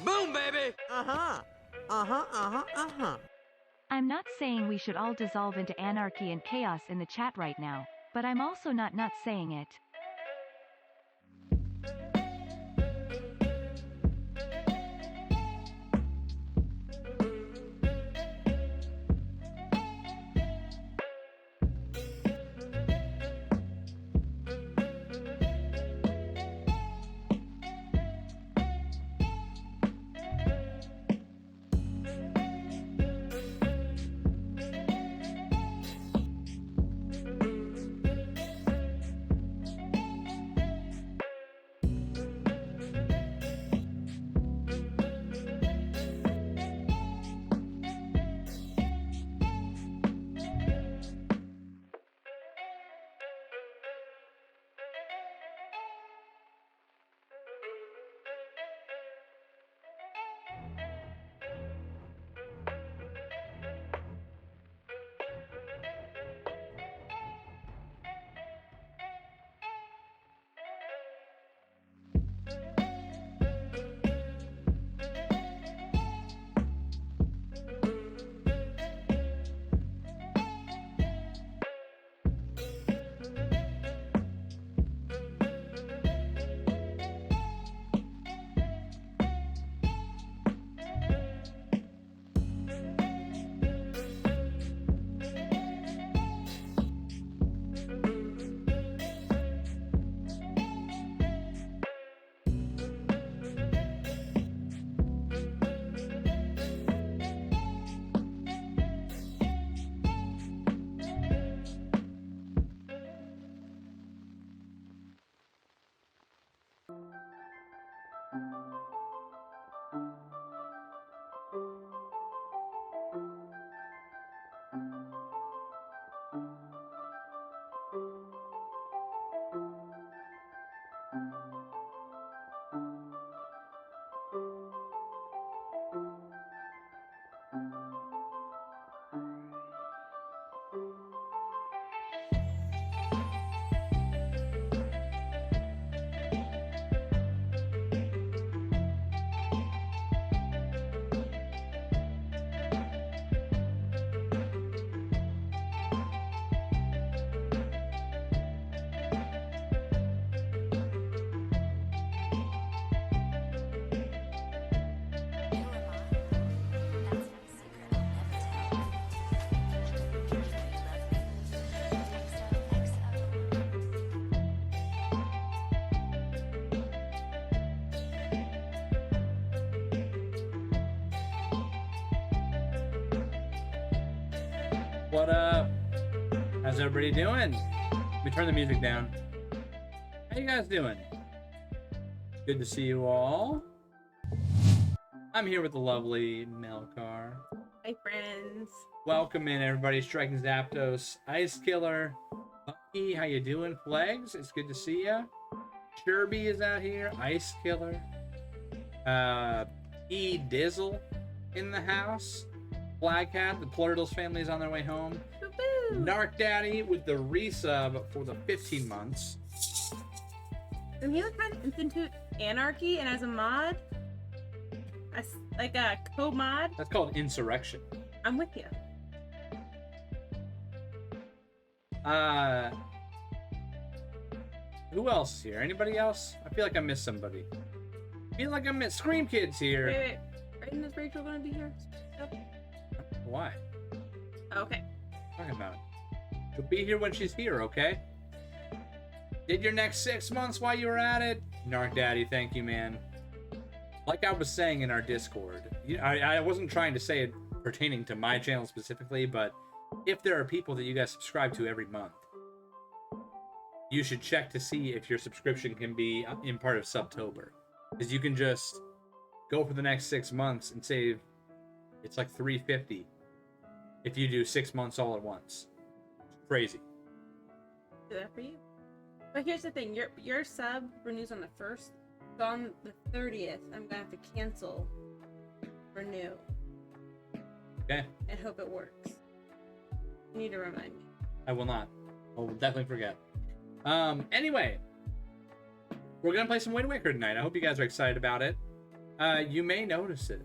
Boom, baby! Uh-huh. Uh-huh, uh-huh, uh-huh. I'm not saying we should all dissolve into anarchy and chaos in the chat right now, but I'm also not saying it. What up? How's everybody doing? Let me turn the music down. How you guys doing? Good to see you all. I'm here with the lovely Melkar. Hi, friends. Welcome in, everybody. Striking Zapdos, Ice Killer, Bucky, how you doing? Flags, it's good to see ya. Sherby is out here. Ice Killer. E Dizzle in the house. Flagcat, the Plurtles family is on their way home. Boo-boo. Narc Daddy with the resub for the 15 months. And he kind of into anarchy, and as a mod, like a co-mod, That's called Insurrection. I'm with you. Who else is here? Anybody else? I feel like I missed somebody. I feel like I missed Scream Kids here. Wait. Right, is Rachel gonna be here? Why? Okay. Talking about it. She'll be here when she's here, okay? Did your next 6 months while you were at it? Narc Daddy, thank you, man. Like I was saying in our Discord, I wasn't trying to say it pertaining to my channel specifically, but if there are people that you guys subscribe to every month, you should check to see if your subscription can be in part of Subtober. Because you can just go for the next 6 months and save, it's like $350 if you do 6 months all at once. It's crazy. Do that for you. But here's the thing: your sub renews on the 1st. So on the 30th, I'm gonna have to cancel renew. Okay. And hope it works. You need to remind me. I will not. I will definitely forget. Anyway, we're gonna play some Wind Waker tonight. I hope you guys are excited about it. you may notice it.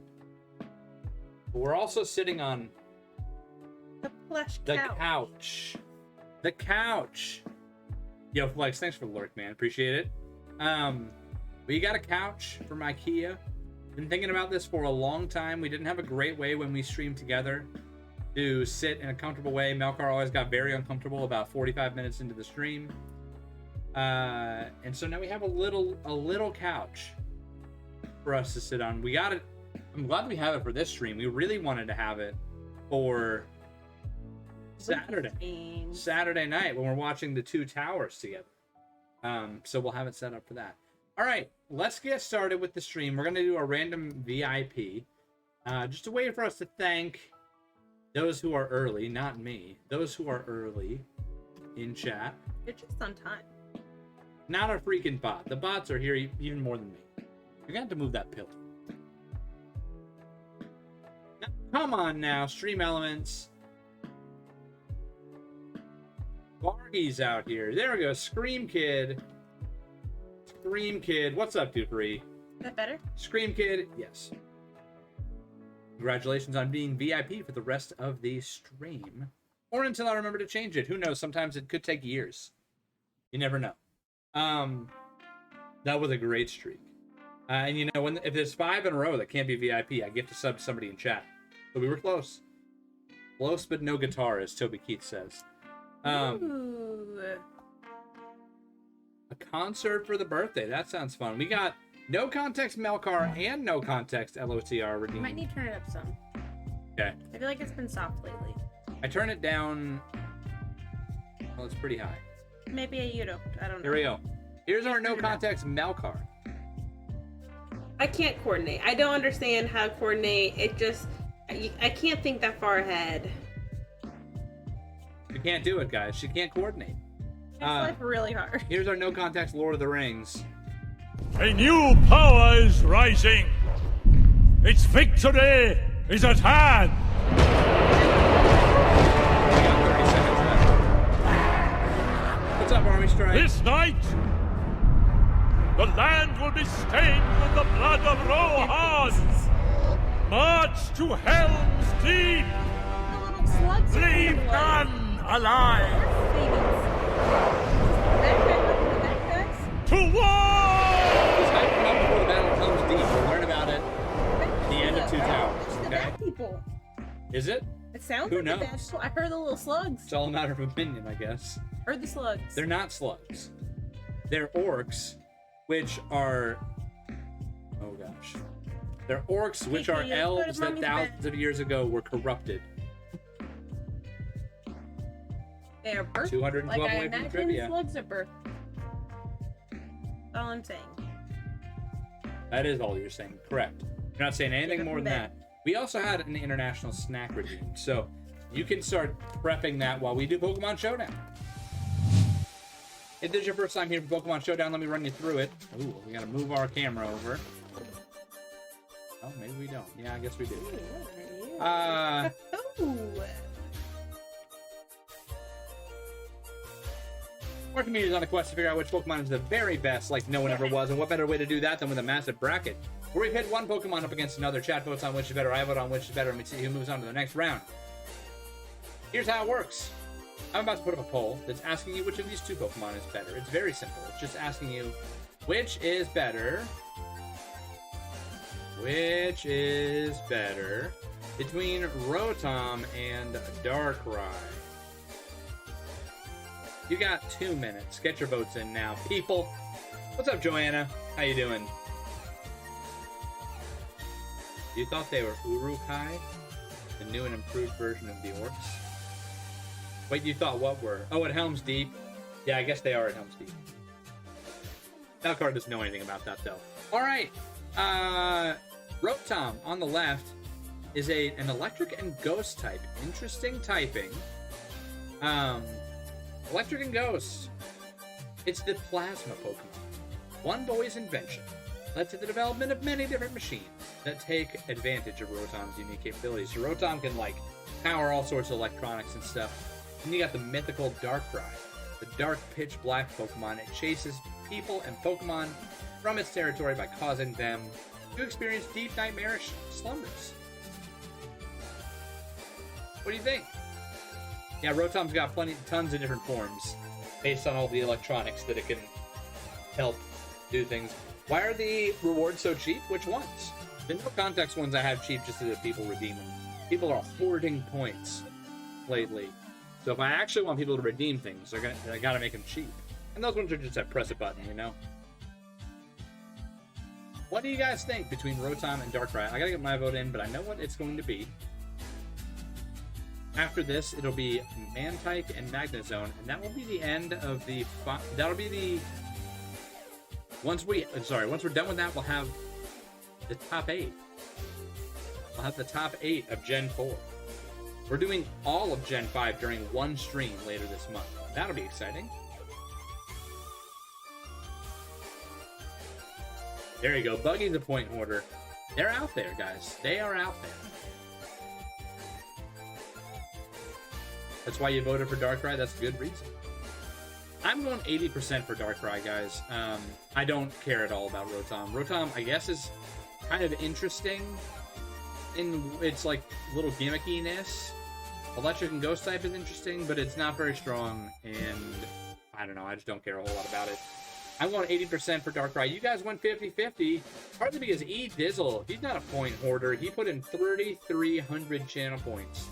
We're also sitting on The plush the couch. couch. The couch. Yo, Flex, thanks for the lurk, man. Appreciate it. We got a couch from IKEA. Been thinking about this for a long time. We didn't have a great way when we streamed together to sit in a comfortable way. Melkar always got very uncomfortable about 45 minutes into the stream. And so now we have a little couch for us to sit on. We got it. I'm glad we have it for this stream. We really wanted to have it for Saturday night when we're watching the Two Towers together. So we'll have it set up for that. All right, let's get started with the stream. We're gonna do a random VIP, just a way for us to thank those who are early, not me. Those who are early in chat. You're just on time. Not a freaking bot. The bots are here even more than me. You're gonna have to move that pillar. Now, come on now, Stream Elements. Bargie's out here. There we go. Scream Kid. Scream Kid. What's up, Dupree? Is that better? Scream Kid. Yes. Congratulations on being VIP for the rest of the stream. Or until I remember to change it. Who knows? Sometimes it could take years. You never know. That was a great streak. And you know, if there's 5 in a row that can't be VIP, I get to sub somebody in chat. So we were close. Close, but no guitar, as Toby Keith says. Ooh. A concert for the birthday. That sounds fun. We got No Context Melkar and No Context LOTR redeemed. You might need to turn it up some. Okay. I feel like it's been soft lately. I turn it down. Well, it's pretty high. Maybe you don't. I don't know. Here we go. Here's our No Context Melkar. I can't coordinate. I don't understand how to coordinate. It just... I can't think that far ahead. She can't do it, guys. She can't coordinate. It's life really hard. Here's our No Context Lord of the Rings. A new power is rising. Its victory is at hand. We got 30 seconds left. What's up, Army Strike? This night, the land will be stained with the blood of Rohan. March to Helm's Deep. The little slugs are Leave coming none alive. To war! This might come up before the battle comes deep. We'll learn about it at the end of Two Towers. It's the Okay? bad people. Is it? It sounds Who like the bad knows? people. I heard the little slugs. It's all a matter of opinion, I guess. Heard the slugs. They're not slugs. They're orcs, which are... Oh, gosh. They're orcs, which are let's go to elves that mommy's thousands bed. of years ago were corrupted. They are birth. 212 like I away from imagine trivia. slugs are birth. All I'm saying. That is all you're saying. Correct. You're not saying anything Get up more in than bed. that. We also had an international snack redeem, so you can start prepping that while we do Pokemon Showdown. If this is your first time here for Pokemon Showdown, let me run you through it. Ooh, we gotta move our camera over. Oh, maybe we don't. Yeah, I guess we do. Ooh. Our community is on a quest to figure out which Pokemon is the very best, like no one ever was, and what better way to do that than with a massive bracket, where we pit one Pokemon up against another. Chat votes on which is better, I vote on which is better, and we see who moves on to the next round. Here's how it works. I'm about to put up a poll that's asking you which of these two Pokemon is better. It's very simple. It's just asking you which is better. Which is better between Rotom and Darkrai? You got 2 minutes. Get your votes in now, people. What's up, Joanna? How you doing? You thought they were Urukai? The new and improved version of the orcs? Wait, you thought what were? Oh, at Helm's Deep? Yeah, I guess they are at Helm's Deep. Melkar doesn't know anything about that, though. Alright. Rotom, on the left, is an electric and ghost type. Interesting typing. Electric and Ghost. It's the Plasma Pokemon. One boy's invention led to the development of many different machines that take advantage of Rotom's unique capabilities. So Rotom can, like, power all sorts of electronics and stuff. And you got the mythical Darkrai, the dark pitch black Pokemon. It chases people and Pokemon from its territory by causing them You experience deep nightmarish slumbers. What do you think? Yeah, Rotom's got tons of different forms based on all the electronics that it can help do things. Why are the rewards so cheap? Which ones? The no context ones I have cheap just so that people redeem them. People are hoarding points lately. So if I actually want people to redeem things, I gotta make them cheap. And those ones are just a press a button, you know? What do you guys think between Rotom and Darkrai? I gotta get my vote in, but I know what it's going to be. After this, it'll be Mantike and Magnezone, and that will be the end of the... That'll be the... Once we're done with that, we'll have the top 8. We'll have the top 8 of Gen 4. We're doing all of Gen 5 during one stream later this month. That'll be exciting. There you go. Buggy's a point order. They're out there, guys. They are out there. That's why you voted for Darkrai. That's a good reason. I'm going 80% for Darkrai, guys. I don't care at all about Rotom. Rotom, I guess, is kind of interesting in its like little gimmickiness. Electric and Ghost type is interesting, but it's not very strong, and I don't know. I just don't care a whole lot about it. I'm going 80% for Darkrai. You guys went 50-50, partly because Dizzle, he's not a point hoarder. He put in 3,300 channel points.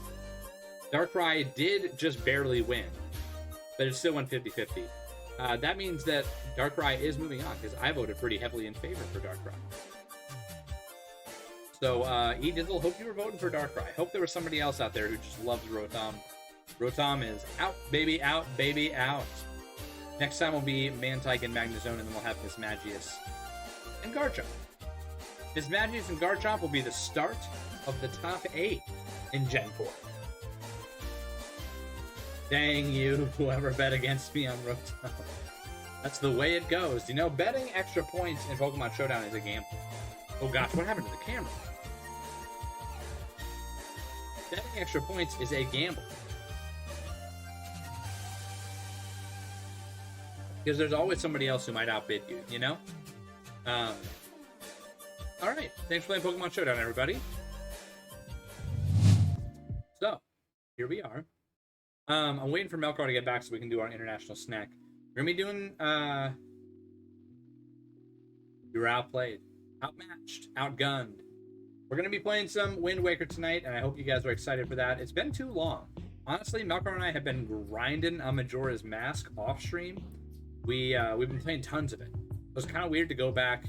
Darkrai did just barely win, but it still went 50-50. That means that Darkrai is moving on, because I voted pretty heavily in favor for Darkrai. So, Dizzle, hope you were voting for Darkrai. Hope there was somebody else out there who just loves Rotom. Rotom is out, baby, out, baby, out. Next time will be Mantike and Magnezone, and then we'll have Mismagius and Garchomp. Mismagius and Garchomp will be the start of the top 8 in Gen 4. Dang you, whoever bet against me on Rotom. That's the way it goes. You know, betting extra points in Pokemon Showdown is a gamble. Oh gosh, what happened to the camera? Betting extra points is a gamble. Because there's always somebody else who might outbid you, you know? Alright, thanks for playing Pokemon Showdown, everybody. So, here we are. I'm waiting for Melkor to get back so we can do our international snack. We're going to be doing, you were outplayed, outmatched, outgunned. We're going to be playing some Wind Waker tonight, and I hope you guys are excited for that. It's been too long. Honestly, Melkor and I have been grinding on Majora's Mask off stream. We've been playing tons of it. It was kind of weird to go back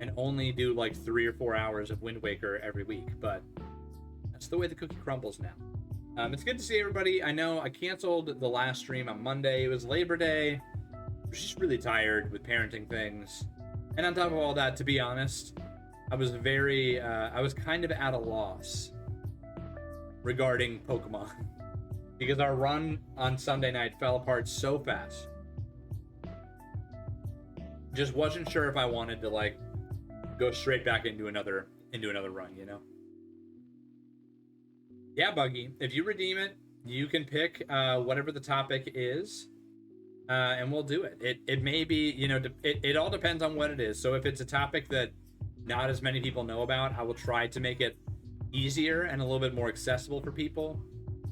and only do like 3 or 4 hours of Wind Waker every week, but that's the way the cookie crumbles now. It's good to see everybody. I know I canceled the last stream on Monday. It was Labor Day. I was just really tired with parenting things. And on top of all that, to be honest, I was kind of at a loss regarding Pokemon. Because our run on Sunday night fell apart so fast. Just wasn't sure if I wanted to like go straight back into another run, you know? Yeah, Buggy, if you redeem it, you can pick whatever the topic is, and we'll do it. It may be, you know, it all depends on what it is. So if it's a topic that not as many people know about, I will try to make it easier and a little bit more accessible for people.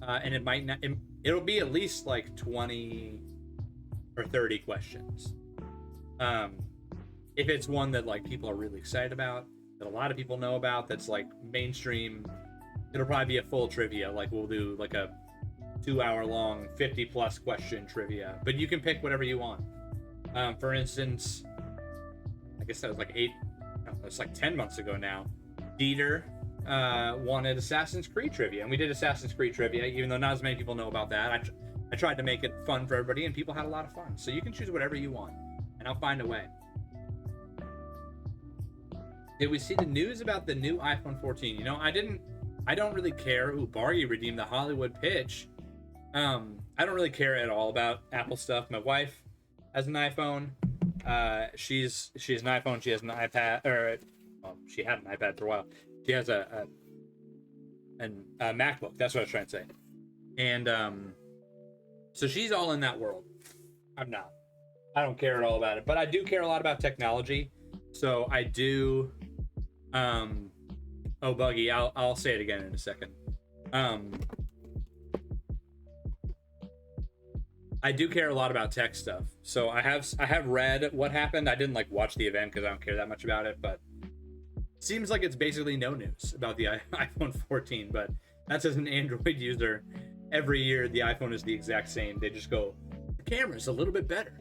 And it might not, it'll be at least like 20 or 30 questions. If it's one that like people are really excited about, that a lot of people know about, that's like mainstream, it'll probably be a full trivia. Like we'll do like a 2-hour long 50+ question trivia, but you can pick whatever you want. For instance, I guess that was like it's like 10 months ago now. Dieter wanted Assassin's Creed trivia, and we did Assassin's Creed trivia, even though not as many people know about that. I tried to make it fun for everybody, and people had a lot of fun. So you can choose whatever you want, and I'll find a way. Did we see the news about the new iPhone 14? You know, I don't really care. Ooh, Bargy redeemed the Hollywood pitch. I don't really care at all about Apple stuff. My wife has an iPhone. She has an iPhone. She has an iPad, or well, she had an iPad for a while. She has a MacBook. That's what I was trying to say. And so she's all in that world. I'm not. I don't care at all about it, but I do care a lot about technology. So I do Oh, Buggy, I'll say it again in a second. I do care a lot about tech stuff, so I have read what happened. I didn't like watch the event because I don't care that much about it, but it seems like it's basically no news about the iPhone 14. But that's as an Android user, every year the iPhone is the exact same. They just go, the camera's a little bit better,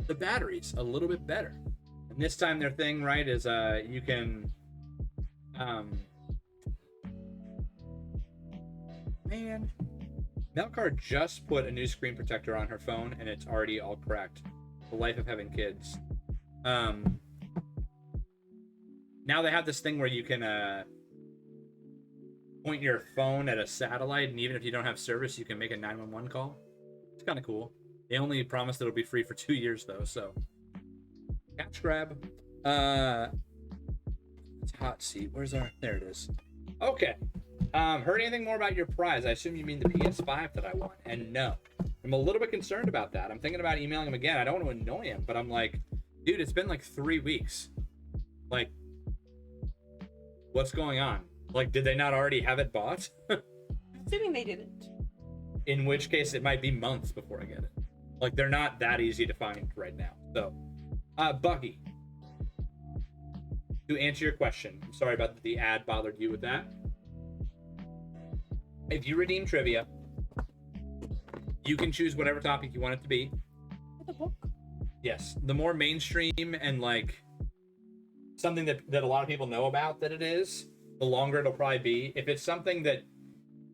the battery's a little bit better, and this time their thing, right, is you can man, Melkar just put a new screen protector on her phone and it's already all cracked. The life of having kids. Now they have this thing where you can point your phone at a satellite, and even if you don't have service, you can make a 911 call. It's kind of cool. They only promised it'll be free for 2 years though, so catch grab. It's hot seat. Where's our? There it is. Okay. Heard anything more about your prize? I assume you mean the PS5 that I won. And no, I'm a little bit concerned about that. I'm thinking about emailing him again. I don't want to annoy him, but I'm like, dude, it's been like 3 weeks. Like, what's going on? Like, did they not already have it bought? Assuming they didn't. In which case, it might be months before I get it. Like, they're not that easy to find right now. So, Bucky, to answer your question, I'm sorry about that the ad bothered you with that. If you redeem trivia, you can choose whatever topic you want it to be. With a book? Yes. The more mainstream and like something that a lot of people know about that it is, the longer it'll probably be. If it's something that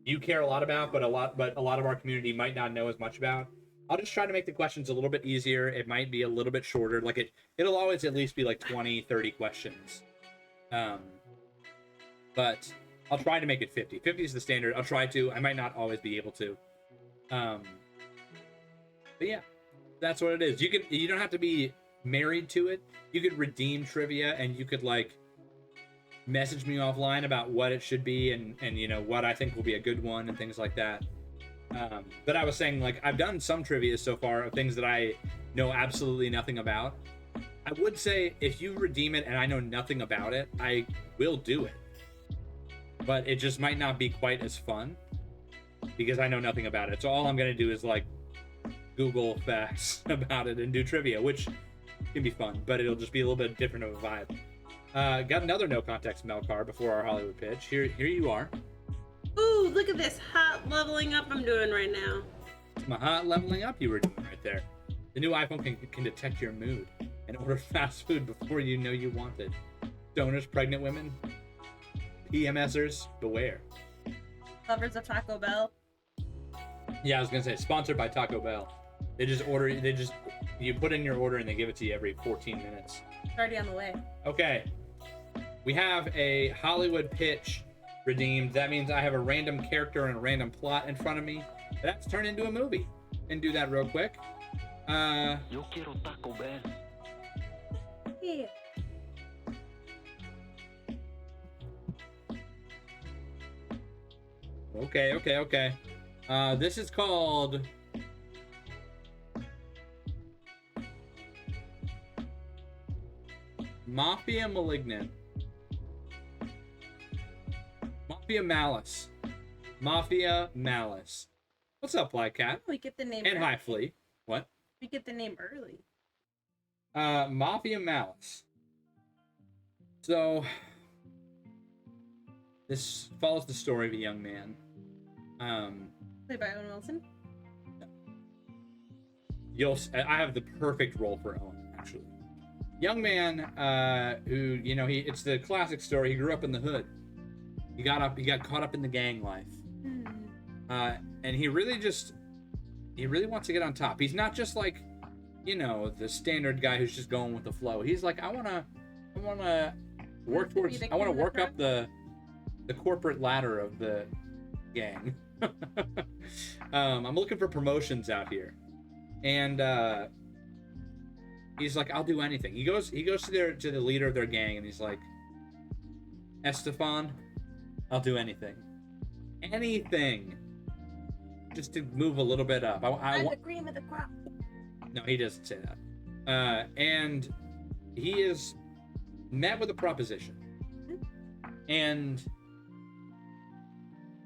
you care a lot about, but a lot of our community might not know as much about, I'll just try to make the questions a little bit easier. It might be a little bit shorter. Like it'll always at least be like 20, 30 questions. But I'll try to make it 50. 50 is the standard. I'll try to. I might not always be able to. But yeah, that's what it is. You don't have to be married to it. You could redeem trivia, and you could like message me offline about what it should be and you know what I think will be a good one and things like that. But I was saying, like, I've done some trivia so far of things that I know absolutely nothing about. I would say if you redeem it and I know nothing about it, I will do it. But it just might not be quite as fun because I know nothing about it. So all I'm going to do is like Google facts about it and do trivia, which can be fun, but it'll just be a little bit different of a vibe. Got another no context Melkar before our Hollywood pitch. Here you are. Ooh, look at this hot leveling up I'm doing right now. It's my hot leveling up you were doing right there. The new iPhone can detect your mood and order fast food before you know you want it. Stoners, pregnant women, PMSers, beware. Lovers of Taco Bell. Yeah, I was gonna say sponsored by Taco Bell. You put in your order and they give it to you every 14 minutes. It's already on the way. Okay. We have a Hollywood pitch redeemed. That means I have a random character and a random plot in front of me. That's turned into a movie. And do that real quick. Yo quiero Taco Bell. Yeah. Okay. This is called Mafia Malignant. Mafia Malice. What's up, Flycat? We get the name And early. Hi Flea. What? We get the name early. Mafia Malice. So, this follows the story of a young man. Played by Owen Wilson. I have the perfect role for Owen, actually. Young man, who, you know, it's the classic story. He grew up in the hood. He got caught up in the gang life. And he really wants to get on top. He's not just like, you know, the standard guy who's just going with the flow. He's like, I wanna work up the corporate ladder of the gang. I'm looking for promotions out here. And he's like, I'll do anything. He goes to the leader of their gang and he's like, Estefan, I'll do anything. Anything. Just to move a little bit up. I'm the cream of the crop. No, he doesn't say that. And he is met with a proposition. And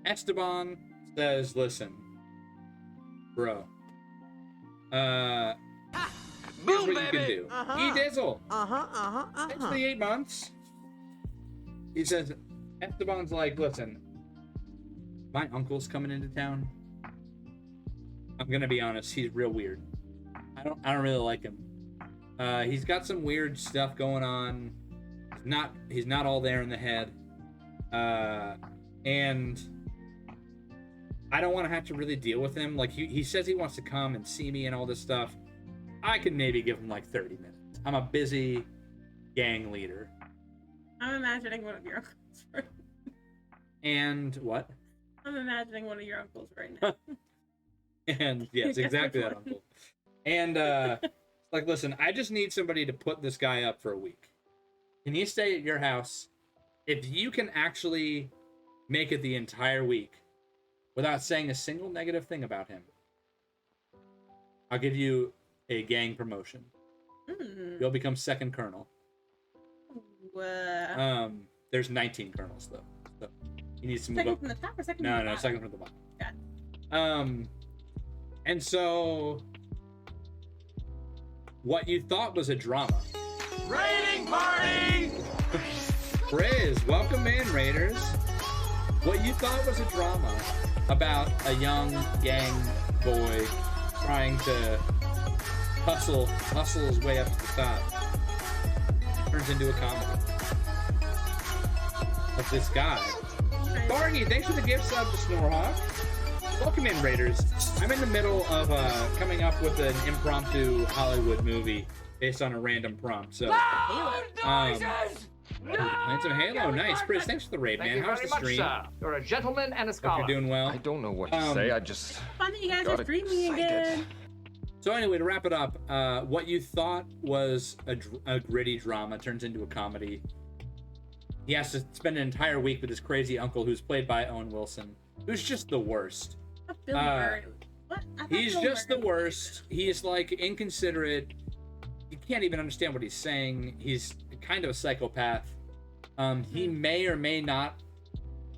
Esteban says, listen, bro, here's what you can do. E-Dizzle, thanks for the 8 months. He says, Esteban's like, listen, my uncle's coming into town. I'm gonna be honest, he's real weird. I don't really like him. He's got some weird stuff going on. He's not all there in the head. And I don't want to have to really deal with him. Like, he says he wants to come and see me and all this stuff. I can maybe give him like 30 minutes. I'm a busy gang leader. I'm imagining one of your uncles right now. And what? I'm imagining one of your uncles right now. And yes, exactly that uncle. And like, listen, I just need somebody to put this guy up for a week. Can he stay at your house? If you can actually make it the entire week without saying a single negative thing about him, I'll give you a gang promotion. You'll become second colonel. There's 19 colonels though. So he needs to move second up. from the top or second No, from the no, bottom? second from the bottom. Got it. And so what you thought was a drama. Raiding party! Riz, welcome in, Raiders. What you thought was a drama about a young gang boy trying to hustle his way up to the top turns into a comedy of this guy. Bargy, thanks for the gift sub to Snorhawk. Welcome in, Raiders. I'm in the middle of coming up with an impromptu Hollywood movie based on a random prompt. So, Knights of Halo, nice. Chris, thanks for the raid, man. How's the stream? You're a gentleman and a Hope scholar. you're doing well. I don't know what to say. I just Fun that you guys got are streaming excited. again. So anyway, to wrap it up, what you thought was a gritty drama turns into a comedy. He has to spend an entire week with his crazy uncle, who's played by Owen Wilson, who's just the worst. Bill Murray. What? I thought He's Bill just the Murray- worst. He's like inconsiderate. You can't even understand what he's saying. He's kind of a psychopath. He may or may not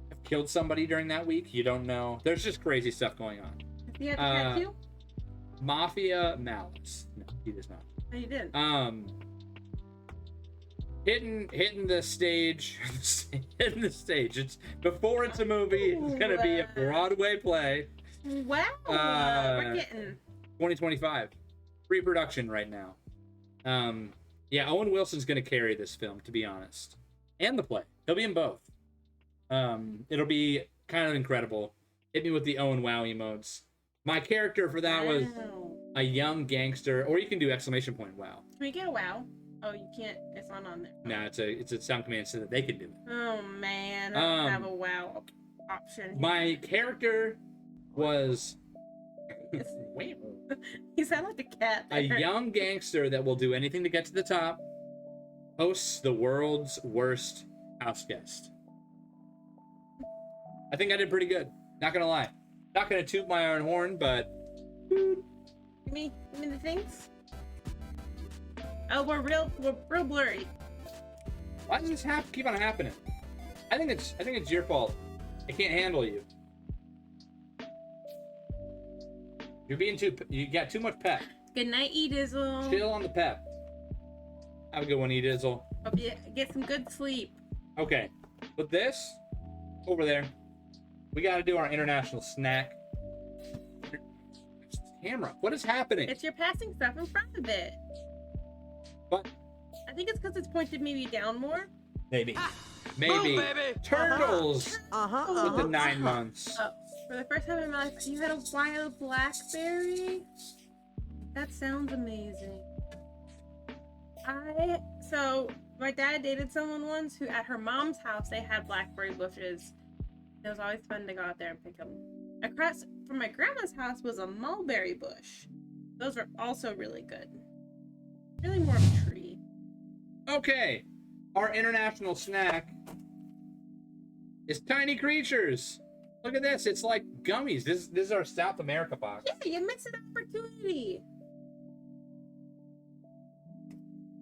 have killed somebody during that week. You don't know. There's just crazy stuff going on. Does he have a tattoo? Mafia malice. No, he does not. No, you didn't. Hitting the stage. Hitting the stage. It's before it's a movie. It's gonna be a Broadway play. Wow. We're getting. 2025. Pre-production right now. Yeah, Owen Wilson's gonna carry this film, to be honest, and the play. He'll be in both. It'll be kind of incredible. Hit me with the Owen Wow emotes. My character for that was Wow. a young gangster, or you can do exclamation point wow. Can we get a wow? Oh, you can't. It's not on there. No, it's a sound command so that they can do it. Oh man, I don't have a wow option. My character was You sound like a cat. a there. young gangster that will do anything to get to the top. Hosts the world's worst house guest. I think I did pretty good. Not gonna lie. Not gonna toot my own horn, but Give me the things. Oh, we're real blurry. why does this keep on happening? I think it's your fault. I can't handle you. You got too much pep. Good night, E-Dizzle. Chill on the pep. Have a good one, E-Dizzle. Hope you get some good sleep. Okay, with this over there, we got to do our international snack. Camera, what is happening? It's your passing stuff in front of it. But I think it's because it's pointed maybe down more. maybe turtles with the 9 months. Oh, for the first time in my life, you had a wild blackberry? That sounds amazing. So my dad dated someone once who at her mom's house they had blackberry bushes. It was always fun to go out there and pick them. Across from my grandma's house was a mulberry bush. Those are also really good. Really more of a tree. Okay, our international snack is tiny creatures. Look at this, it's like gummies. This is our South America box. Yeah, you missed an opportunity.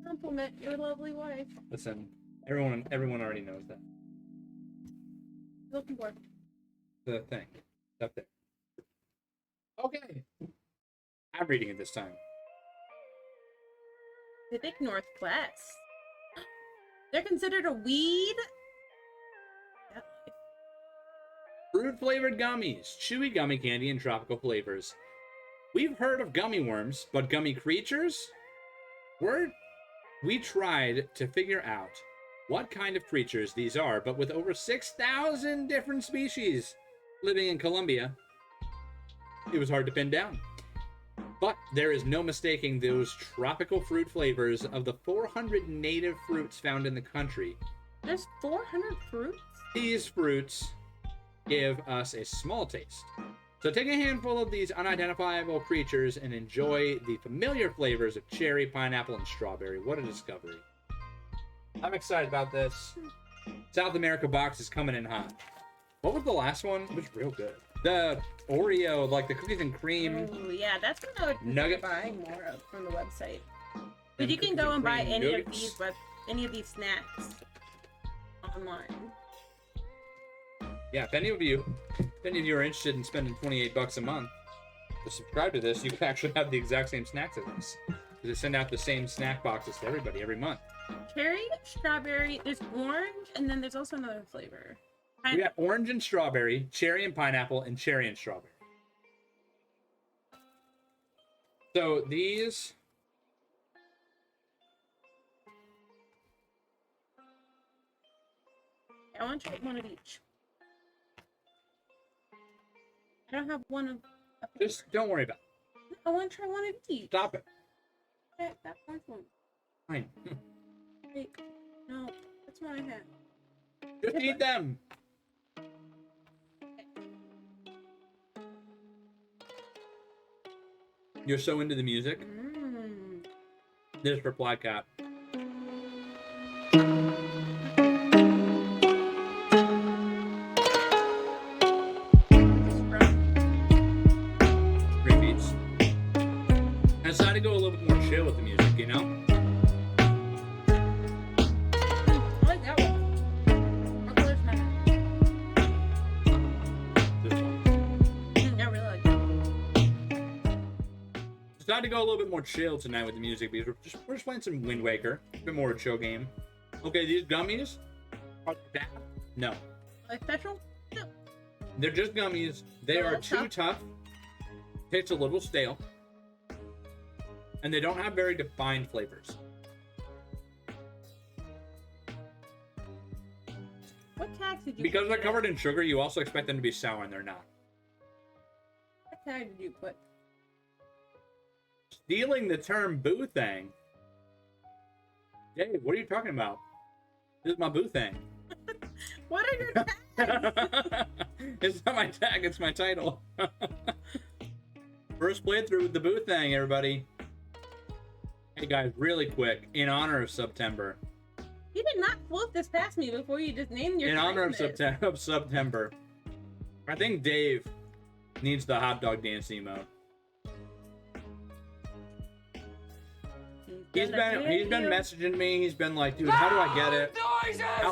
Compliment your lovely wife. Listen, everyone already knows that. looking for? The thing. It's up there. Okay. I'm reading it this time. Pacific Northwest. They're considered a weed? Fruit-flavored gummies, chewy gummy candy, and tropical flavors. We've heard of gummy worms, but gummy creatures? We tried to figure out what kind of creatures these are, but with over 6,000 different species living in Colombia, it was hard to pin down. But there is no mistaking those tropical fruit flavors of the 400 native fruits found in the country. There's 400 fruits? These fruits give us a small taste. So take a handful of these unidentifiable creatures and enjoy the familiar flavors of cherry, pineapple, and strawberry. What a discovery. I'm excited about this. South America box is coming in hot. What was the last one? It was real good. The Oreo, like the cookies and cream. Oh, yeah, that's what I would consider Nugget. buying more of from the website. Them But you can cookies go and and buy cream any nuggets. of these snacks online. Yeah, if any of you are interested in spending $28 a month to subscribe to this, you can actually have the exact same snacks as us. They send out the same snack boxes to everybody every month. Cherry, strawberry, there's orange, and then there's also another flavor. We got orange and strawberry, cherry and pineapple, and cherry and strawberry. So these... I want to try one of each. I don't have one of. Just don't worry about it. I want to try one of each. Stop it. That first one. Fine. Wait, no, that's what I had. Just eat them. You're so into the music. Mmm. This is for Flycat. Great beats. I decided to go a little bit more chill with the music, you know? I like that one. What color's mine? This one. I really like that. Decided to go a little bit more chill tonight with the music because we're just playing some Wind Waker. A bit more a chill game. Okay, these gummies are bad. No. Like special? No. They're just gummies. They Oh, are that's too tough. Tastes a little stale. And they don't have very defined flavors. What tags did you Because put they're in it? covered in sugar, you also expect them to be sour, and they're not. What tag did you put? Stealing the term boo thing. Dave, what are you talking about? This is my boo thing. What are your tags? It's not my tag, it's my title. First playthrough with the boo thing, everybody. Hey guys, really quick, in honor of September. You did not float this past me before you just named your In honor of kindness. September, I think Dave needs the hot dog dance emote. He's been messaging me. He's been like, dude, how do I get it?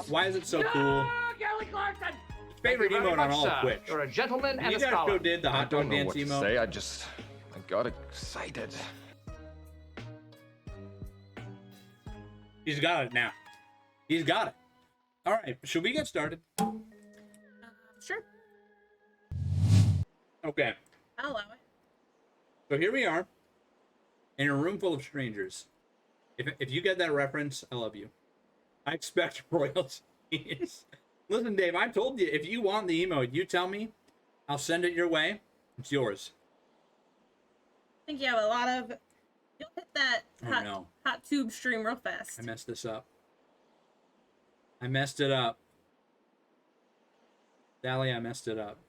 Why is it so cool? His favorite emote on all of Twitch. You're a gentleman and You a guys scholar. go did the I hot don't dog know dance what to emote. say. I got excited. He's got it now. He's got it. All right, should we get started? Sure, Okay, I'll allow it. so here we are in a room full of strangers. If you get that reference, I love you. I expect royalties. Listen, Dave, I told you, if you want the emote, you tell me. I'll send it your way. It's yours. I think you have a lot of. You'll hit that Oh, hot, no. hot tube stream real fast. I messed this up. I messed it up. Sally, I messed it up.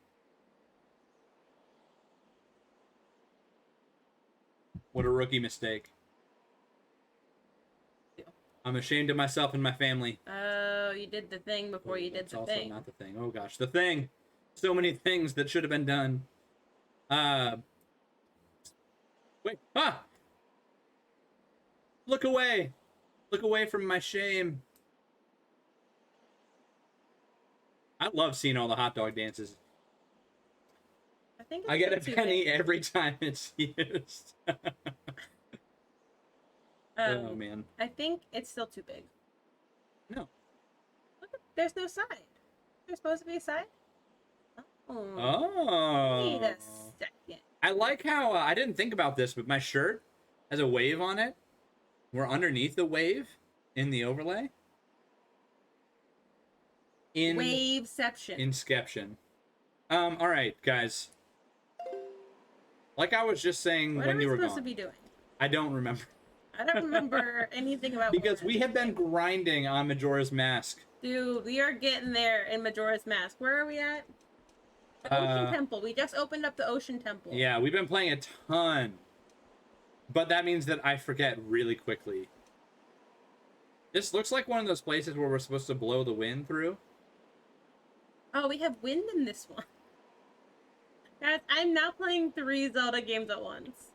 What a rookie mistake. I'm ashamed of myself and my family. Oh, you did the thing before you did It's the also thing. not the thing. Oh gosh, the thing. So many things that should have been done. Wait. Ah! Look away. Look away from my shame. I love seeing all the hot dog dances. I think I get a still too penny big. every time it's used. Oh man. I think it's still too big. No. Look, there's no side. There's supposed to be a side. Oh. Oh. Wait a second. I like how I didn't think about this, but my shirt has a wave on it. We're underneath the wave in the overlay. In Waveception. Inception. All right, guys. Like I was just saying What when are we you were supposed gone. to be doing? I don't remember. I don't remember anything about Because what we have been grinding on Majora's Mask. Dude, we are getting there in Majora's Mask. Where are we at? The Ocean Temple. We just opened up the Ocean Temple. Yeah, we've been playing a ton. But that means that I forget really quickly. This looks like one of those places where we're supposed to blow the wind through. Oh, we have wind in this one. Guys, I'm now playing 3 Zelda games at once.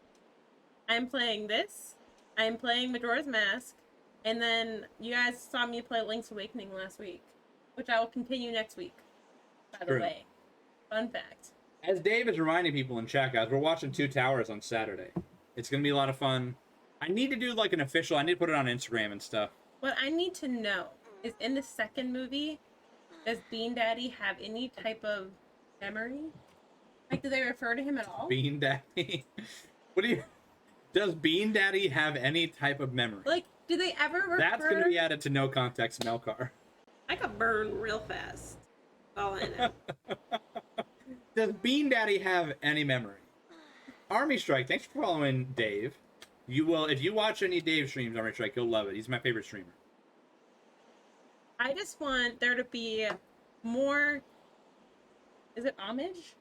I'm playing this. I'm playing Majora's Mask. And then you guys saw me play Link's Awakening last week. Which I will continue next week. By the True. way. Fun fact. As Dave is reminding people in chat, guys, we're watching Two Towers on Saturday. It's going to be a lot of fun. I need to do like an official, I need to put it on Instagram and stuff. What I need to know is in the second movie, does Bean Daddy have any type of memory? Like, do they refer to him at all? Bean Daddy? What do you... Does Bean Daddy have any type of memory? Like, do they ever refer... That's going to be added to No Context Melcar. I got burned real fast. That's all I know. Does Bean Daddy have any memory? Army Strike, thanks for following Dave. You will, if you watch any Dave streams, Army Strike, you'll love it. He's my favorite streamer. I just want there to be more... Is it homage?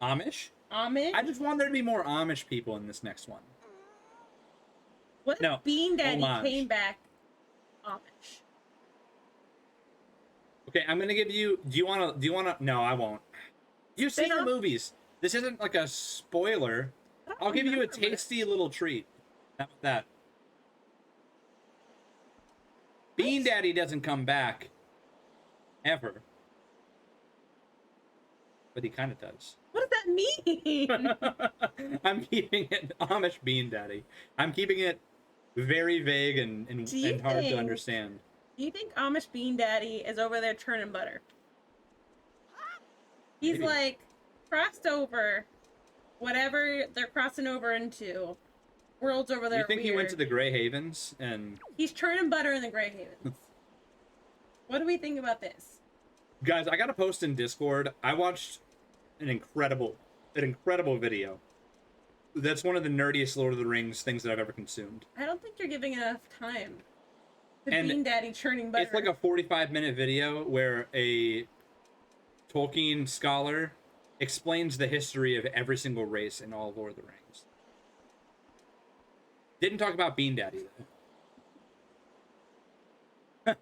Amish? Homage? I just want there to be more Amish people in this next one. What if No, Bean Daddy homage. came back Amish? Okay, I'm gonna give you. Do you wanna? No, I won't. You've seen the Spin-off? movies. This isn't like a spoiler. I don't I'll give you a remember this. tasty little treat. How about that? Bean Daddy doesn't come back. Ever. But he kind of does. What does that mean? I'm keeping it Amish Bean Daddy. I'm keeping it very vague and Do you hard to think- understand. Do you think Amish Bean Daddy is over there churning butter? He's Maybe. like crossed over whatever they're crossing over into. Worlds over there. You think he went to the Grey Havens and... He's churning butter in the Grey Havens. What do we think about this? Guys, I gotta post in Discord. I watched an incredible video. That's one of the nerdiest Lord of the Rings things that I've ever consumed. I don't think you're giving enough time to And Bean Daddy churning butter. It's like a 45-minute video where a Tolkien scholar explains the history of every single race in all Lord of the Rings. Didn't talk about Bean Daddy, though.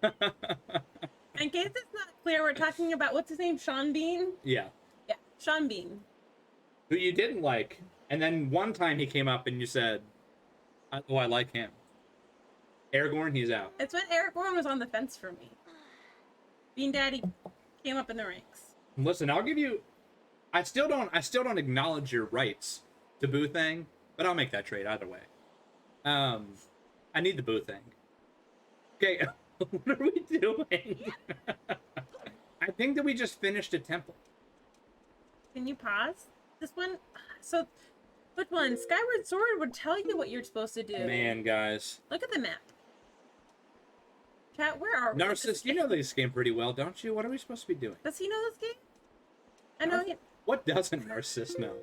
In case it's not clear, we're talking about what's his name, Sean Bean. Yeah. Yeah, Sean Bean. Who you didn't like. And then one time he came up and you said, oh, I like him. Aragorn, he's out. It's when Aragorn was on the fence for me. Bean Daddy came up in the ranks. Listen, I'll give you... I still don't acknowledge your rights to Boo Thing, but I'll make that trade either way. I need the Boo Thing. Okay, what are we doing? I think that we just finished a temple. Can you pause? This one? So, which one? Skyward Sword would tell you what you're supposed to do. Man, guys. Look at the map. Chat, where are we? Narcissus, you know this game pretty well, don't you? What are we supposed to be doing? Does he know this game? I know he... What doesn't Narcissus know?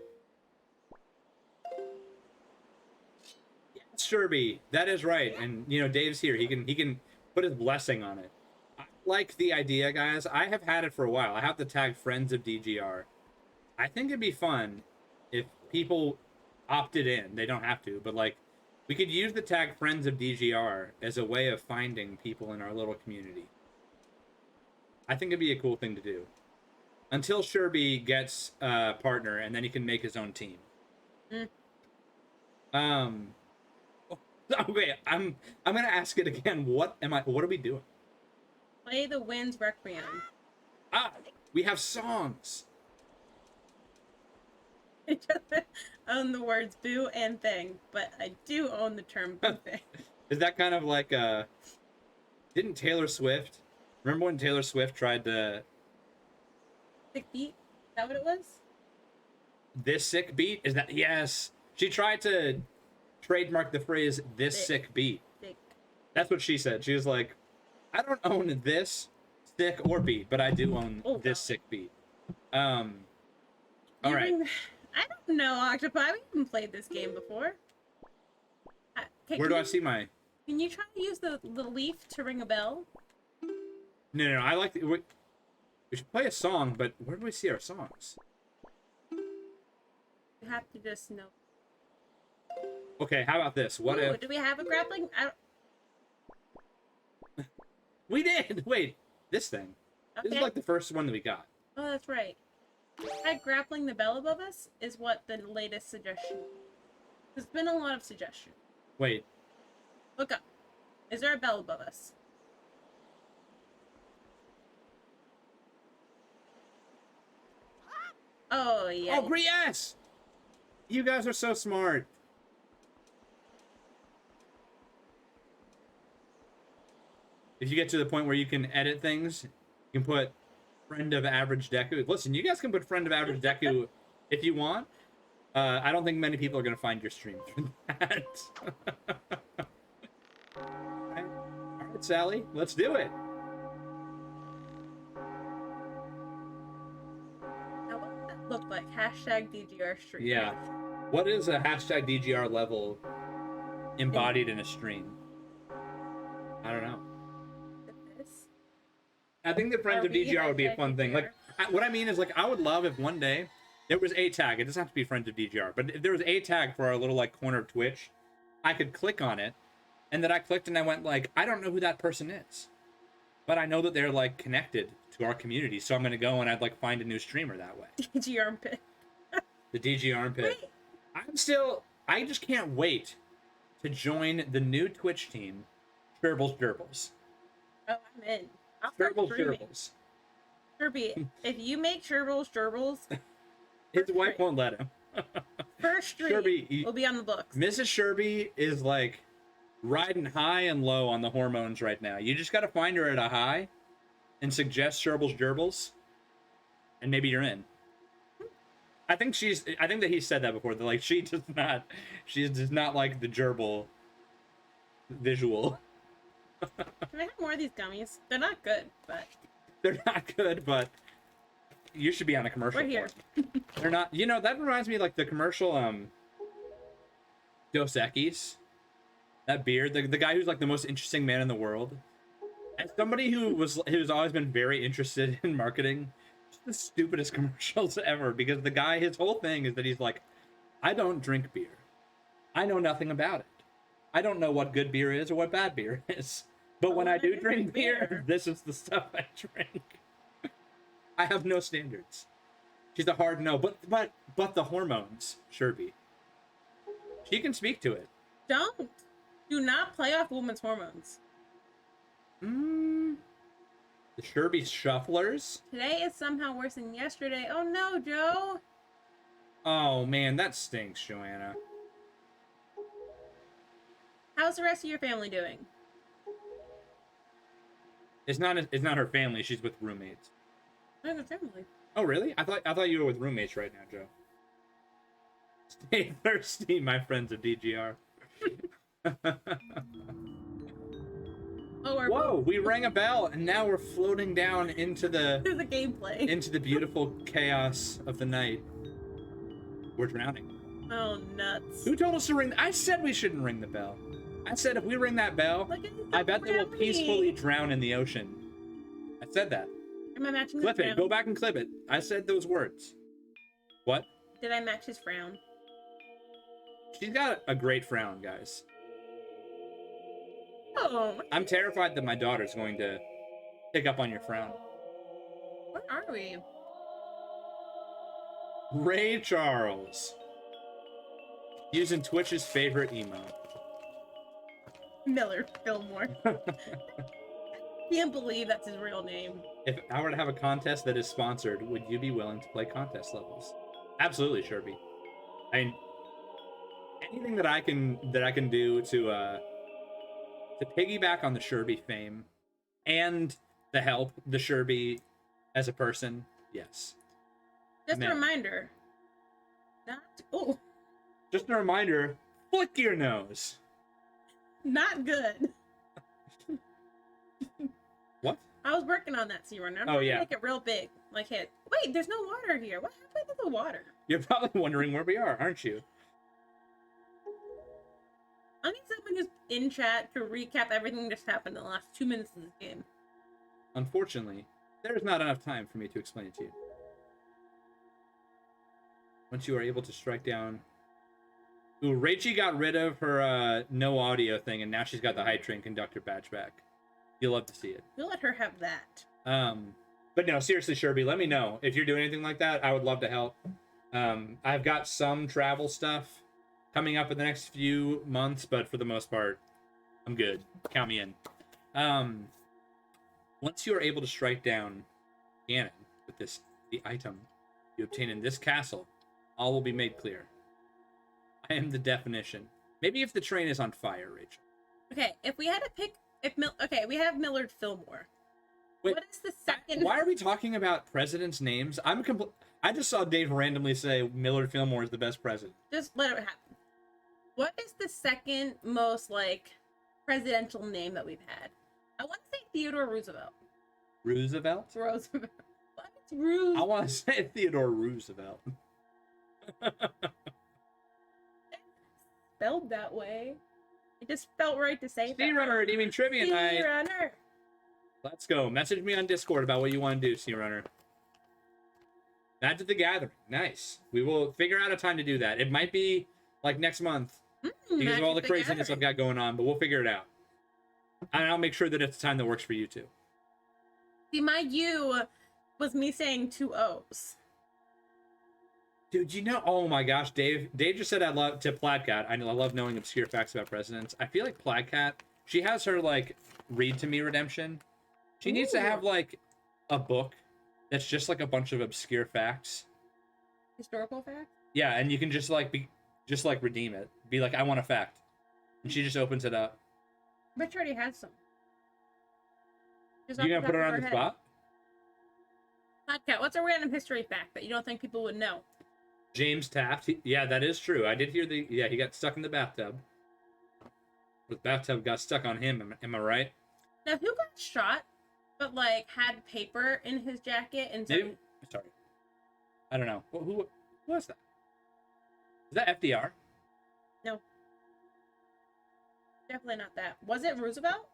Sherby, that is right. And, you know, Dave's here. He can put his blessing on it. I like the idea, guys. I have had it for a while. I have to tag friends of DGR. I think it'd be fun if people opted in. They don't have to, but, like, we could use the tag friends of DGR as a way of finding people in our little community. I think it'd be a cool thing to do. Until Sherby gets a partner, and then he can make his own team. Okay, I'm gonna ask it again. What are we doing? Play the Wind's Requiem. Ah, We have songs. I just own the words boo and thing, but I do own the term boo thing. Is that kind of like didn't Taylor Swift, remember when Taylor Swift tried to Sick beat? Is that what it was? this sick beat? Is that, yes. She tried to trademark the phrase this sick beat. Sick. That's what she said. She was like, I don't own this sick or beat, but I do own this sick beat. All right. I don't know, Octopi. We haven't played this game before. Where do I see my? Can you try to use the leaf to ring a bell? No. I like we should play a song, but where do we see our songs? You have to just know. Okay, how about this? What if Do we have a grappling? we did? Wait, this thing. This is Okay. like the first one that we got. Oh, that's right. That grappling the bell above us is what the latest suggestion. There's been a lot of suggestions. Wait, Look up. Is there a bell above us? Oh, yeah. oh, yes! You guys are so smart. If you get to the point where you can edit things, you can put friend of average Deku. Listen, you guys can put friend of average Deku if you want. I don't think many people are going to find your stream for that. All right, Sally, let's do it. Now, what does that look like? Hashtag DGR stream. Yeah. What is a hashtag DGR level embodied in a stream? I don't know. This? I think the friends of RB, DGR would be a hashtag fun thing. Like, DGR. what I mean is, like, I would love if one day there was a tag. It doesn't have to be friends of DGR, but if there was a tag for our little like corner of Twitch, I could click on it, and then I clicked and I went like, I don't know who that person is, but I know that they're like connected to our community, so I'm gonna go and I'd like find a new streamer that way. DG armpit. The DG armpit. Wait. I just can't wait to join the new Twitch team, Sherbles Gerbils. Oh, I'm in. I'll start Sherbles streaming. Gerbils. Kirby, if you make gerbils, His wife won't let him. first stream Kirby, will be on the books. Mrs. Sherby is like riding high and low on the hormones right now. You just got to find her at a high and suggest Sherbles Gerbils, and maybe you're in. I think that he said that before. That like she does not like the gerbil visual. Can I have more of these gummies? They're not good, but They're not good, but you should be on a commercial. we're here. for them. They're not. You know, that reminds me of like the commercial Dos Equis. That beard, the guy who's like the most interesting man in the world. As somebody who's always been very interested in marketing, just the stupidest commercials ever, because the guy, his whole thing is that he's like, I don't drink beer. I know nothing about it. I don't know what good beer is or what bad beer is. But when I do drink beer, this is the stuff I drink. I have no standards. She's a hard no, but the hormones, Sherby. She can speak to it. Do not play off women's hormones. The Sherby Shufflers? Today is somehow worse than yesterday. Oh no, Joe. Oh man, that stinks, Joanna. How's the rest of your family doing? It's not her family, she's with roommates. How's the family? Oh really? I thought you were with roommates right now, Joe. Stay thirsty, my friends of DGR. Oh, Whoa, we rang a bell and now we're floating down into the There's a gameplay. into the beautiful chaos of the night. We're drowning. Oh, nuts. Who told us to ring? I said we shouldn't ring the bell. I said if we ring that bell, Look at I bet they will Brownie. peacefully drown in the ocean. I said that. Am I matching Clip his it. frown? Go back and clip it. I said those words. What? Did I match his frown? She's got a great frown, guys. Oh, I'm terrified that my daughter's going to pick up on your frown. where are we? Ray Charles. Using Twitch's favorite emote. Miller Fillmore. Can't believe that's his real name. If I were to have a contest that is sponsored, would you be willing to play contest levels? Absolutely, Sherby. I mean, anything that I can do to piggyback on the Sherby fame and the help the Sherby as a person, yes. Just Man. a reminder. Oh, Just a reminder, flick your nose. not good. What? I was working on that sea runner. I'm Oh, trying to yeah. make it real big. Like hit. Wait, there's no water here. What happened to the water? You're probably wondering where we are, aren't you? I need someone who's in chat to recap everything that just happened in the last 2 minutes of this game. Unfortunately, there's not enough time for me to explain it to you. Once you are able to strike down... Ooh, Rachie got rid of her no audio thing, and now she's got the Hype Train conductor badge back. You'll love to see it. We'll let her have that. But no, seriously, Sherby, let me know. If you're doing anything like that, I would love to help. I've got some travel stuff coming up in the next few months, but for the most part, I'm good. Count me in. Once you are able to strike down Ganon with the item you obtain in this castle, all will be made clear. I am the definition. Maybe if the train is on fire, Rachel. Okay, if we had to pick, we have Millard Fillmore. Wait, What is the second? why are we talking about presidents' names? I just saw Dave randomly say Millard Fillmore is the best president. Just let it happen. What is the second most presidential name that we've had? I want to say Theodore Roosevelt. Roosevelt? Roosevelt. What? It's Roosevelt. I want to say Theodore Roosevelt. Spelled that way. It just felt right to say that. Searunner redeeming trivia night. Runner. Let's go. Message me on Discord about what you want to do, Searunner. Magic the Gathering. Nice. We will figure out a time to do that. It might be like next month because of all the craziness I've got going on, but we'll figure it out. And I'll make sure that it's a time that works for you too. See, my U was me saying 2 O's. Dude, you know, oh my gosh, Dave just said I love to Plaidcat. I love knowing obscure facts about presidents. I feel like Plaidcat, she has her read to me redemption. She needs to have a book that's just a bunch of obscure facts. Historical fact? Yeah, and you can just redeem it. Be like, I want a fact. And she just opens it up. But she already has some. Just You off gonna the put top her of on the head. spot? Plaidcat, what's a random history fact that you don't think people would know? James Taft. Yeah, that is true. I did hear he got stuck in the bathtub. The bathtub got stuck on him. Am I right? Now, who got shot, but had paper in his jacket and some... Maybe. Sorry. I don't know. Who was that? Is that FDR? No. Definitely not that. Was it Roosevelt?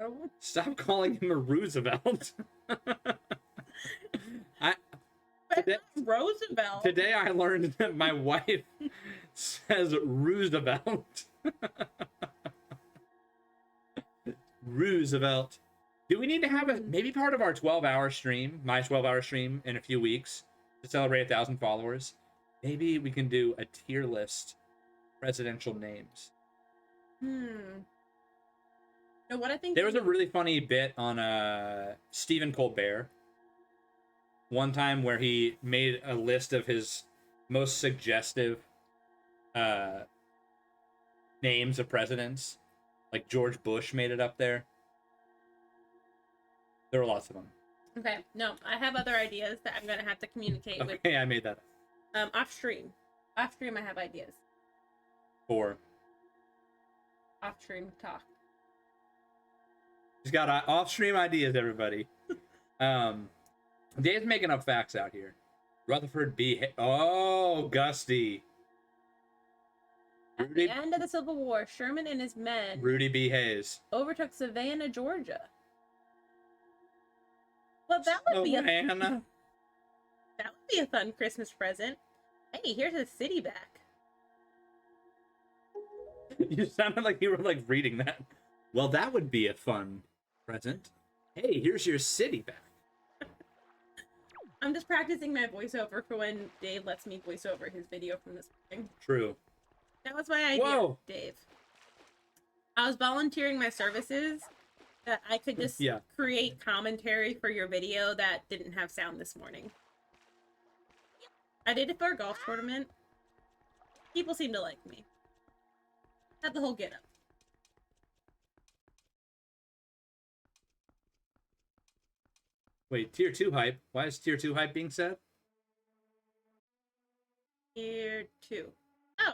No. Stop calling him a Roosevelt. But it's not Roosevelt. Today I learned that my wife says Roosevelt. Roosevelt. Do we need to have maybe part of our 12-hour stream, my 12-hour stream in a few weeks to celebrate 1,000 followers? Maybe we can do a tier list presidential names. No, what I think There was a really funny bit on Stephen Colbert one time where he made a list of his most suggestive names of presidents. Like George Bush made it up there. There were lots of them. Okay, no, I have other ideas that I'm gonna have to communicate with. Okay, I made that up. Off stream. Off stream, I have ideas. For Off stream talk. he's got off-stream ideas, everybody. Dave's making up facts out here. Rutherford B. Oh, Gusty. At the end of the Civil War, Sherman and his men Rudy B. Hayes. overtook Savannah, Georgia. Well, that would be Savannah. that would be a fun Christmas present. Hey, here's a city back. You sounded like you were reading that. Well, that would be a fun present. Hey, here's your city back. I'm just practicing my voiceover for when Dave lets me voice over his video from this morning. True. That was my idea, Whoa. Dave. I was volunteering my services that I could just Yeah. create commentary for your video that didn't have sound this morning. I did it for a golf tournament. People seem to like me. Had the whole get up. Wait, tier 2 hype. Why is tier 2 hype being said? Tier 2. Oh,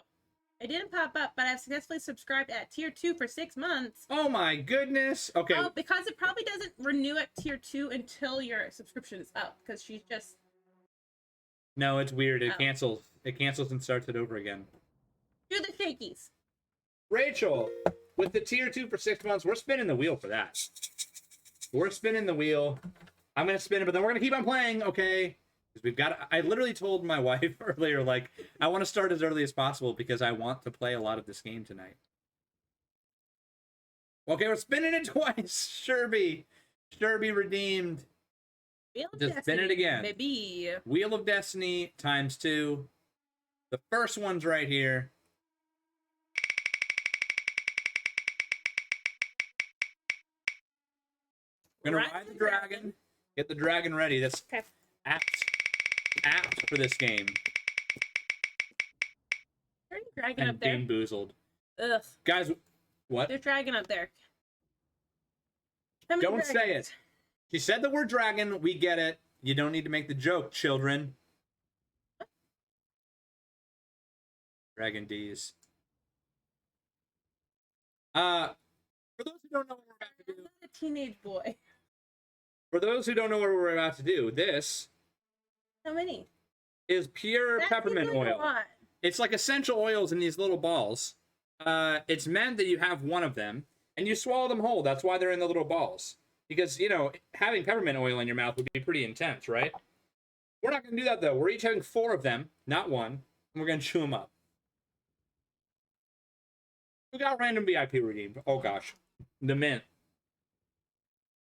it didn't pop up, but I've successfully subscribed at tier 2 for 6 months. Oh my goodness. Okay. Oh, because it probably doesn't renew at tier 2 until your subscription is up, because she's just... No, it's weird. It Oh. cancels. It cancels and starts it over again. Do the shakies. Rachel, with the tier 2 for 6 months, we're spinning the wheel for that. We're spinning the wheel. I'm going to spin it, but then we're going to keep on playing, okay? Because we've got... I literally told my wife earlier, like, I want to start as early as possible because I want to play a lot of this game tonight. Okay, we're spinning it twice. Sherby redeemed. Wheel of Just spin it Destiny, again. Maybe. Wheel of Destiny times 2. The first one's right here. We're gonna ride the dragon. Get the dragon ready. That's Okay. apt for this game. There's a dragon And up there. Bean Boozled. Ugh. Guys, what? There's a dragon up there. How many Don't say dragons? it. She said the word dragon. We get it. You don't need to make the joke, children. Dragon D's. For those who don't know what we're about to I'm do, not a teenage boy. for those who don't know what we're about to do, this How many? is pure That peppermint seems like a oil. lot. It's like essential oils in these little balls. It's meant that you have one of them and you swallow them whole. That's why they're in the little balls. Because, you know, having peppermint oil in your mouth would be pretty intense, right? We're not going to do that, though. We're each having 4 of them, not 1, and we're going to chew them up. We got random VIP redeemed. Oh, gosh. The mint.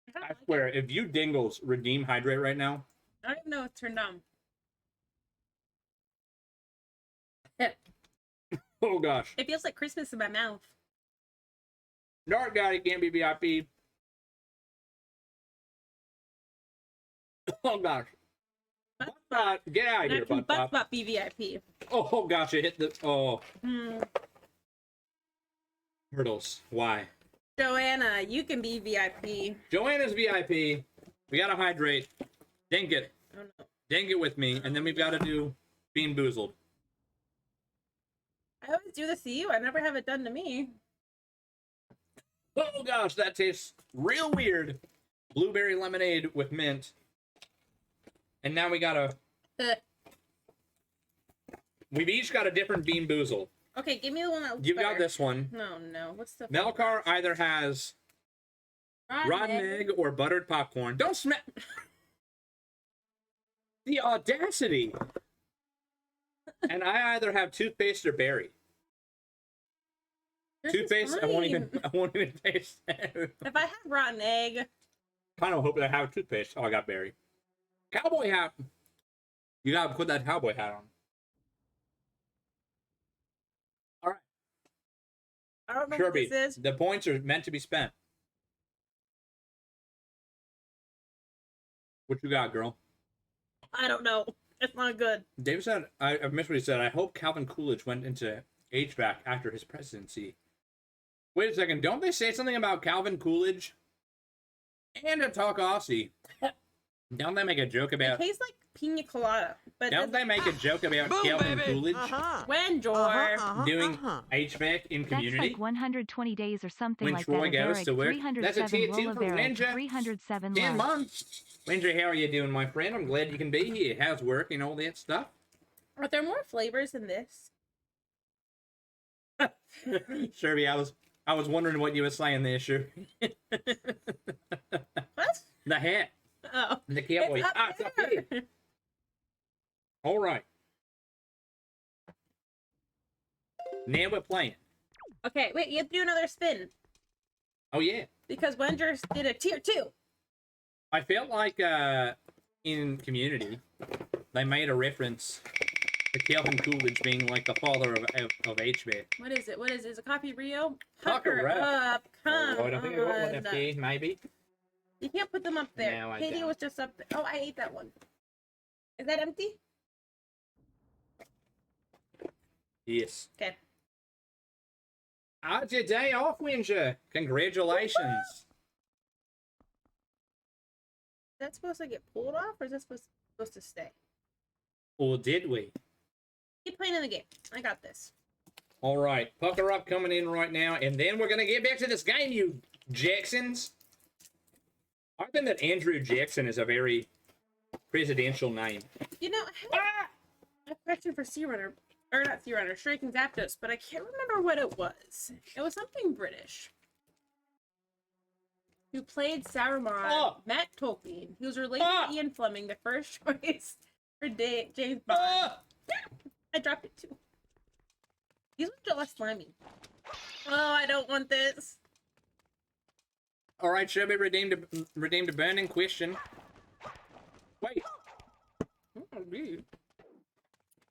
I don't I like swear, it. if you dingles redeem hydrate right now, I don't even know it's turned on. oh, gosh. It feels like Christmas in my mouth. Dark Daddy can't be VIP. Oh, gosh. Butt Get out of here, Butt Butt Pop. Butt BVIP. Oh, gosh, it hit the... Oh, Hmm. hurdles. Why? Joanna, you can be VIP. Joanna's VIP. We gotta hydrate. Dink it. Oh no. Dink it with me. And then we've got to do Bean Boozled. I always do this to you. I never have it done to me. Oh, gosh, that tastes real weird. Blueberry lemonade with mint. And now we gotta... We've each got a different Bean Boozled. Okay, give me the one that looks You've better. got this one. No. What's the... Melkar either has rotten egg or buttered popcorn. Don't smell... The audacity! And I either have toothpaste or berry. This is Toothpaste, I won't fine. even taste it. If I have rotten egg, Kind of hope that I have toothpaste. Oh, I got berry. Cowboy hat. You gotta put that cowboy hat on. All right, I don't know Kirby. what this is. The points are meant to be spent. What you got, girl? I don't know. It's not good. Dave said, I missed what he said. I hope Calvin Coolidge went into HVAC after his presidency. Wait a second. Don't they say something about Calvin Coolidge? And a Talk Aussie. Don't they make a joke It about... tastes like pina colada. But Don't they make a joke about Boom, Calvin baby. Coolidge When, Jor? doing HVAC in That's Community? like 120 days or something When like Troy that. goes to work. That's a 307 tier 2 roll for of Eric, Ninja. 307 10 love. months. Winter, how are you doing, my friend? I'm glad you can be here. How's work and all that stuff? Are there more flavors in this? Sherby, I was wondering what you were saying there, sure. What? The hat. Oh. The cowboy. It's up It's up here. there. All right. Now we're playing. Okay, wait, you have to do another spin. Oh, yeah. Because Wenger did a tier 2. I felt like in Community, they made a reference The Calvin Coolidge being like the father of HB. What is it? What is it? Is it Coffee Rio? Pucker Pucker up. up. Come Oh, I don't think I got one on. FD, maybe. You can't put them up there. No, I Katie don't. was just up there. Oh, I ate that one. Is that empty? Yes. Okay. How's your day off, Windsor? Congratulations. Is that supposed to get pulled off, or is that supposed to stay? Or did we? Keep playing in the game. I got this. All right, Pucker Up coming in right now, and then we're going to get back to this game, you Jacksons. I think that Andrew Jackson is a very presidential name. You know, I have a question for Sea Runner. Or not Sea Runner, Striking Zapdos, but I can't remember what it was. It was something British. Who played Saruman, Oh. Matt Tolkien, who's related Ah. to Ian Fleming, the first choice for James Bond. Ah! I dropped it too. These ones are less slimy. Oh, I don't want this. All right, Shelby redeemed a burning question. Wait. Oh, dude.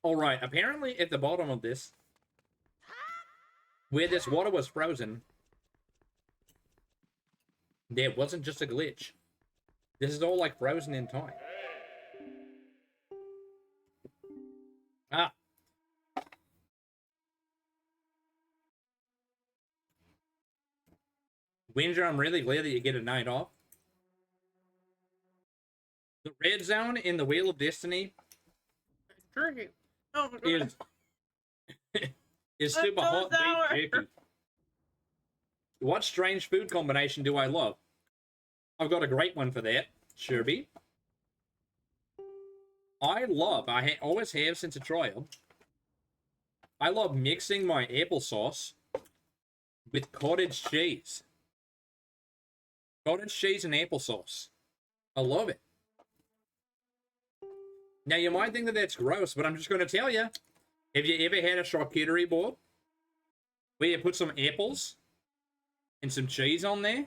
All right, apparently at the bottom of this, where this water was frozen, there wasn't just a glitch. This is all like frozen in time. Ah. Windsor, I'm really glad that you get a night off. The red zone in the Wheel of Destiny Jerky. Oh my god. is I'm super so hot sour. beef jerky. What strange food combination do I love? I've got a great one for that, Sherby. I always have since a trial. I love mixing my applesauce with cottage cheese. Cottage cheese and applesauce. I love it. Now, you might think that that's gross, but I'm just going to tell you. Have you ever had a charcuterie board where you put some apples and some cheese on there?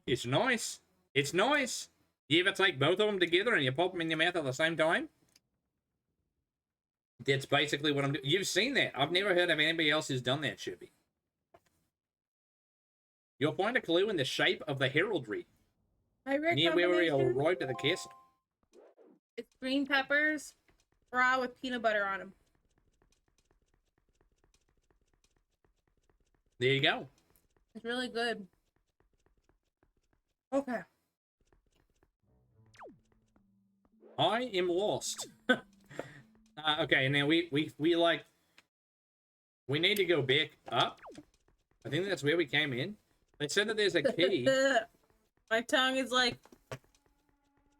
It's nice. It's nice. You ever take both of them together and you pop them in your mouth at the same time? That's basically what I'm doing. You've seen that. I've never heard of anybody else who's done that, Shuby. You'll find a clue in the shape of the heraldry My rare near where we combination arrived at the castle. is green peppers, raw with peanut butter on them. There you go. It's really good. Okay. I am lost. Okay, now we need to go back up. I think that's where we came in. They said that there's a key. My tongue is like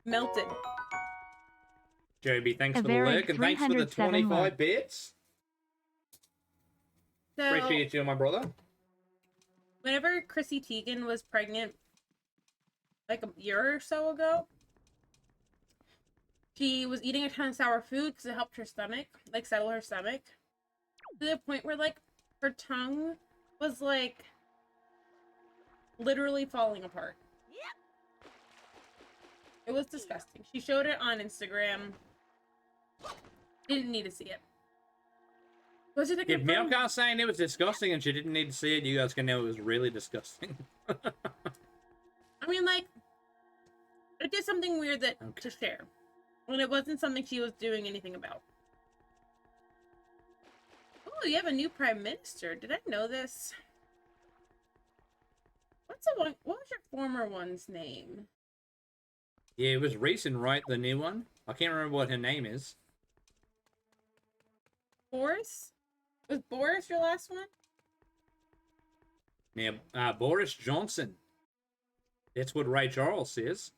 melted. Joby, thanks A for the very lurk and thanks for the 307 25 lurk. bits. So, Appreciate you, my brother. whenever Chrissy Teigen was pregnant, like a year or so ago, she was eating a ton of sour food because it helped her stomach, like settle her stomach, to the point where like her tongue was like literally falling apart. It was disgusting. She showed it on Instagram. Didn't need to see it. Was it a If confirmed? Milkar's saying it was disgusting and she didn't need to see it, you guys can know it was really disgusting. I mean, like, it did something weird that Okay. to share, when it wasn't something she was doing anything about. Oh, you have a new prime minister. Did I know this? What's the one? What was your former one's name? Yeah, it was recent, right? The new one? I can't remember what her name is. Boris? Was Boris your last one? Now, Boris Johnson. That's what Ray Charles says.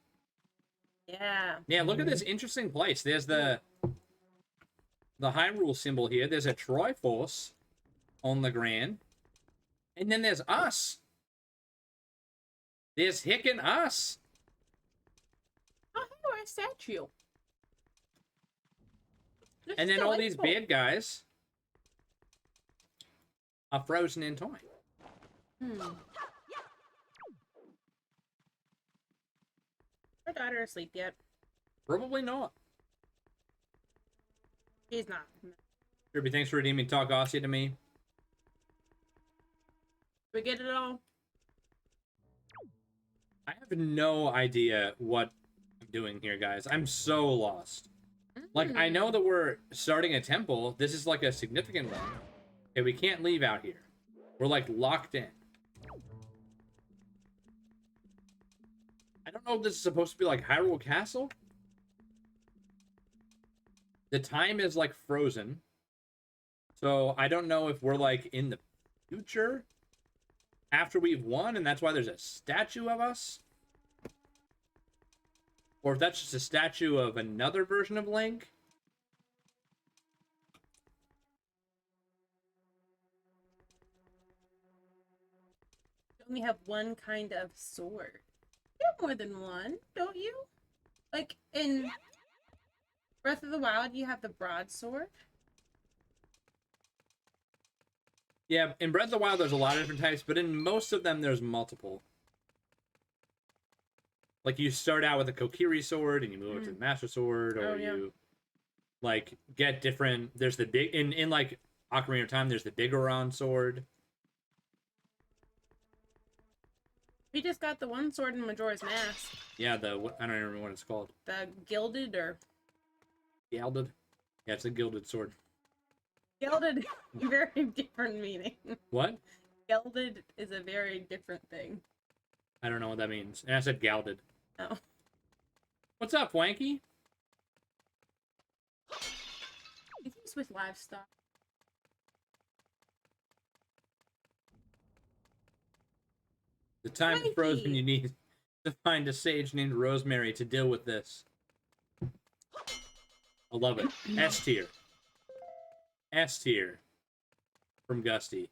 Yeah. Now, look at this interesting place. There's the Hyrule symbol here. There's a Triforce on the ground. And then there's us. There's hickin' us. Oh, hey, a statue. This And is then all these delightful. bad guys are frozen in time. Her daughter asleep yet? Probably not. He's not. Kirby, thanks for redeeming Talk Aussie to me. We get it all. I have no idea what I'm doing here, guys. I'm so lost. Like, I know that we're starting a temple. This is like a significant one. Okay, we can't leave out here. We're like locked in. I don't know if this is supposed to be like Hyrule Castle. The time is like frozen. So I don't know if we're like in the future after we've won and that's why there's a statue of us. Or if that's just a statue of another version of Link. You only have one kind of sword. You have more than one, don't you? Like in Breath of the Wild, you have the broadsword. Yeah, in Breath of the Wild, there's a lot of different types, but in most of them, there's multiple. Like, you start out with a Kokiri sword, and you move up to the Master Sword, or you, like, get different... There's the big... In like, Ocarina of Time, there's the Bigoron sword. We just got the one sword in Majora's Mask. Yeah, I don't remember what it's called. The gilded or... Gilded? Yeah, it's a gilded sword. Gilded, very different meaning. What? Gilded is a very different thing. I don't know what that means. And I said gilded. Oh. What's up, Wanky? It was with livestock. The time is Wanky. frozen. You need to find a sage named Rosemary to deal with this. I love it. S tier. S tier. From Gusty.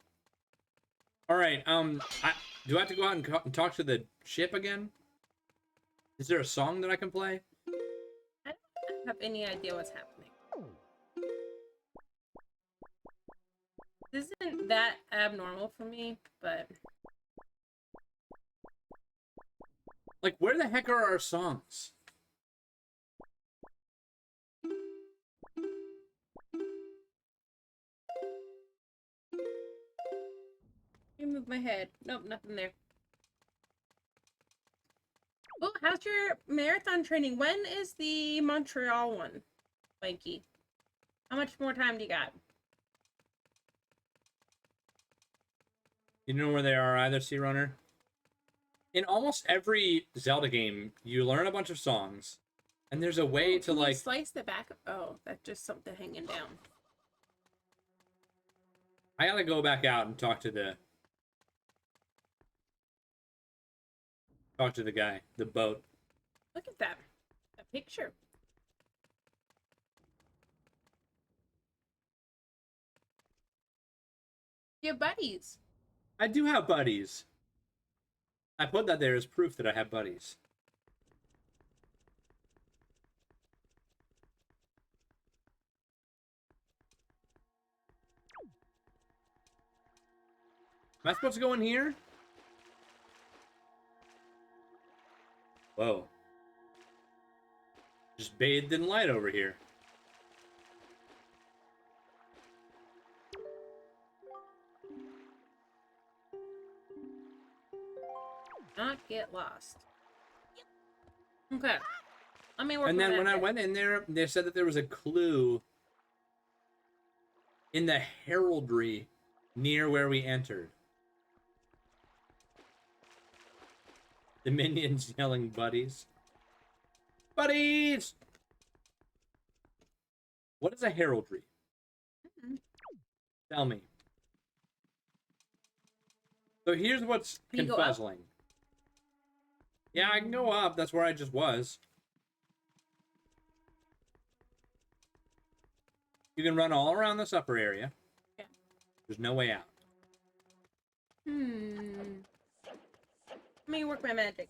Alright, do I have to go out and talk to the ship again? Is there a song that I can play? I don't have any idea what's happening. This isn't that abnormal for me, but... Like, where the heck are our songs? Let me move my head. Nope, nothing there. Oh, how's your marathon training? When is the Montreal one, Wanky? How much more time do you got? You know where they are either, Sea Runner? In almost every Zelda game, you learn a bunch of songs, and there's a way to, Can you like... slice the back? Oh, that's just something hanging down. I gotta go back out and talk to the guy, the boat. Look at that. That picture. You have buddies. I do have buddies. I put that there as proof that I have buddies. Am I supposed to go in here? Whoa. Just bathed in light over here. Not get lost. Okay. Let me work And on then when that I bit. went in there, they said that there was a clue in the heraldry near where we entered. The minions yelling buddies. Buddies! What is a heraldry? Tell me. So here's what's Can you go up? confuzzling. Yeah, I can go up. That's where I just was. You can run all around this upper area. Yeah. There's no way out. Let me work my magic.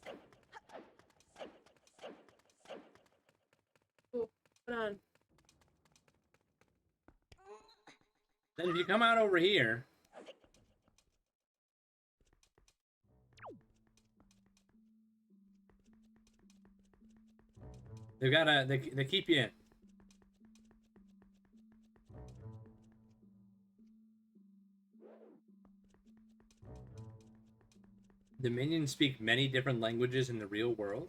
Oh, hold on. Then if you come out over here, they keep you in. The minions speak many different languages in the real world.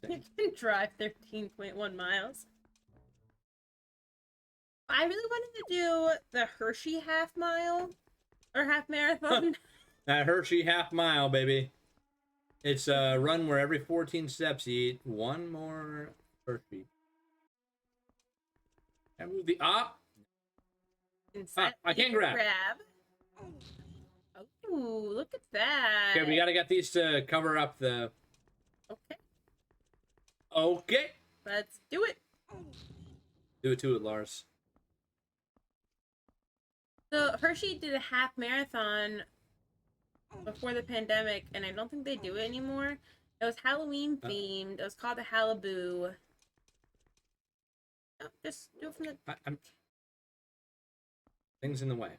You can drive 13.1 miles. I really wanted to do the Hershey half mile or half marathon. That Hershey half mile, baby. It's a run where every 14 steps you eat one more Hershey. And move the Inside I can't grab. Oh, look at that. Okay, we gotta get these to cover up the. Okay, Okay. let's do it. Do it to it, Lars. So Hershey did a half marathon before the pandemic, and I don't think they do it anymore. It was Halloween themed. It was called the Halibou. Oh, just do it from the I'm. Things in the way.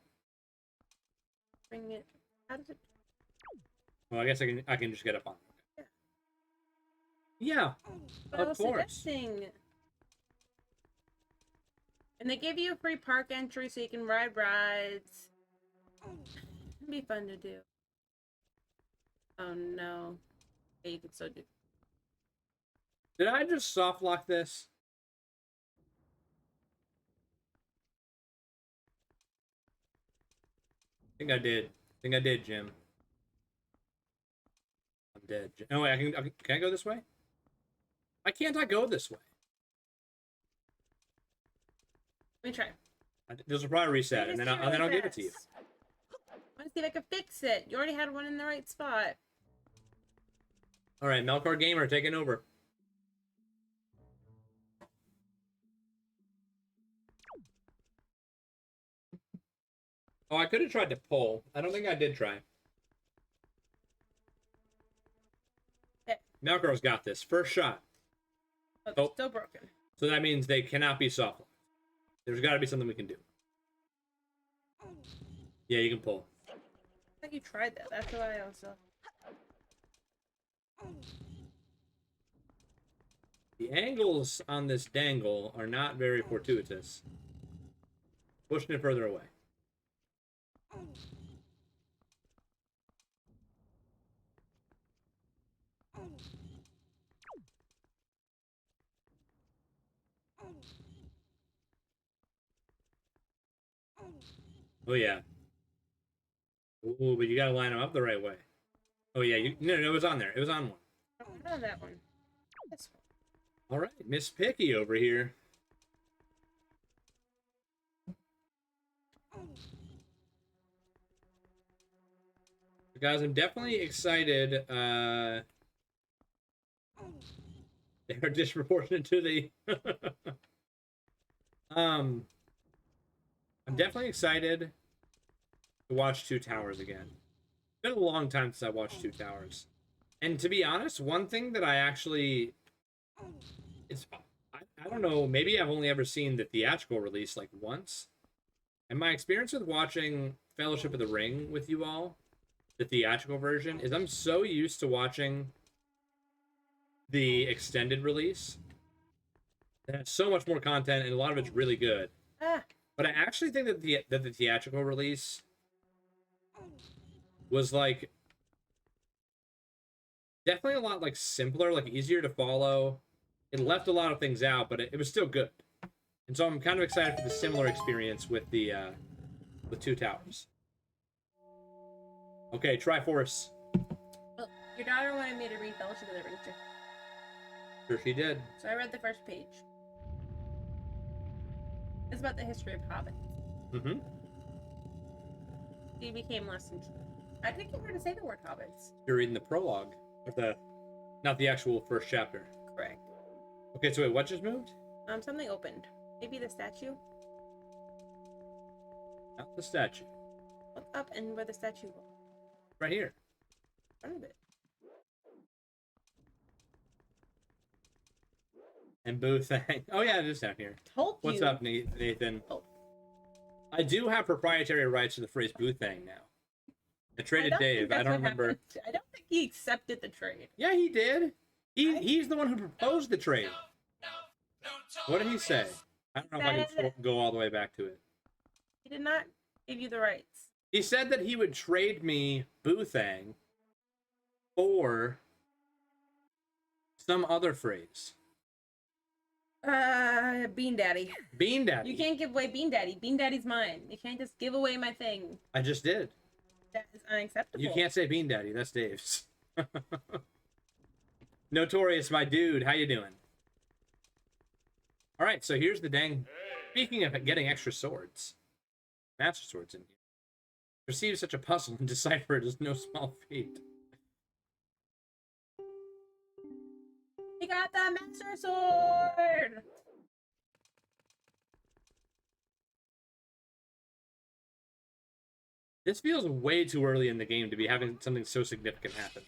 bring it. How does it? Well, I guess I can just get up on it. Yeah, What I of was course. suggesting. And they give you a free park entry so you can ride rides. It'd be fun to do. Oh no. Yeah, you could still do. Did I just soft lock this? I think I did, Jim. I'm dead. Oh wait, can I go this way? Why can't I go this way? Let me try. This will probably reset, and then I'll give it to you. I want to see if I can fix it. You already had one in the right spot. All right, Melkor Gamer taking over. Oh, I could have tried to pull. I don't think I did try. Okay. Melkor's got this. First shot. Oh. Still broken. So that means they cannot be soft locked. There's got to be something we can do. Yeah, you can pull. I think you tried that. That's why I was. The angles on this dangle are not very fortuitous. Pushing it further away. Oh yeah. Ooh, but you gotta line them up the right way. Oh yeah, no, it was on there. It was on one. Oh, not on that one. This one. All right, Miss Picky over here. Guys, I'm definitely excited. They are disproportionate to the. I'm definitely excited to watch Two Towers again. It's been a long time since I watched Two Towers, and to be honest, one thing that I actually, I don't know, maybe I've only ever seen the theatrical release like once, and my experience with watching Fellowship of the Ring with you all, the theatrical version, is I'm so used to watching the extended release. It has so much more content, and a lot of it's really good. But I actually think that the theatrical release was like definitely a lot like simpler, like easier to follow. It left a lot of things out, but it was still good. And so I'm kind of excited for the similar experience with the Two Towers. Okay, Triforce. Well, your daughter wanted me to read Fellowship of the Ring too. Sure she did. So I read the first page. It's about the history of hobbits. Mm-hmm. She became less interested. I didn't get her to say the word hobbits. You're reading the prologue, or not the actual first chapter. Correct. Okay, so wait, what just moved? Something opened. Maybe the statue? Not the statue. Look up and where the statue was. Right here. In front of it. And Boo Thang. Oh yeah, it is down here. Told you. What's up, Nathan? Oh. I do have proprietary rights to the phrase Boo Thang now. I traded Dave. I don't remember. I don't think he accepted the trade. Yeah, he did. He's the one who proposed the trade. What did he say? I don't know if I can go all the way back to it. He did not give you the rights. He said that he would trade me Boothang for some other phrase. Bean Daddy. Bean Daddy. You can't give away Bean Daddy. Bean Daddy's mine. You can't just give away my thing. I just did. That is unacceptable. You can't say Bean Daddy. That's Dave's. Notorious, my dude. How you doing? All right, so here's the dang... Speaking of getting extra swords. Master swords in here. Perceive such a puzzle and decipher it is no small feat. He got the Master Sword! This feels way too early in the game to be having something so significant happen.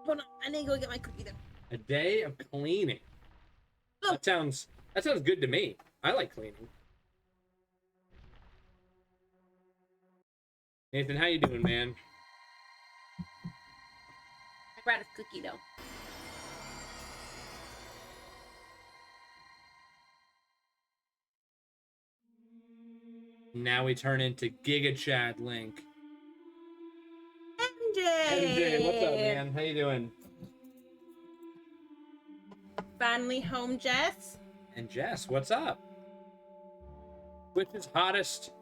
Hold on, I need to go get my cookie then. A day of cleaning. That sounds good to me. I like cleaning. Nathan, how you doing, man? I brought a cookie though. Now we turn into Giga Chad Link. MJ! What's up, man? How you doing? Finally home, Jess. And Jess, what's up? Twitch's hottest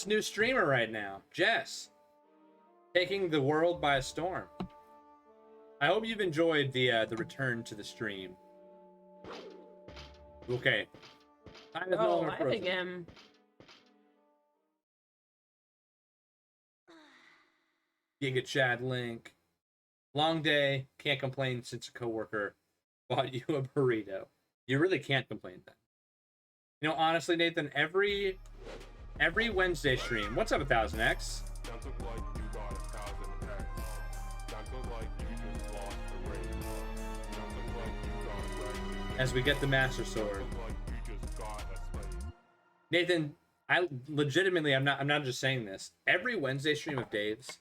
new streamer right now, Jess. Taking the world by storm. I hope you've enjoyed the return to the stream. Okay. Time is no longer live frozen. again. Giga Chad Link. Long day. Can't complain since a coworker bought you a burrito. You really can't complain then. You know, honestly, Nathan, every Wednesday stream. What's up, 1000X? That look like you got 1000X. That look like you just lost the race. That look like you got wrecked. As we get the Master Sword. That look like you just got a slave. Nathan, I legitimately, I'm not just saying this. Every Wednesday stream of Dave's,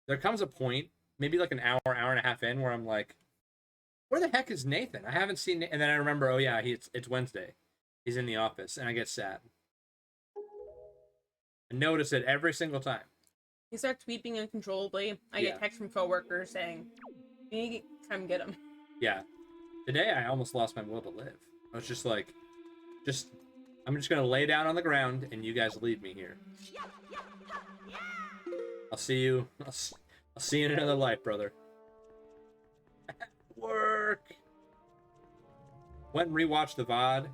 there comes a point, maybe like an hour and a half in, where I'm like, where the heck is Nathan? I haven't seen. And then I remember, oh yeah, it's Wednesday. He's in the office, and I get sad. I notice it every single time. He starts weeping uncontrollably. I get texts from coworkers saying, "You need to come get him." Yeah. Today I almost lost my will to live. I was just like, I'm just gonna lay down on the ground, and you guys leave me here. I'll see you. I'll see you in another life, brother. Work. Went and rewatched the VOD.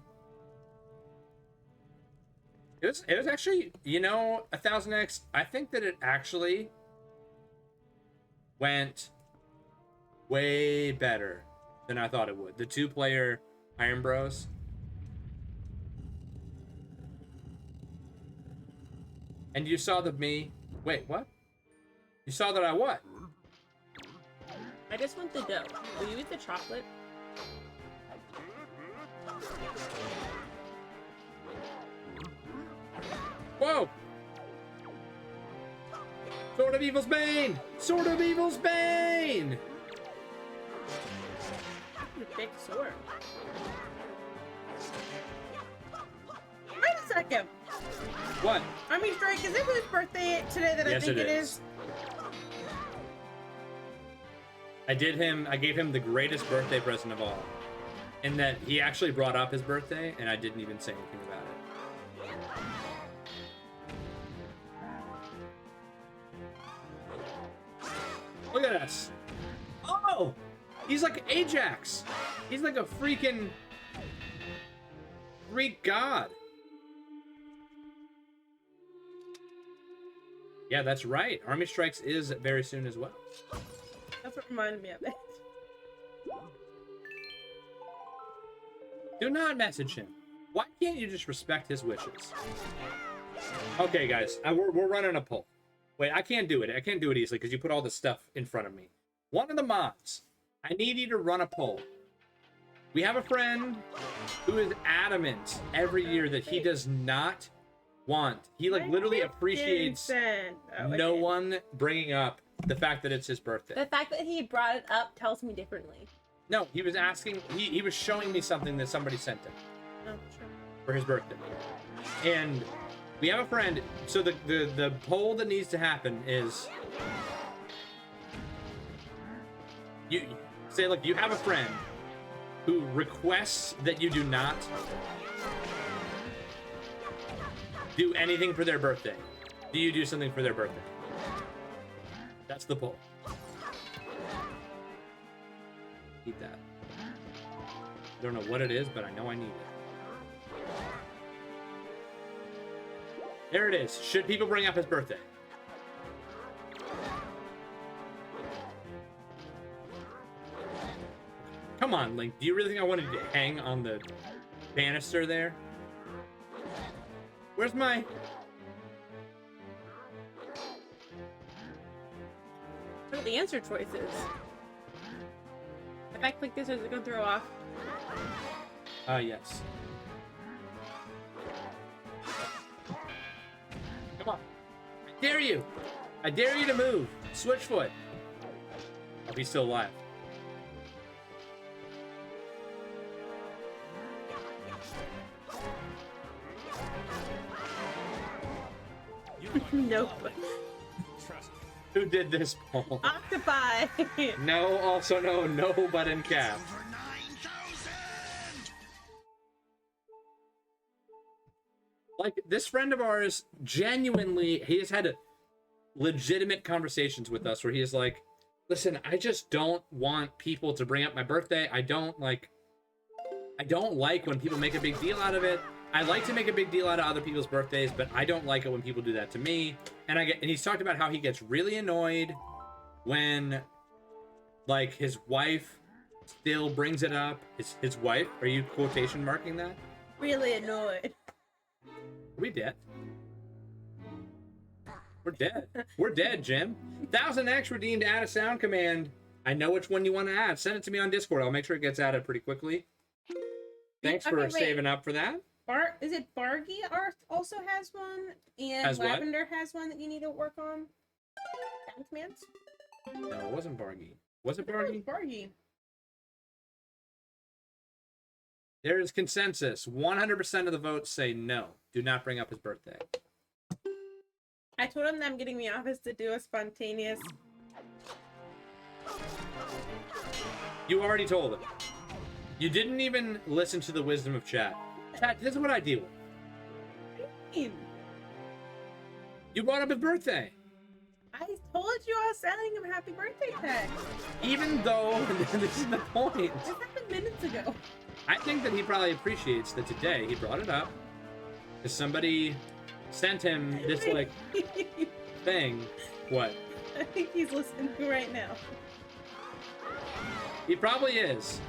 It was actually, you know, 1000X. I think that it actually went way better than I thought it would. The 2-player Iron Bros. And you saw the me. Wait, what? You saw that I what? I just want the dough. Will you eat the chocolate? Whoa! Sword of Evil's Bane! Sword of Evil's Bane! Your big sword. Wait a second. What? Army Strike, is it his birthday today that I Yes, think it it is. is? I gave him the greatest birthday present of all. In that he actually brought up his birthday, and I didn't even say anything about it. Look at us. Oh! He's like Ajax. He's like a freaking Greek god. Yeah, that's right. Army Strikes is very soon as well. That's what reminded me of it. Do not message him. Why can't you just respect his wishes? Okay, guys, we're running a poll. Wait, I can't do it. I can't do it easily because you put all this stuff in front of me. One of the mods, I need you to run a poll. We have a friend who is adamant every year that he does not want. He like literally appreciates no one bringing up the fact that it's his birthday. The fact that he brought it up tells me differently. No, he was asking, he was showing me something that somebody sent him Oh, sure. for his birthday. And We have a friend. So the poll that needs to happen is you say, look, you have a friend who requests that you do not do anything for their birthday. Do you do something for their birthday? That's the poll. Need that. I don't know what it is, but I know I need it. There it is. Should people bring up his birthday? Come on, Link. Do you really think I wanted to hang on the banister there? Where's my... What are the answer choices? If I click this, is it gonna throw off? Yes. Come on. I dare you. I dare you to move. Switchfoot. Oh, he's still alive. Nope. Who did this, Paul? Octopi. No, also no but in cap. Like, this friend of ours, genuinely, he has had legitimate conversations with us where he is like, listen, I just don't want people to bring up my birthday. I don't like when people make a big deal out of it. I like to make a big deal out of other people's birthdays, but I don't like it when people do that to me. And he's talked about how he gets really annoyed when, like, his wife still brings it up. His wife? Are you quotation marking that? Really annoyed. Are we dead? We're dead. We're dead, Jim. 1000X redeemed add a sound command. I know which one you want to add. Send it to me on Discord. I'll make sure it gets added pretty quickly. Thanks for saving up for that. Is it Bargy also has one? And Has what? Lavender has one that you need to work on? Sound commands? No, it wasn't Bargy. Was it I thought Bargy? was Bargy. There is consensus. 100% of the votes say no. Do not bring up his birthday. I told him that I'm getting the office to do a spontaneous. You already told him. You didn't even listen to the wisdom of chat. Chat, this is what I deal with. You brought up his birthday. I told you I was sending him a happy birthday text. Even though this is the point. This happened minutes ago. I think that he probably appreciates that today he brought it up. Because somebody sent him this, like, thing. What? I think he's listening right now. He probably is.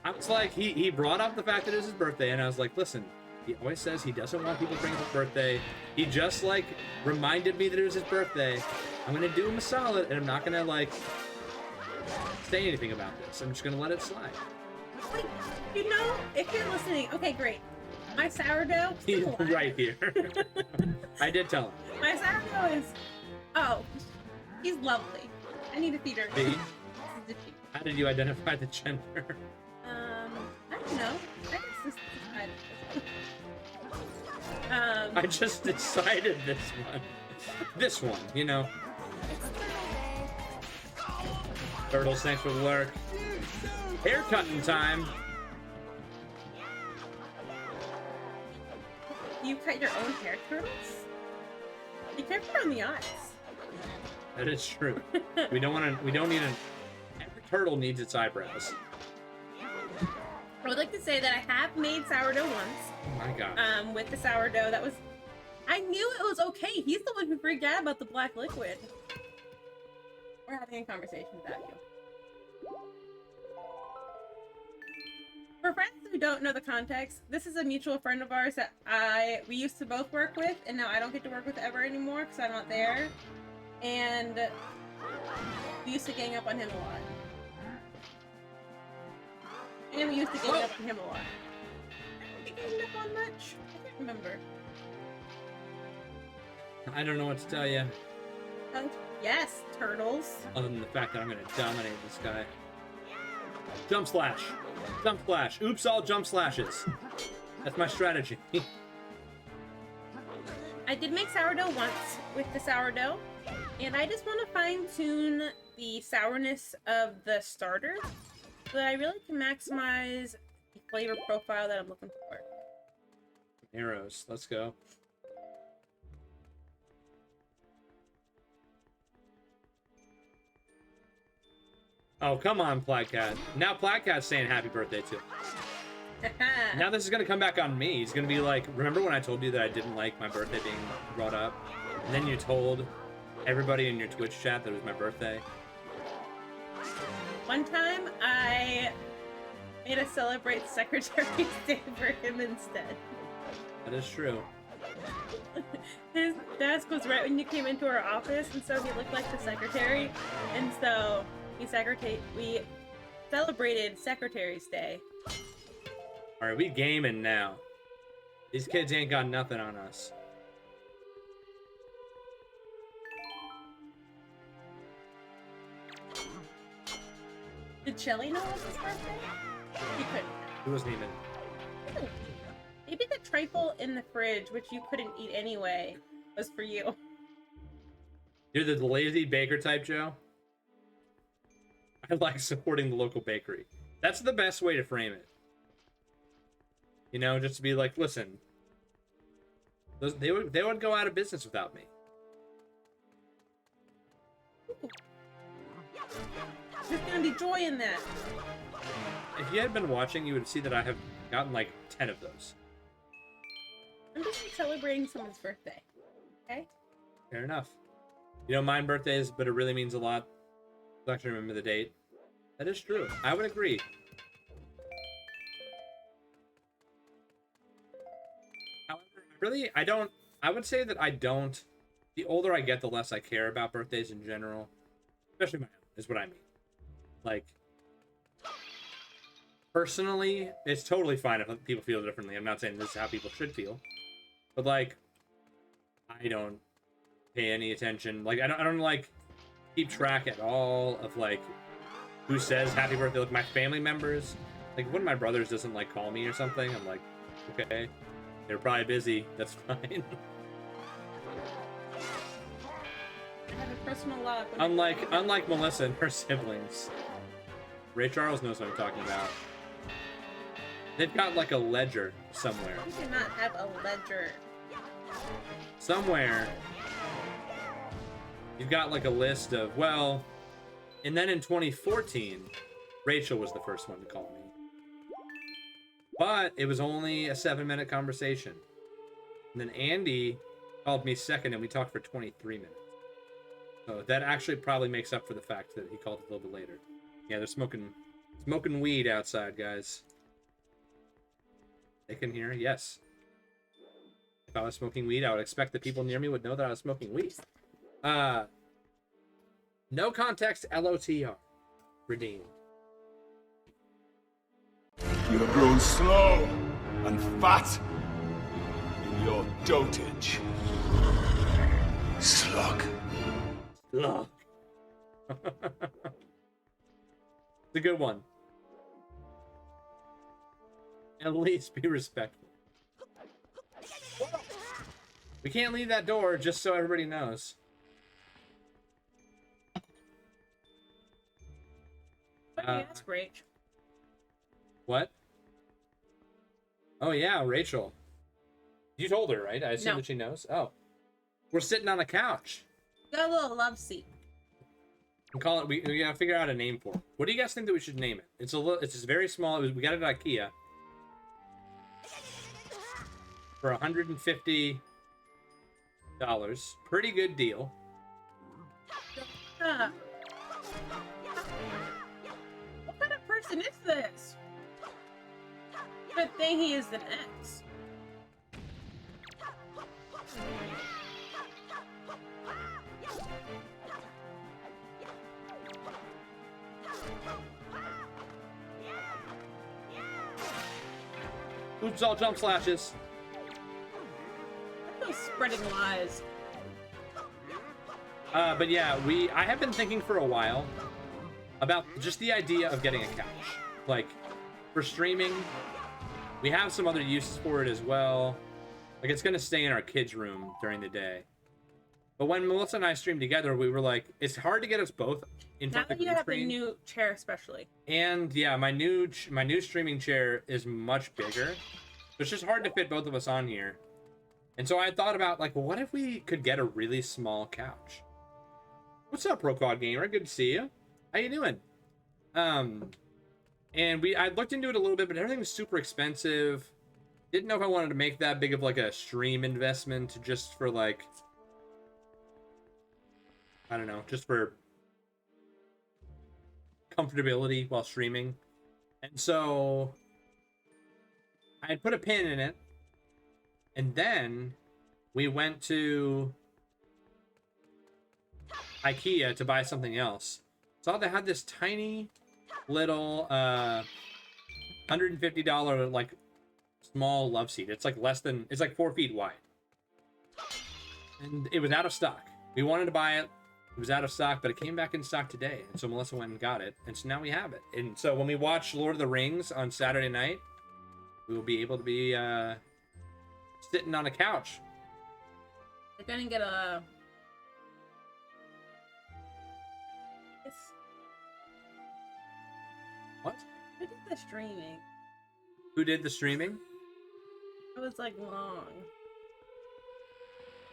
I was like, he brought up the fact that it was his birthday, and I was like, listen, he always says he doesn't want people to bring up his birthday. He just, like, reminded me that it was his birthday. I'm gonna do him a solid, and I'm not gonna, like, say anything about this. I'm just gonna let it slide. Like, you know, if you're listening, okay, great. My sourdough is He's still alive. right here. I did tell him. My sourdough is, he's lovely. I need to feed her. See? This is the feed. How did you identify the gender? I don't know. I guess this is I just decided this one. This one, you know. Turtles, thanks for the lurk. Haircutting time. You cut your own hair, Turtles? Be careful on the eyes. That is true. We don't need every turtle needs its eyebrows. I would like to say that I have made sourdough once. Oh my god. With the sourdough, I knew it was okay. He's the one who freaked out about the black liquid. We're having a conversation without you. For friends who don't know the context, this is a mutual friend of ours that we used to both work with, and now I don't get to work with ever anymore because I'm not there. And we used to gang up on him a lot. And we used to gang up on him a lot. I don't think we ganged up on much. I can't remember. I don't know what to tell you. Yes, Turtles. Other than the fact that I'm gonna dominate this guy. Jump slash. Jump slash. Oops, all jump slashes. That's my strategy. I did make sourdough once with the sourdough, and I just want to fine tune the sourness of the starter so that I really can maximize the flavor profile that I'm looking for. Arrows. Let's go. Oh, come on, Plaidcat. Now Plaidcat's saying happy birthday too. Now this is gonna come back on me. He's gonna be like, remember when I told you that I didn't like my birthday being brought up? And then you told everybody in your Twitch chat that it was my birthday. One time, I made us celebrate Secretary's Day for him instead. That is true. His desk was right when you came into our office, and so he looked like the secretary. And so we celebrated Secretary's Day. Alright, we gaming now. These kids ain't got nothing on us. Did Shelly know it was his birthday? He couldn't. It wasn't even. Oh, maybe the trifle in the fridge, which you couldn't eat anyway, was for you. You're the lazy baker type, Joe? I like supporting the local bakery. That's the best way to frame it. You know, just to be like, listen, they would go out of business without me. There's gonna be joy in that. If you had been watching, you would see that I have gotten like 10 of those. I'm just celebrating someone's birthday. Okay? Fair enough. You don't mind birthdays, but it really means a lot to actually remember the date. That is true. I would agree. Really, I would say that I don't. The older I get, the less I care about birthdays in general. Especially my own, is what I mean. Like, personally, it's totally fine if people feel differently. I'm not saying this is how people should feel. But, like, I don't pay any attention. Like, I don't like, keep track at all of, like, who says happy birthday. Like, my family members. Like, one of my brothers doesn't, like, call me or something. I'm like, okay. They're probably busy. That's fine. I have a personal log. Unlike Melissa and her siblings. Ray Charles knows what I'm talking about. They've got like a ledger somewhere. You do not have a ledger. Somewhere. You've got like a list of, well, and then in 2014, Rachel was the first one to call me. But it was only a 7-minute conversation. And then Andy called me second, and we talked for 23 minutes. So that actually probably makes up for the fact that he called a little bit later. Yeah, they're smoking weed outside, guys. They can hear, yes. If I was smoking weed, I would expect that people near me would know that I was smoking weed. No context, LOTR. Redeemed. You have grown slow and fat in your dotage. Slug. Slug. It's a good one. At least be respectful. We can't leave that door, just so everybody knows. What do you ask, Rach? What? Oh yeah, Rachel. You told her, right? I assume No. that she knows. Oh, we're sitting on a couch. Got a little love seat. We call it. We gotta figure out a name for it. What do you guys think that we should name it? It's a little. It's just very small. We got it at IKEA for $150. Pretty good deal. What kind of person is this? Good thing he is an ex. Oops, all jump slashes. Those spreading lies. But yeah, I have been thinking for a while about just the idea of getting a couch. Like, for streaming, we have some other uses for it as well. Like, it's gonna stay in our kids' room during the day. But when Melissa and I streamed together, we were like, it's hard to get us both in Now front of that the you green have the screen. new chair, especially. And yeah, my new streaming chair is much bigger. So it's just hard to fit both of us on here. And so I thought about, like, well, what if we could get a really small couch? What's up, Rocod Gamer? Good to see you. How you doing? And I looked into it a little bit, but everything was super expensive. Didn't know if I wanted to make that big of like a stream investment just for like, I don't know, just for comfortability while streaming. And so I had put a pin in it, and then we went to IKEA to buy something else. Saw they had this tiny little $150 like small love seat. It's like it's like 4 feet wide, and it was out of stock. We wanted to buy it. It was out of stock, but it came back in stock today, and so Melissa went and got it, and so now we have it. And so when we watch Lord of the Rings on Saturday night, we will be able to be sitting on a couch. They're gonna get a. What? Who did the streaming? Who did the streaming? It was like long.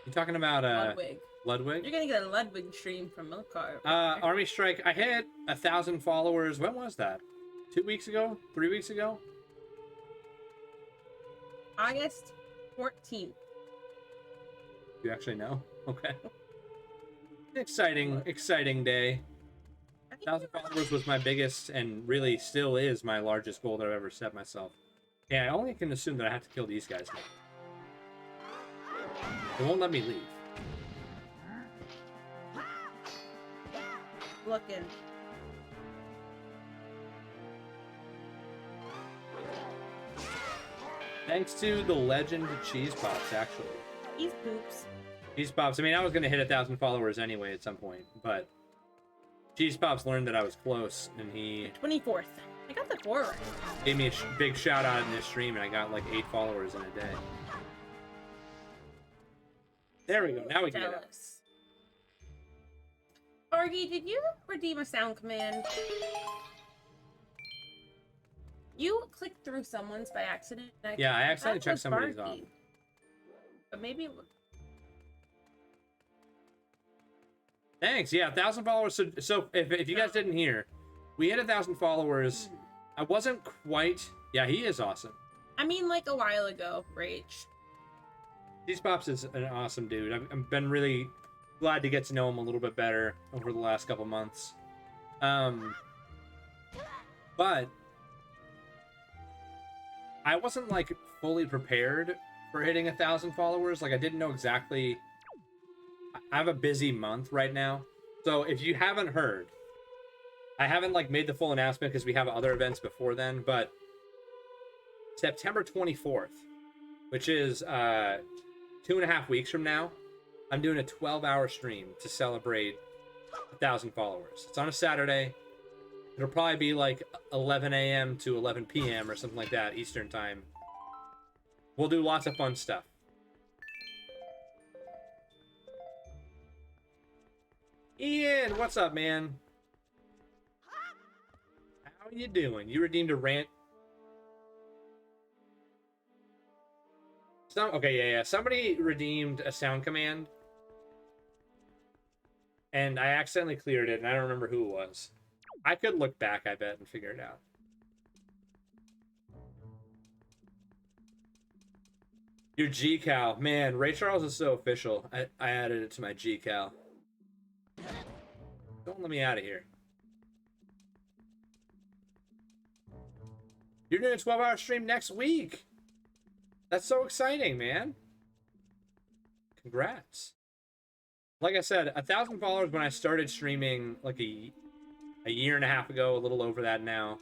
You talking about Ludwig. Ludwig? You're gonna get a Ludwig stream from Milkar. Army Strike. I hit 1,000 followers. When was that? 2 weeks ago? 3 weeks ago? August 14th. You actually know? Okay. Exciting day. 1,000 followers was my biggest, and really still is my largest goal that I've ever set myself. Yeah, I only can assume that I have to kill these guys now. They won't let me leave. Looking. Thanks to the legend Cheese Pops, actually. He's poops. Cheese Pops. I mean, I was gonna hit 1,000 followers anyway at some point, but Cheese Pops learned that I was close, and he 24th. I got the 4 right. gave me a big shout out in this stream, and I got like 8 followers in a day. There we go. Now we can get it. Jealous. Argy, did you redeem a sound command? You clicked through someone's by accident. And Yeah, I accidentally thought it checked was somebody's Barky. off. But maybe. Thanks. Yeah, 1,000 followers. So if you guys didn't hear, we hit 1,000 followers. I wasn't quite. Yeah, he is awesome. I mean, like a while ago, Rach. Cheese Pops is an awesome dude. I've been really glad to get to know him a little bit better over the last couple months. But I wasn't like fully prepared for hitting 1,000 followers. Like, I didn't know exactly. I have a busy month right now, so if you haven't heard, I haven't like made the full announcement because we have other events before then. But September 24th, which is 2.5 weeks from now, I'm doing a 12-hour stream to celebrate 1,000 followers. It's on a Saturday. It'll probably be like 11 a.m. to 11 p.m. or something like that, Eastern time. We'll do lots of fun stuff. Ian, what's up, man? How you doing? You redeemed a rant. Okay, yeah. Somebody redeemed a sound command, and I accidentally cleared it, and I don't remember who it was. I could look back, I bet, and figure it out. Your G-Cal. Man, Ray Charles is so official. I added it to my G-Cal. Don't let me out of here. You're doing a 12-hour stream next week. That's so exciting, man. Congrats. Like I said, 1,000 followers when I started streaming like a year and a half ago, a little over that now.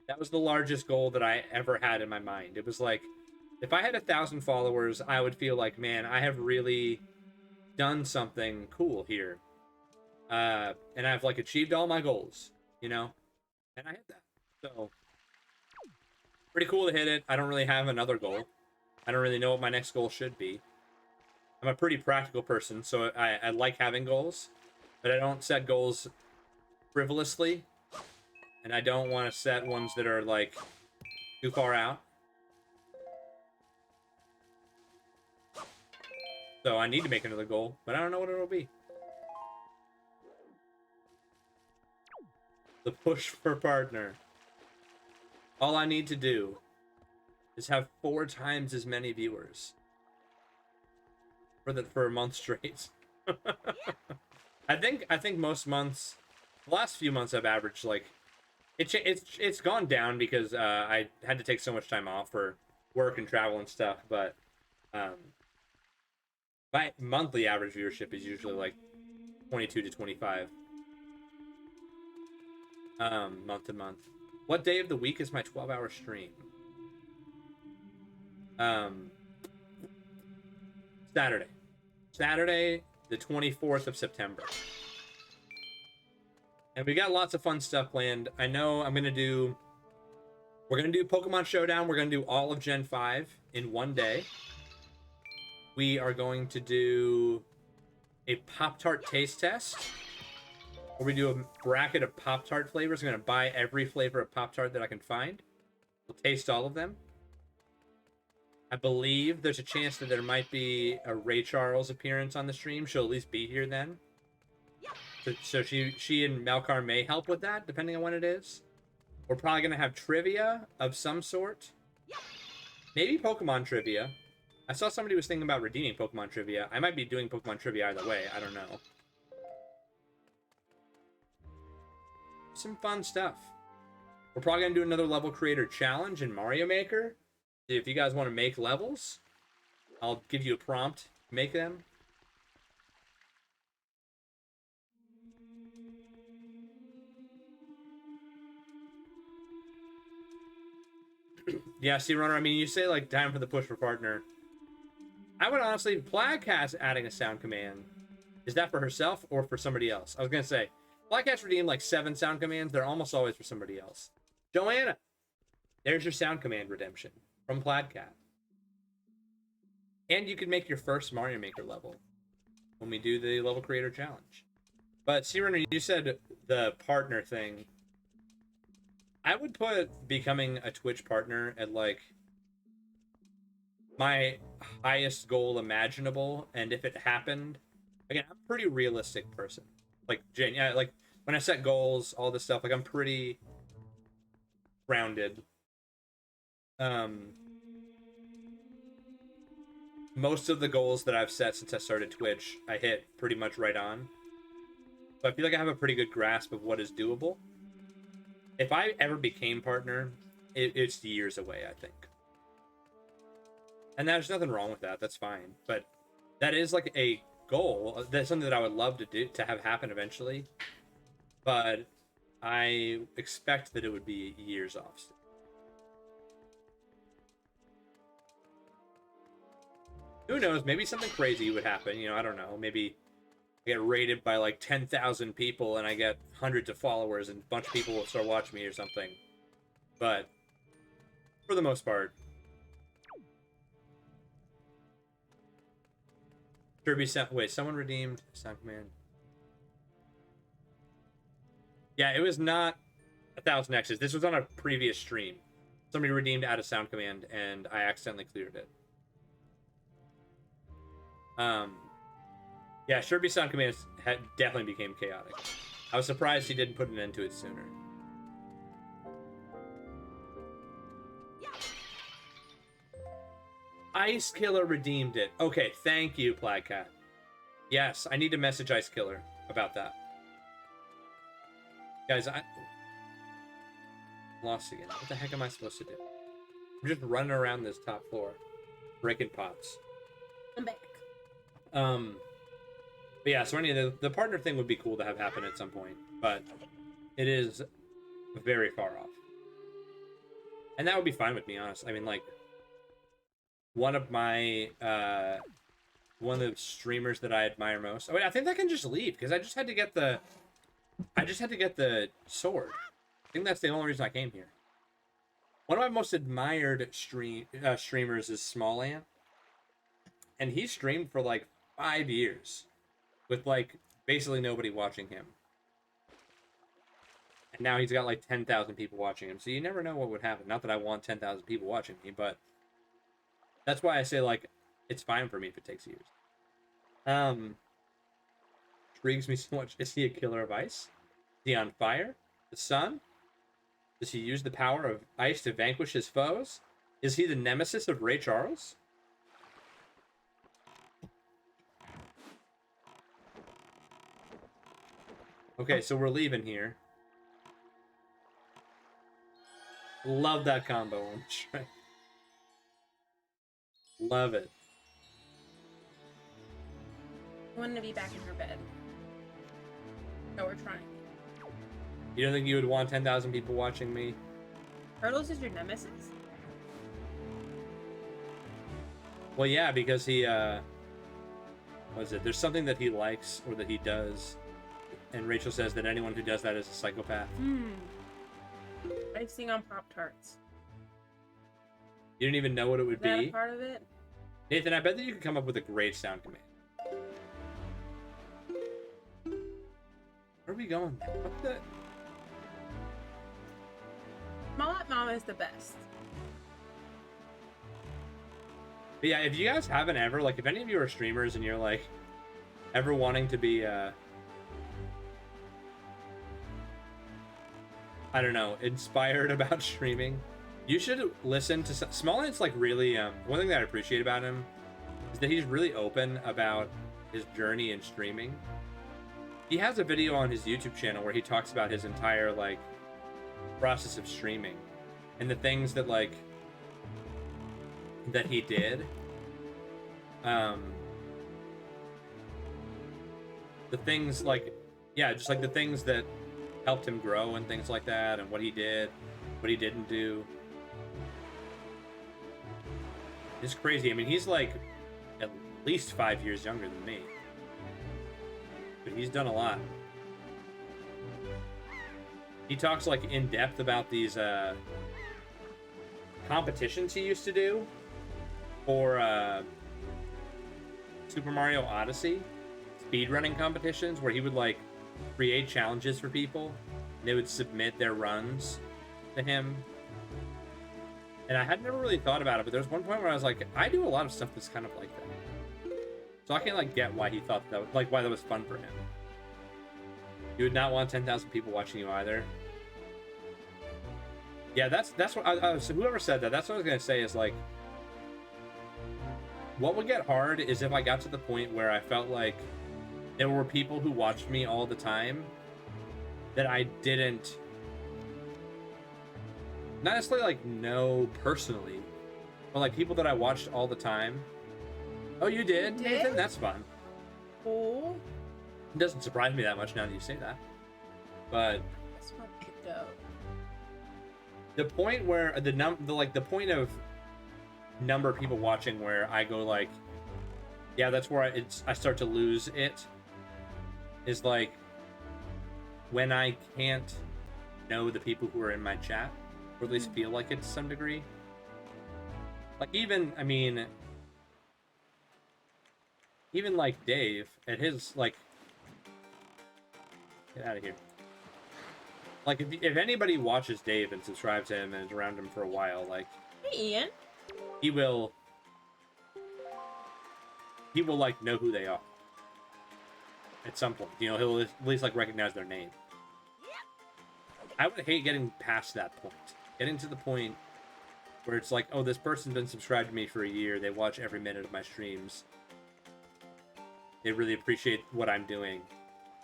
That was the largest goal that I ever had in my mind. It was like, if I had 1,000 followers, I would feel like, man, I have really done something cool here. And I've like achieved all my goals, you know? And I hit that. So, pretty cool to hit it. I don't really have another goal. I don't really know what my next goal should be. I'm a pretty practical person, so I like having goals, but I don't set goals frivolously, and I don't want to set ones that are like too far out. So I need to make another goal, but I don't know what it'll be. The push for partner. All I need to do is have 4 times as many viewers for a month straight. I think most months, the last few months I've averaged like it's gone down because I had to take so much time off for work and travel and stuff, but my monthly average viewership is usually like 22 to 25 month to month. What day of the week is my 12-hour stream? Saturday the 24th of September. And we got lots of fun stuff planned. I know we're gonna do Pokemon Showdown. We're gonna do all of Gen 5 in one day. We are going to do a Pop-Tart taste test, where we do a bracket of Pop-Tart flavors. I'm gonna buy every flavor of Pop-Tart that I can find. We'll taste all of them. I believe there's a chance that there might be a Ray Charles appearance on the stream. She'll at least be here then. So she and Melkar may help with that, depending on when it is. We're probably going to have trivia of some sort. Maybe Pokemon trivia. I saw somebody was thinking about redeeming Pokemon trivia. I might be doing Pokemon trivia either way. I don't know. Some fun stuff. We're probably going to do another level creator challenge in Mario Maker. If you guys want to make levels, I'll give you a prompt to make them. Yeah, see, Runner, I mean, you say, like, time for the push for partner. I would honestly, Plagcast adding a sound command. Is that for herself or for somebody else? I was going to say, Plagcast redeemed, like, 7 sound commands. They're almost always for somebody else. Joanna, there's your sound command redemption from Pladcat. And you could make your first Mario Maker level when we do the level creator challenge. But, C-Runner, you said the partner thing. I would put becoming a Twitch partner at, like, my highest goal imaginable. And if it happened, again, I'm a pretty realistic person. Like, yeah, like, when I set goals, all this stuff, like, I'm pretty grounded. Most of the goals that I've set since I started Twitch, I hit pretty much right on. So I feel like I have a pretty good grasp of what is doable. If I ever became partner, it's years away, I think. And there's nothing wrong with that. That's fine. But that is like a goal. That's something that I would love to do, to have happen eventually. But I expect that it would be years off. Who knows? Maybe something crazy would happen. You know, I don't know. Maybe I get rated by like 10,000 people and I get hundreds of followers and a bunch of people will start watching me or something. But for the most part, Kirby sound. Wait, someone redeemed sound command. Yeah, it was not 1,000 X's. This was on a previous stream. Somebody redeemed out of sound command and I accidentally cleared it. Yeah, Sherby sound command definitely became chaotic. I was surprised he didn't put an end to it sooner. Ice Killer redeemed it. Okay, thank you, Plagcat. Yes, I need to message Ice Killer about that. Guys, I lost again. What the heck am I supposed to do? I'm just running around this top floor, breaking pots. I'm back. But yeah, so anyway, the partner thing would be cool to have happen at some point, but it is very far off. And that would be fine with me, honestly. I mean, like, one of the streamers that I admire most. Oh wait, I think I can just leave because I just had to get the sword. I think that's the only reason I came here. One of my most admired streamers is Small Ant, and he streamed for like 5 years with like basically nobody watching him. And now he's got like 10,000 people watching him, so you never know what would happen. Not that I want 10,000 people watching me, but that's why I say like it's fine for me if it takes years. Intrigues me so much. Is he a killer of ice? Is he on fire? The sun? Does he use the power of ice to vanquish his foes? Is he the nemesis of Ray Charles? Okay, so we're leaving here. Love that combo on Shrek. Love it. I want to be back in her bed. So we're trying. You don't think you would want 10,000 people watching me? Turtles is your nemesis? Well, yeah, because he, what is it? There's something that he likes or that he does. And Rachel says that anyone who does that is a psychopath. Icing on Pop-Tarts. You didn't even know what it would Is that be? a part of it? Nathan, I bet that you could come up with a great sound command. Where are we going? What the? Mama is the best. But yeah, if you guys haven't ever, like, if any of you are streamers and you're, like, ever wanting to be, I don't know, inspired about streaming, you should listen to Small Ant's like really one thing that I appreciate about him is that he's really open about his journey in streaming. He has a video on his YouTube channel where he talks about his entire like process of streaming and the things that like that he did. The things like, yeah, just like the things that helped him grow and things like that, and what he did, what he didn't do. It's crazy. I mean, he's like at least 5 years younger than me, but he's done a lot. He talks like in depth about these competitions he used to do for Super Mario Odyssey, speedrunning competitions where he would like create challenges for people and they would submit their runs to him. And I had never really thought about it, but there was one point where I was like, I do a lot of stuff that's kind of like that. So I can like get why he thought that, like why that was fun for him. You would not want 10,000 people watching you either. Yeah, that's what so whoever said that, that's what I was gonna say is like, what would get hard is if I got to the point where I felt like there were people who watched me all the time that I didn't, not necessarily like know personally, but like people that I watched all the time. Oh, you did, Nathan? That's fun. Oh. It doesn't surprise me that much now that you say that. But That's what picked up. the point where the point of number of people watching where I go like, yeah, that's where I start to lose it, is like when I can't know the people who are in my chat, or at least feel like it to some degree. Like even like Dave at his like, get out of here. Like if anybody watches Dave and subscribes to him and is around him for a while, like, Hey, Ian. he will like know who they are at some point. You know, he'll at least like recognize their name. I would hate getting past that point. Getting to the point where it's like, oh, this person's been subscribed to me for a year. They watch every minute of my streams. They really appreciate what I'm doing.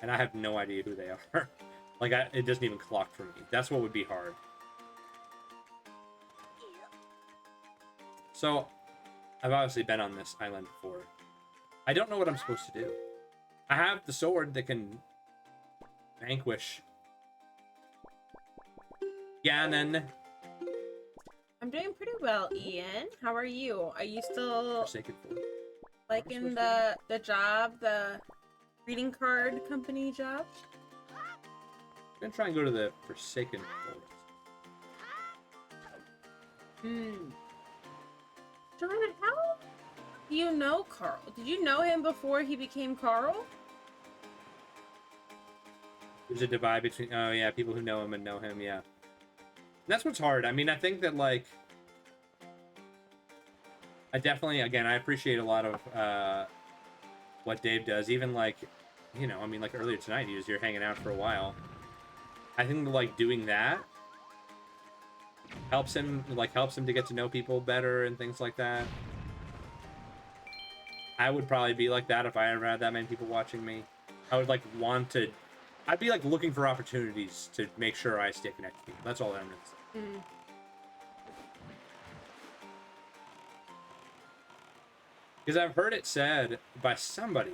And I have no idea who they are. Like, it doesn't even clock for me. That's what would be hard. So, I've obviously been on this island before. I don't know what I'm supposed to do. I have the sword that can vanquish Ganon. I'm doing pretty well, Ian. How are you? Are you still Forsaken Forest. liking the job, the greeting card company job? I'm gonna try and go to the Forsaken Forest. Jordan, how do you know Carl? Did you know him before he became Carl? There's a divide between, oh yeah, people who know him and know him, yeah. And that's what's hard. I mean, I think that, like, I definitely, again, I appreciate a lot of what Dave does. Even, like, you know, I mean, like, earlier tonight, he was here hanging out for a while. I think, like, doing that helps him to get to know people better and things like that. I would probably be like that if I ever had that many people watching me. I would, like, I'd be, like, looking for opportunities to make sure I stay connected to people. That's all I'm going to say. Because I've heard it said by somebody,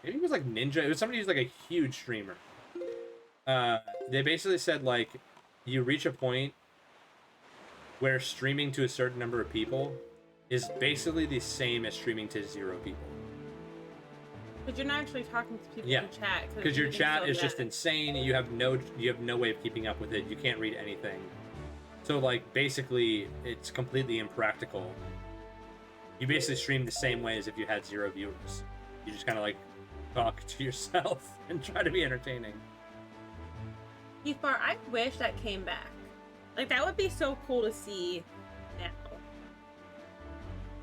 maybe it was like Ninja, it was somebody who's like a huge streamer. They basically said, like, you reach a point where streaming to a certain number of people is basically the same as streaming to 0 people. But you're not actually talking to people in chat. Because your chat is just insane. You have no way of keeping up with it. You can't read anything. So, like, basically, it's completely impractical. You basically stream the same way as if you had 0 viewers. You just kind of, like, talk to yourself and try to be entertaining. Keithbar, I wish that came back. Like, that would be so cool to see now.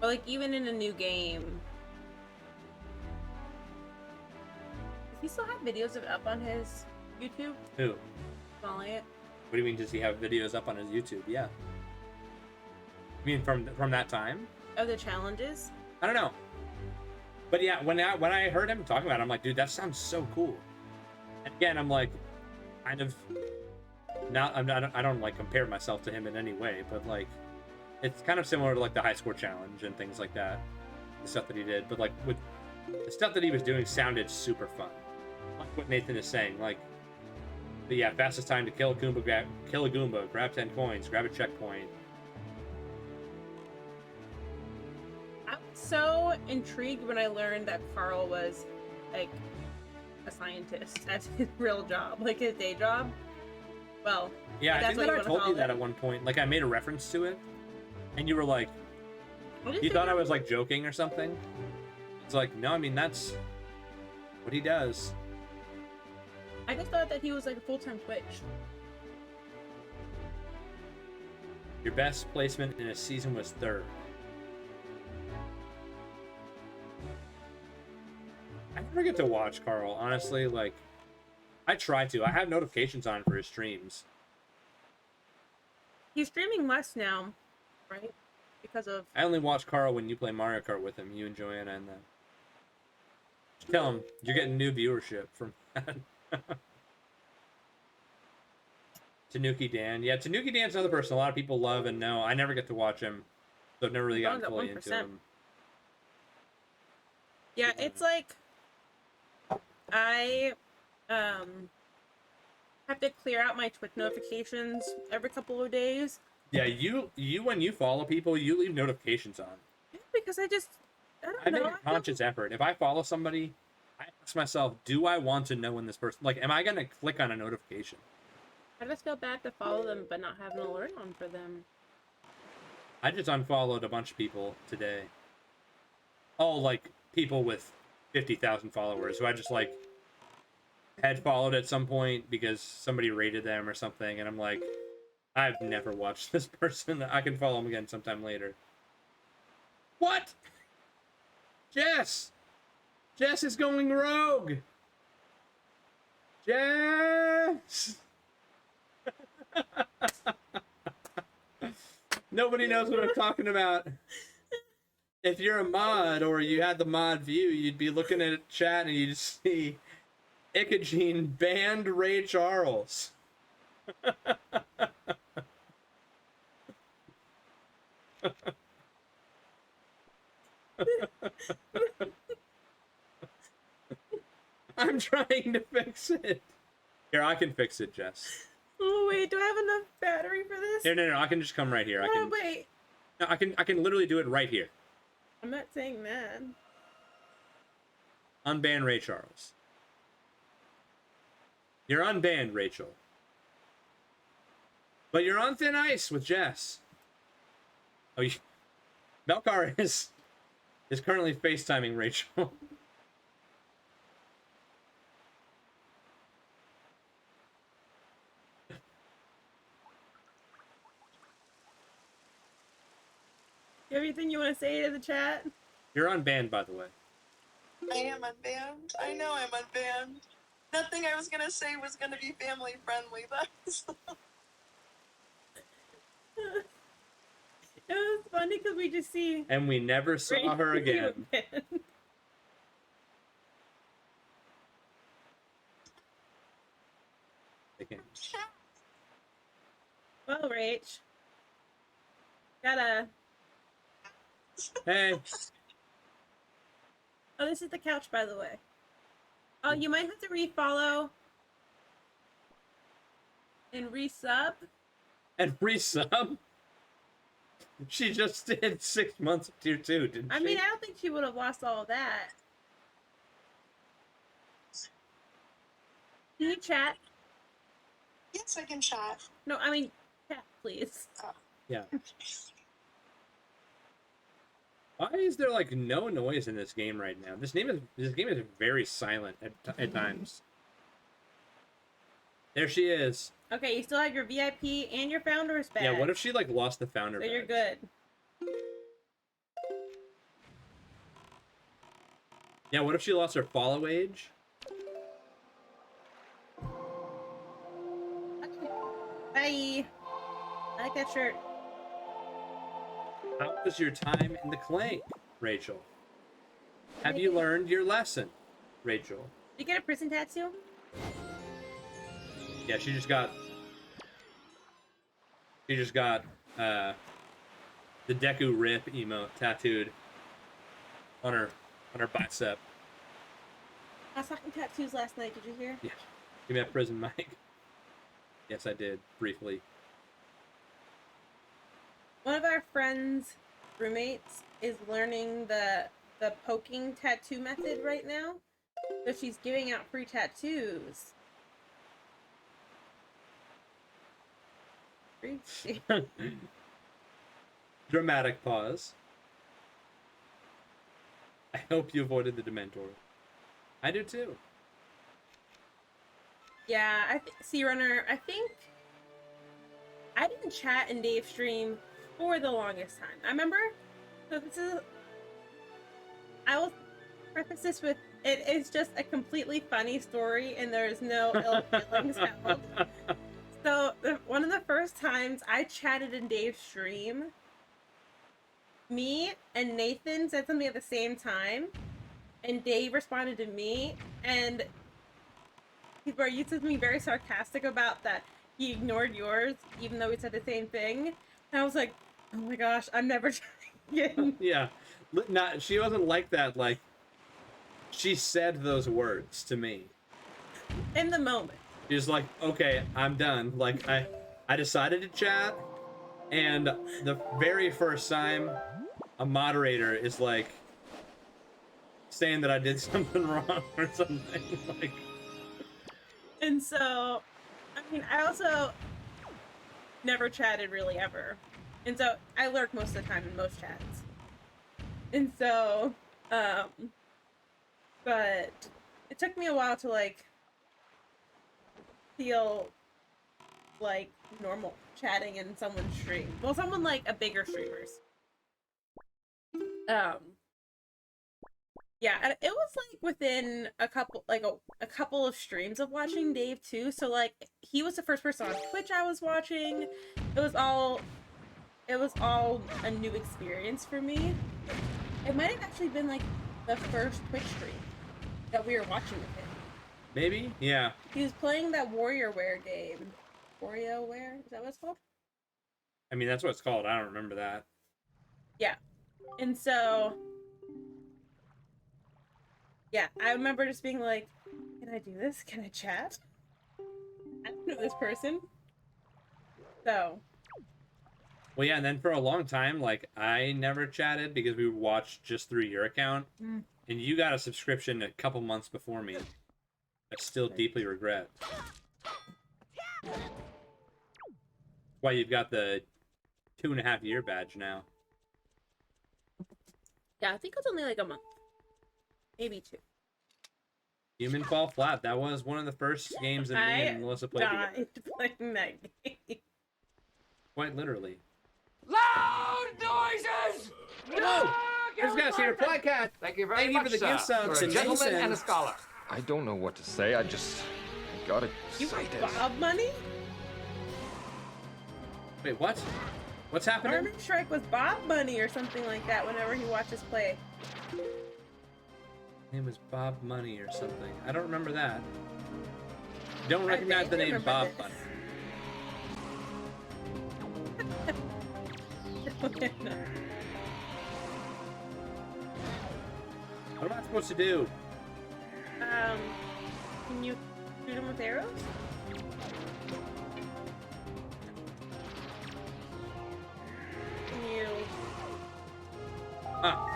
Or, like, even in a new game. Does he still have videos of it up on his YouTube? Who? Valiant. What do you mean, does he have videos up on his YouTube? Yeah. You mean from that time? Of the challenges? I don't know. But yeah, when I heard him talking about it, I'm like, dude, that sounds so cool. And again, I'm like, kind of, I don't like compare myself to him in any way, but like, it's kind of similar to like the high score challenge and things like that, the stuff that he did. But like, with the stuff that he was doing sounded super fun. Like what Nathan is saying, like, but yeah, fastest time to kill a Goomba, grab 10 coins, grab a checkpoint. I was so intrigued when I learned that Carl was, like, a scientist. That's his real job, like his day job. Well, yeah, I think that I told you that at one point. Like, I made a reference to it, and you were like, you thought I was like joking or something. It's like, no, I mean, that's what he does. I just thought that he was like a full-time Twitch. Your best placement in a season was 3rd. I never get to watch Carl, honestly. Like, I try to. I have notifications on for his streams. He's streaming less now, right? Because of... I only watch Carl when you play Mario Kart with him, you and Joanna, and then... Just tell him you're getting new viewership from that. Tanuki Dan. Yeah, Tanuki Dan's another person a lot of people love and know. I never get to watch him, so I've never really gotten fully into him. Yeah, it's like... I have to clear out my Twitch notifications every couple of days. Yeah, you when you follow people, you leave notifications on. Yeah, because I don't know. Make a conscious effort. If I follow somebody, I ask myself, do I want to know when this person... Like, am I going to click on a notification? I just feel bad to follow them but not have an alert on for them. I just unfollowed a bunch of people today. All, like, people with 50,000 followers who I just, like, had followed at some point because somebody rated them or something, and I'm like, I've never watched this person. I can follow them again sometime later. What? Jess! Jess is going rogue! Jess! Nobody knows what I'm talking about. If you're a mod or you had the mod view, you'd be looking at a chat and you'd see Ikajin banned Ray Charles. I'm trying to fix it. Here, I can fix it, Jess. Oh wait, do I have enough battery for this? No, I can just come right here. Oh wait. No, I can literally do it right here. I'm not saying that. Unban Ray Charles. You're unbanned, Rachel. But you're on thin ice with Jess. Oh, Melkar is currently FaceTiming Rachel. You have anything you want to say to the chat? You're unbanned, by the way. I am unbanned. I know I'm unbanned. Nothing I was gonna say was gonna be family friendly. That's It was funny because we just see. And we never saw her again. Well, Rach. Gotta. Hey. Oh, this is the couch, by the way. Oh, you might have to refollow and resub. And resub? She just did 6 months of tier 2, didn't she? I mean, I don't think she would have lost all of that. Can you chat? yes, I can chat. No, I mean, chat, please. Yeah. Why is there like no noise in this game right now? This game is very silent at times. There she is. Okay, you still have your VIP and your founder's badge. Yeah, what if she like lost the founder So badge? you're good. Yeah, what if she lost her follow age? Bye. I like that shirt. How was your time in the clank, Rachel? Have you learned your lesson, Rachel? Did you get a prison tattoo? Yeah, she just got the Deku Rip emote tattooed on her bicep. I was talking tattoos last night, did you hear? Yeah. Give me that prison mic. Yes, I did, briefly. One of our friends' roommates is learning the poking tattoo method right now. So she's giving out free tattoos. Free? Dramatic pause. I hope you avoided the Dementor. I do too. Yeah, Sea Runner, I think I didn't chat in Dave's stream for the longest time. I remember, so this is, I will preface this with, it is just a completely funny story and there's no ill feelings held. So, one of the first times I chatted in Dave's stream, me and Nathan said something at the same time, and Dave responded to me, and people are used to being very sarcastic about that he ignored yours, even though we said the same thing. And I was like, oh my gosh, I'm never trying again. Yeah. She wasn't like that, like, she said those words to me. In the moment. She's like, okay, I'm done. Like, I decided to chat, and the very first time a moderator is like saying that I did something wrong or something, like. And so, I mean, I also never chatted really ever. And so I lurk most of the time in most chats. And so, but it took me a while to like feel like normal chatting in someone's stream. Well, someone like a bigger streamers. Yeah, and it was like within a couple of streams of watching Dave too. So like he was the first person on Twitch I was watching. It was all a new experience for me. It might have actually been like the first Twitch stream that we were watching with him. Maybe? Yeah. He was playing that WarioWare game. WarioWare? Is that what it's called? I mean, that's what it's called. I don't remember that. Yeah. And so, yeah, I remember just being like, can I do this? Can I chat? I don't know this person. So. Well, yeah, and then for a long time, like, I never chatted because we watched just through your account. Mm. And you got a subscription a couple months before me. I still deeply regret. Why you've got the 2.5 year badge now. Yeah, I think it was only like a month. Maybe 2. Human Fall Flat. That was one of the first games that me and Melissa played together. Playing that game. Quite literally. Loud noises! Whoa! There's guys here. Flycat! Thank you very Thank much, you for the sir. gift subs You're a and gentleman resends. and a scholar. I don't know what to say. I got You excited. Bob Money? Wait, what? What's happening? Army Shrek was Bob Money or something like that whenever he watched us play. His name was Bob Money or something. I don't remember that. Don't I recognize the vaguely name Bob remember Money. What am I supposed to do? Can you shoot him with arrows? Can you... Ah.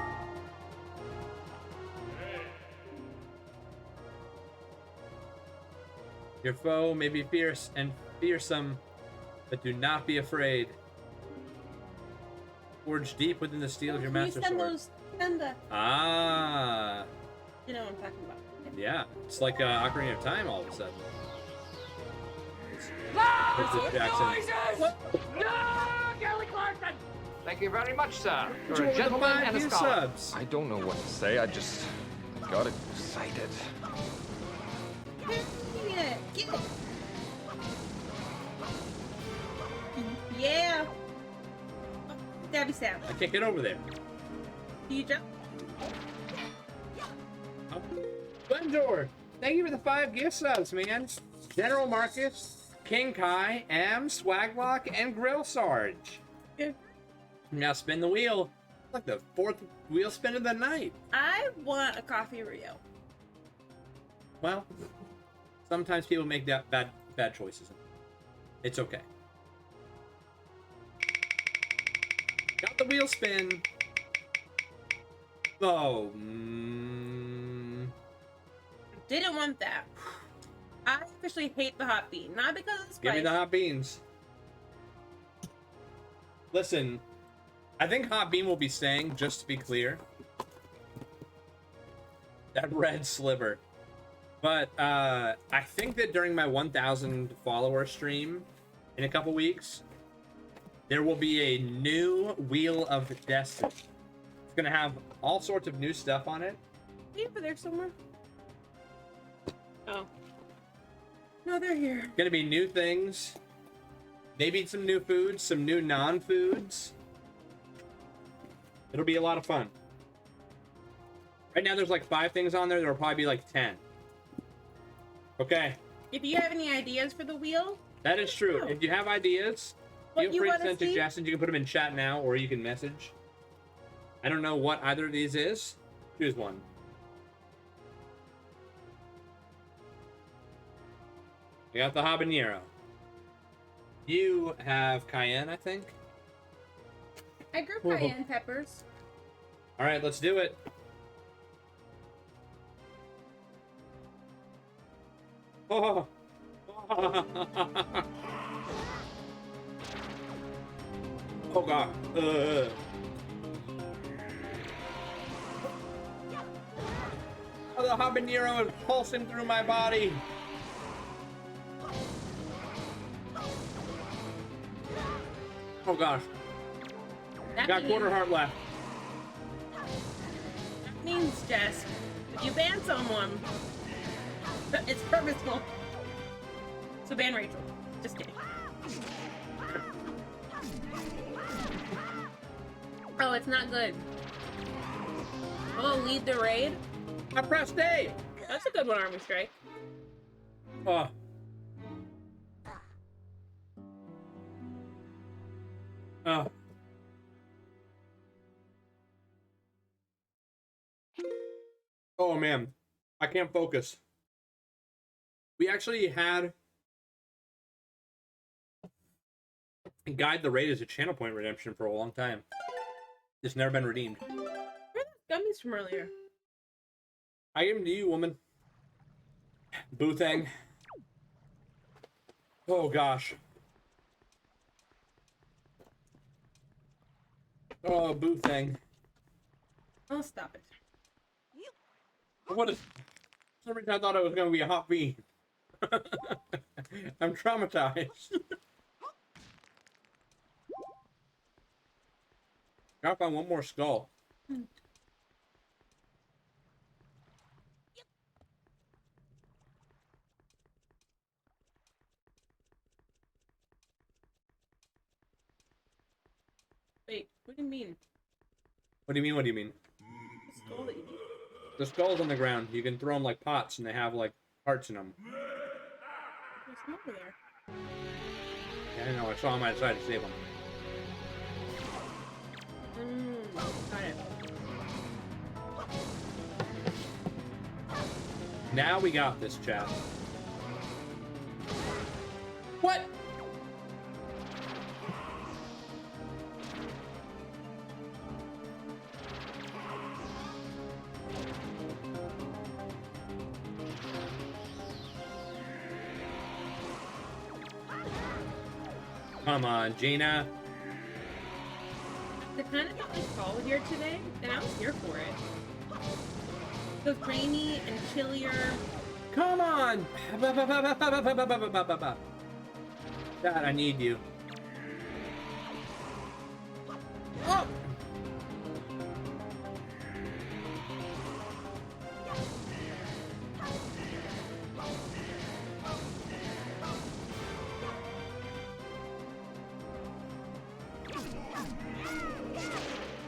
Your foe may be fierce and fearsome, but do not be afraid. Forge deep within the steel of your master Can you sword. send those... Send the... Ah. You know what I'm talking about. Yeah, it's like Ocarina of Time all of a sudden. Loud Princess Jackson. noises! No, Kelly Clarkson! Thank you very much, sir. You're Enjoy a the gentleman 5 and a new scholar. subs. I don't know what to say. I got excited. Yeah, get it. Yeah. Stabby stab. I can't get over there. Do you jump? Oh. Glendor, thank you for the 5 gift subs, man. General Marcus, King Kai, Am, Swaglock, and Grill Sarge. Yeah. Now spin the wheel. Like the 4th wheel spin of the night. I want a coffee Rio. Well, sometimes people make that bad choices. It's okay. Got the wheel spin. Oh, Didn't want that. I officially hate the hot bean. Not because of the spice. give me the hot beans. Listen, I think hot bean will be staying, just to be clear. That red sliver. But I think that during my 1,000 follower stream in a couple weeks, there will be a new Wheel of Destiny. It's gonna have all sorts of new stuff on it. Are they over there somewhere? Oh. No, they're here. Gonna be new things. Maybe some new foods, some new non-foods. It'll be a lot of fun. Right now there's like 5 things on there. There'll probably be like 10. Okay. If you have any ideas for the wheel, That is true. If you have ideas, What feel you free to wanna send see? suggestions. You can put them in chat now, or you can message. I don't know what either of these is. Choose one. We got the habanero. You have cayenne, I think. I grew Whoa. cayenne peppers. All right, let's do it. Oh. Oh god. Oh, the habanero is pulsing through my body. Oh gosh. That Got quarter heart left. means, Jess, if you ban someone, it's purposeful. So ban Rachel. Just kidding. Oh, it's not good. Oh, lead the raid? I pressed A. That's a good one, Army Strike. Oh. Oh. Oh man, I can't focus. We actually had Guide the Raid as a channel point redemption for a long time. It's never been redeemed. Where are those gummies from earlier? I give them to you, woman. Boothang. Oh gosh. Oh, Boothang. Oh, stop it. What is... For some reason I thought it was going to be a hot bean. I'm traumatized. Gotta find one more skull. Wait, what do you mean? What do you mean? What do you mean? The skull that you need. The skull's on the ground. You can throw them like pots, and they have like hearts in them. There's some over there. Yeah, I know. I saw them. I decided to save them. Got it. Now we got this, chat. What? Come on, Gina. It kind of got like fall here today, and I was here for it. It was rainy and chillier. Come on! Dad, I need you. Oh!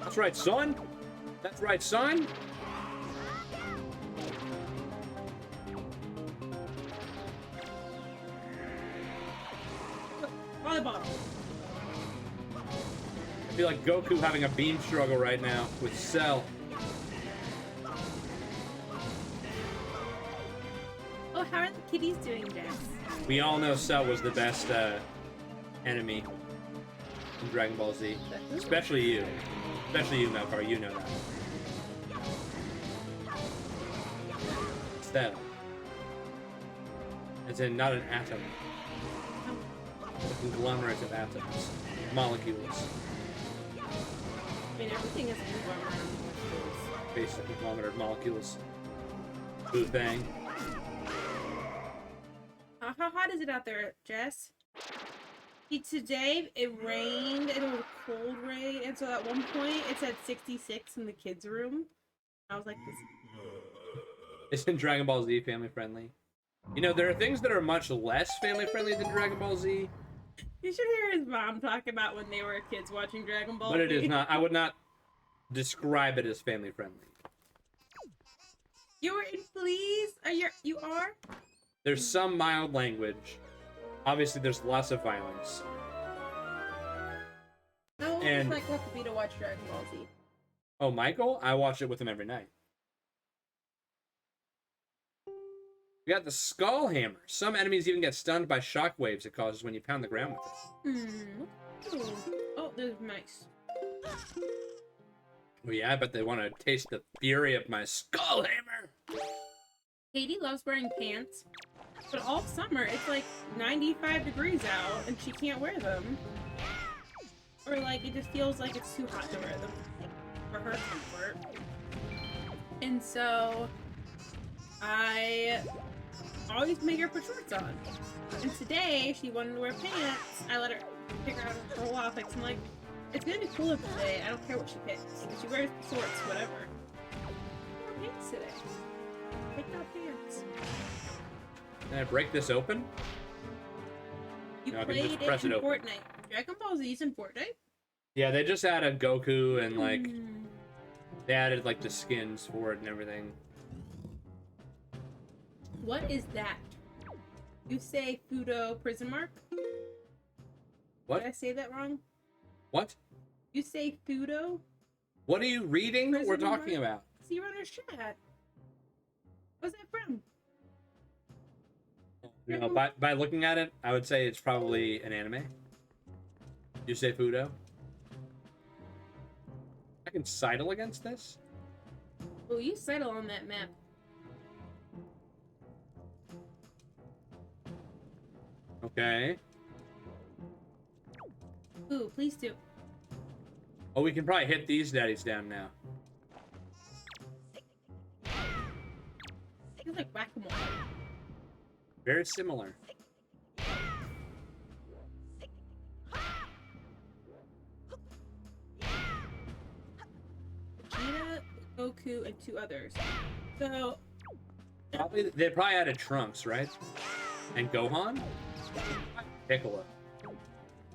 That's right, son. That's right, son. Volleyball. I feel like Goku having a beam struggle right now with Cell. Oh, how are the kitties doing, Jess? We all know Cell was the best enemy in Dragon Ball Z. Especially you. Especially you, Melkar. You know that. Cell. As in, not an atom. A conglomerate of atoms. Molecules. I mean, everything is a conglomerate of molecules. Basic conglomerate of molecules. Boo thing. How hot is it out there, Jess? See, today it rained and it was a cold rain, and so at one point it said 66 in the kids' room. I was like, this. Isn't Dragon Ball Z family friendly? You know, there are things that are much less family friendly than Dragon Ball Z. You should hear his mom talk about when they were kids watching Dragon Ball But it Z. is not. I would not describe it as family friendly. You were in Please? You are? There's some mild language. Obviously, there's lots of violence. How old And- does Michael have to be to watch Dragon Ball Z? Oh, Michael? I watch it with him every night. We got the Skull Hammer. Some enemies even get stunned by shockwaves it causes when you pound the ground with it. Ooh. Oh, there's mice. Oh yeah, I bet they want to taste the fury of my Skull Hammer. Katie loves wearing pants, but all summer it's like 95 degrees out and she can't wear them. Or like it just feels like it's too hot to wear them, like, for her comfort. And so I always make her put shorts on. And today she wanted to wear pants. I let her pick her out her whole outfit. I'm like, it's gonna be cooler today. I don't care what she picks. If she wears shorts, whatever. Wear pants today. Pick out pants. Can I break this open? You No, I can played just it press in it open. Fortnite. Dragon Ball Z's in Fortnite? Yeah, they just added Goku and like they added like the skins for it and everything. What is that? You say Fudo prison mark? What? Did I say that wrong? What? You say Fudo? What are you reading that we're Prison talking mark? about? See your runner's chat. What's that from? You know, by looking at it, I would say it's probably an anime. You say Fudo? I can sidle against this? Oh, you settle on that map. Okay. Ooh, please do. Oh, we can probably hit these daddies down now. Very similar. Vegeta, Goku, and 2 others. So They probably added Trunks, right? And Gohan? Piccolo.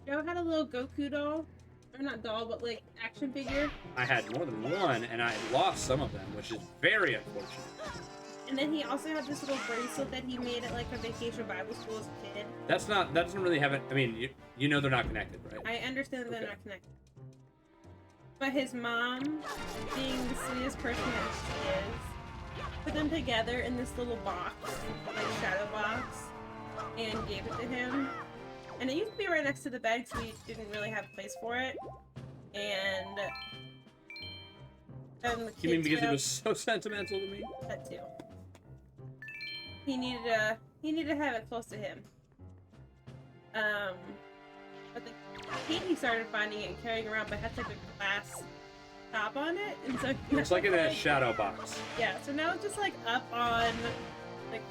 Joe had a little Goku doll. Or not doll, but like action figure. I had more than one, and I lost some of them, which is very unfortunate. And then he also had this little bracelet that he made at like a vacation Bible school as a kid. That doesn't really have it. I mean, you know they're not connected, right? I understand that they're Okay. not connected. But his mom, being the sweetest person that she is, put them together in this little box, like shadow box, and gave it to him. And it used to be right next to the bed because we didn't really have a place for it. And then the kids You mean because went it up- was so sentimental to me? That too. He needed to have it close to him. But the Katie started finding it and carrying around, but it had like a glass top on it, and so It's like in a shadow box. yeah. So now it's just like up on, like,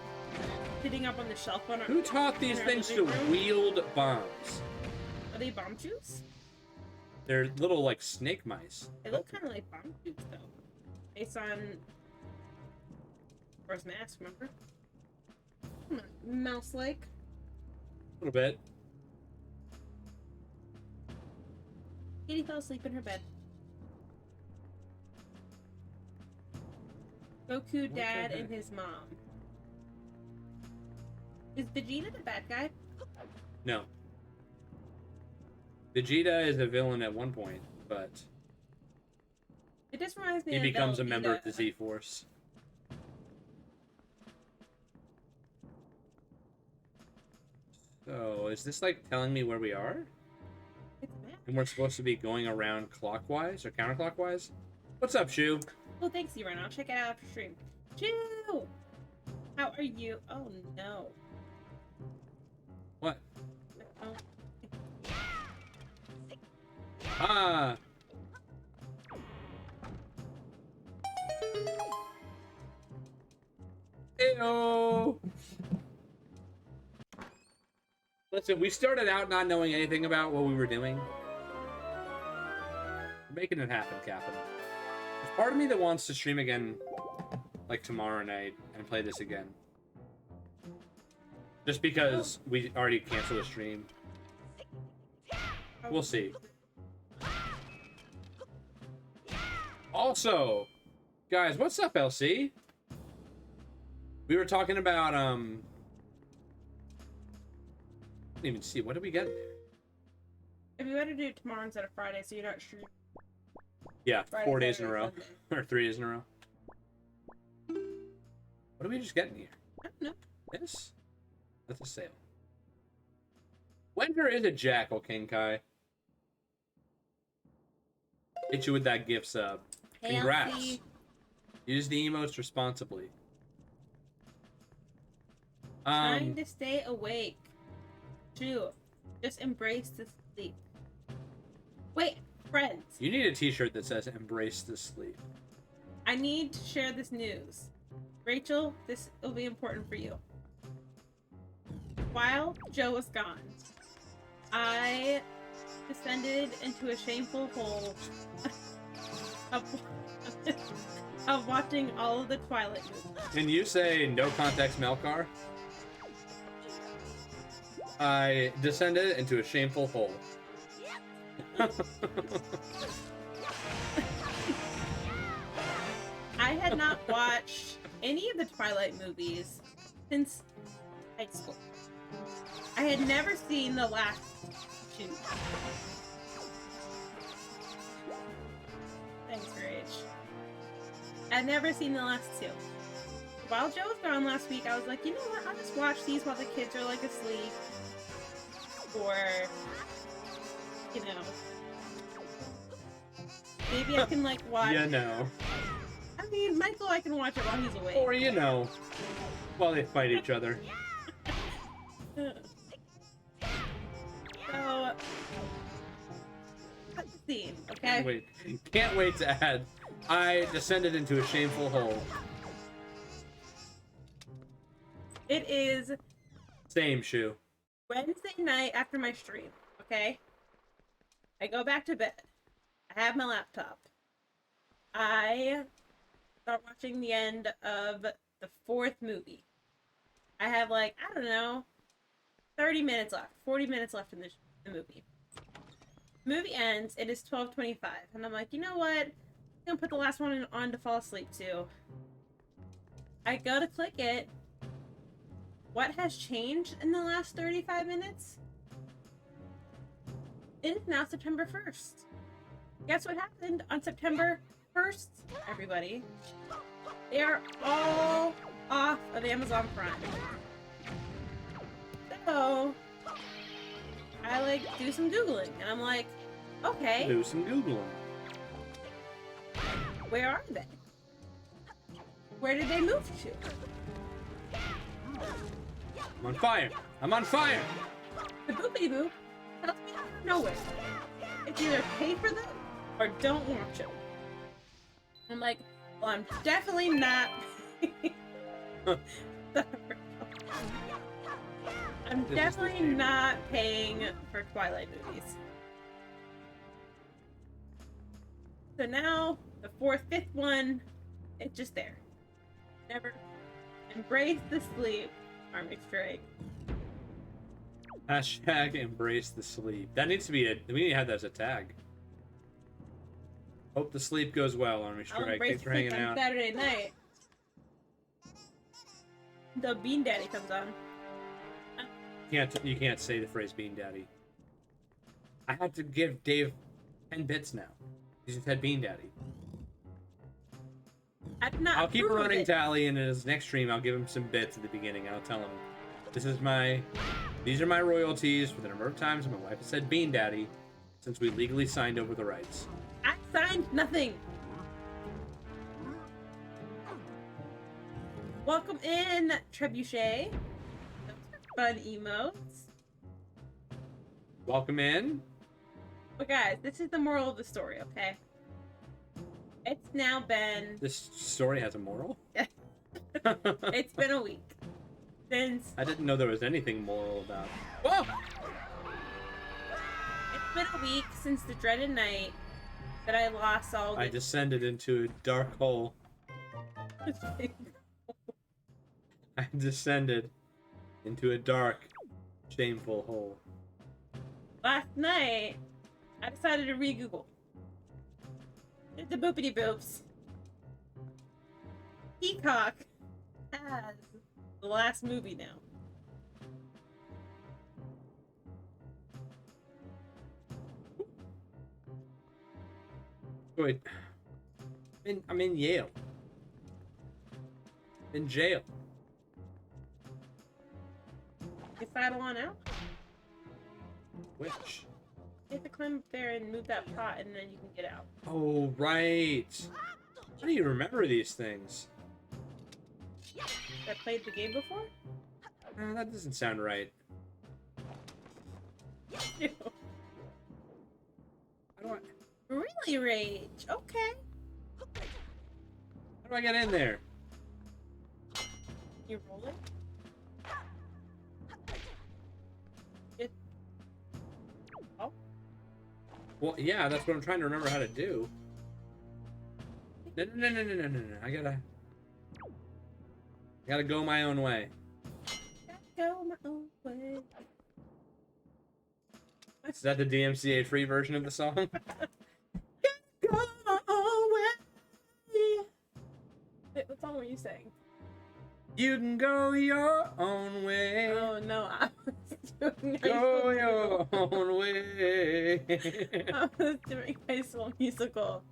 sitting up on the shelf on our. Who taught these in our things to living room. wield bombs? Are they bomb juice? They're little like snake mice. They look kind of like bomb juice though, based on First Mask. Remember? Mouse-like. A little bit. Katie fell asleep in her bed. Goku, Dad, and his mom. Is Vegeta the bad guy? No. Vegeta is a villain at one point, but It just reminds me he of becomes a Velveeta. member of the Z-Force. So, is this like telling me where we are? It's mad. And we're supposed to be going around clockwise or counterclockwise? What's up, Shu? Well, thanks, Ron. I'll check it out after stream. Chew! How are you? Oh, no. What? Oh. Ah! Heyo! Listen, we started out not knowing anything about what we were doing. We're making it happen, Captain. There's part of me that wants to stream again, like tomorrow night, and play this again. Just because we already canceled the stream. We'll see. Also, guys, what's up, LC? We were talking about, I didn't even see. What did we get there? If you better do it tomorrow instead of Friday, so you're not streaming. Yeah, Friday, 4 days in a Saturday, row. Sunday. Or 3 days in a row. What are we just getting here? I don't know. This? That's a sale. Winter is a jackal, King Kai. Hit you with that gift sub. Hey, Congrats. LC. Use the emotes responsibly. Trying to stay awake. Chew. Just embrace the sleep. Wait, friends. You need a t-shirt that says embrace the sleep. I need to share this news. Rachel, this will be important for you. While Joe was gone, I descended into a shameful hole of watching all of the Twilight movies. Can you say no context Melkar? I descended into a shameful hole. I had not watched any of the Twilight movies since high school. I had never seen the last two. Thanks, Rach. I'd never seen the last two. While Joe was gone last week, I was like, you know what? I'll just watch these while the kids are like asleep. Or, you know, maybe I can like watch. You know. I mean, Michael, I can watch it while he's awake. Or you know. While they fight each other. So, that's the scene, okay? Can't wait to add. I descended into a shameful hole. It is Same shoe. Wednesday night after my stream, okay? I go back to bed. I have my laptop. I start watching the end of the 4th movie. I have like, I don't know, 30 minutes left, 40 minutes left in the movie. Movie ends, it is 12:25, and I'm like, you know what? I'm gonna put the last one on to fall asleep to. I go to click it. What has changed in the last 35 minutes? It is now September 1st. Guess what happened on September 1st, everybody? They are all off of Amazon Prime. So, I like do some Googling, and I'm like, okay. Do some Googling. Where are they? Where did they move to? I'm on fire. I'm on fire. The boopity boop tells me out of nowhere. It's either pay for them or don't watch them. I'm like, well, I'm definitely not. I'm definitely not paying for Twilight movies. So now, the 4th, 5th one, it's just there. Never embrace the sleep, Army Strike. Hashtag embrace the sleep. That needs to be we need to have that as a tag. Hope the sleep goes well, Army I'll Strike. embrace Thanks for the sleep hanging on out. Saturday night. The Bean Daddy comes on. You can't say the phrase Bean Daddy. I have to give Dave 10 bits now. He just had Bean Daddy. I'll keep a running tally, and in his next stream, I'll give him some bits at the beginning. I'll tell him, these are my royalties for the number of times my wife has said Bean Daddy since we legally signed over the rights. I signed nothing. Welcome in, Trebuchet. Fun emotes. Welcome in. But guys, this is the moral of the story, okay? It's now been... This story has a moral? It's been a week since... I didn't know there was anything moral about it. Whoa! It's been a week since the dreaded night that I lost all the... I descended into a dark hole. I descended into a dark, shameful hole. Last night, I decided to re-Google. It's the boopity boops. Peacock has the last movie now. Wait. I'm in Yale. In jail. You sidle on out? Which? You have to climb up there and move that pot and then you can get out. Oh, right. How do you remember these things? I played the game before? That doesn't sound right. Ew. How do I... Really rage. Okay. How do I get in there? You roll it? It... Oh. Well, yeah, that's what I'm trying to remember how to do. No. I gotta go my own way. Go my own way. Is that the DMCA free version of the song? Go my own way. Wait, what song were you saying? You can go your own way. Oh no, I was doing Go your own way. I was doing High School Musical.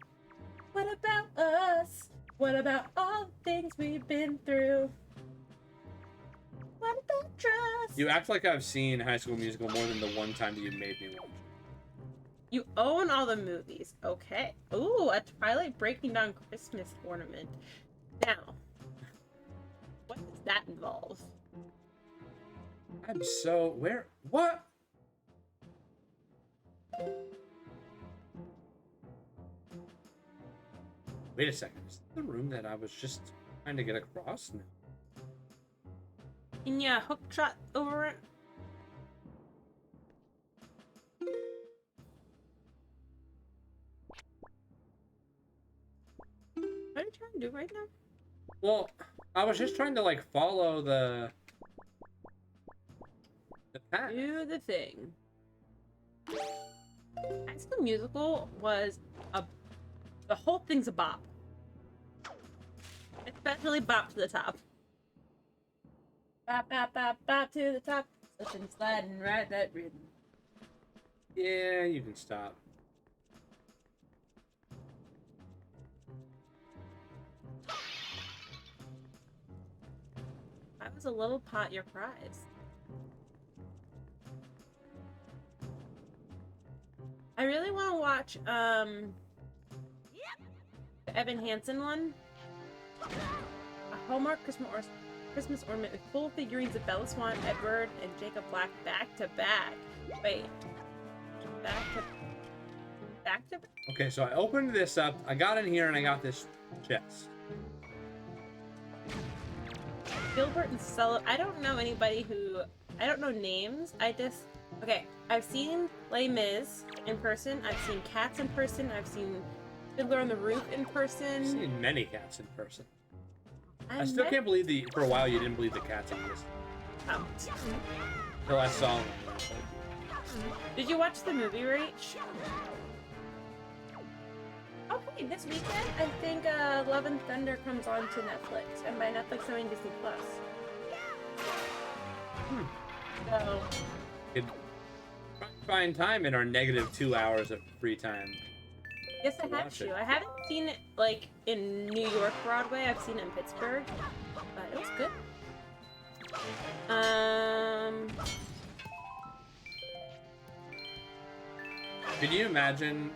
What about us? What about all the things we've been through? What about trust? You act like I've seen High School Musical more than the one time that you made me watch. You own all the movies. Okay. Ooh, a Twilight Breaking Dawn Christmas ornament. Now, what does that involve? I'm so... Where? What? Wait a second. Is this the room that I was just trying to get across now? Can you hook shot over it? What are you trying to do right now? Well, I was just trying to like follow the path. Do the thing. High School Musical was the whole thing's a bop. Especially bop to the top. Bop, bop, bop, bop to the top. Slipping, sliding, ride that rhythm. Yeah, you can stop. I was a little pot your prize. I really want to watch the Evan Hansen one. A Hallmark Christmas ornament with full figurines of Bella Swan, Edward, and Jacob Black back to back. Wait. Back to back? Okay, so I opened this up. I got in here and I got this chest. Gilbert and Sullivan. I don't know anybody who. I don't know names. Okay, I've seen Les Mis in person. I've seen Cats in person. I've seen Fiddler on the Roof in person. I've seen many cats in person. I I've still met- can't believe for a while you didn't believe the cats existed. Oh. Until I saw them. Did you watch the movie, Rach? Okay, this weekend I think Love and Thunder comes on to Netflix, and by Netflix I mean Disney Plus. So Could find time in our negative 2 hours of free time. yes, I have Watch it. to. I haven't seen it like in New York Broadway. I've seen it in Pittsburgh, but it was good. Could you imagine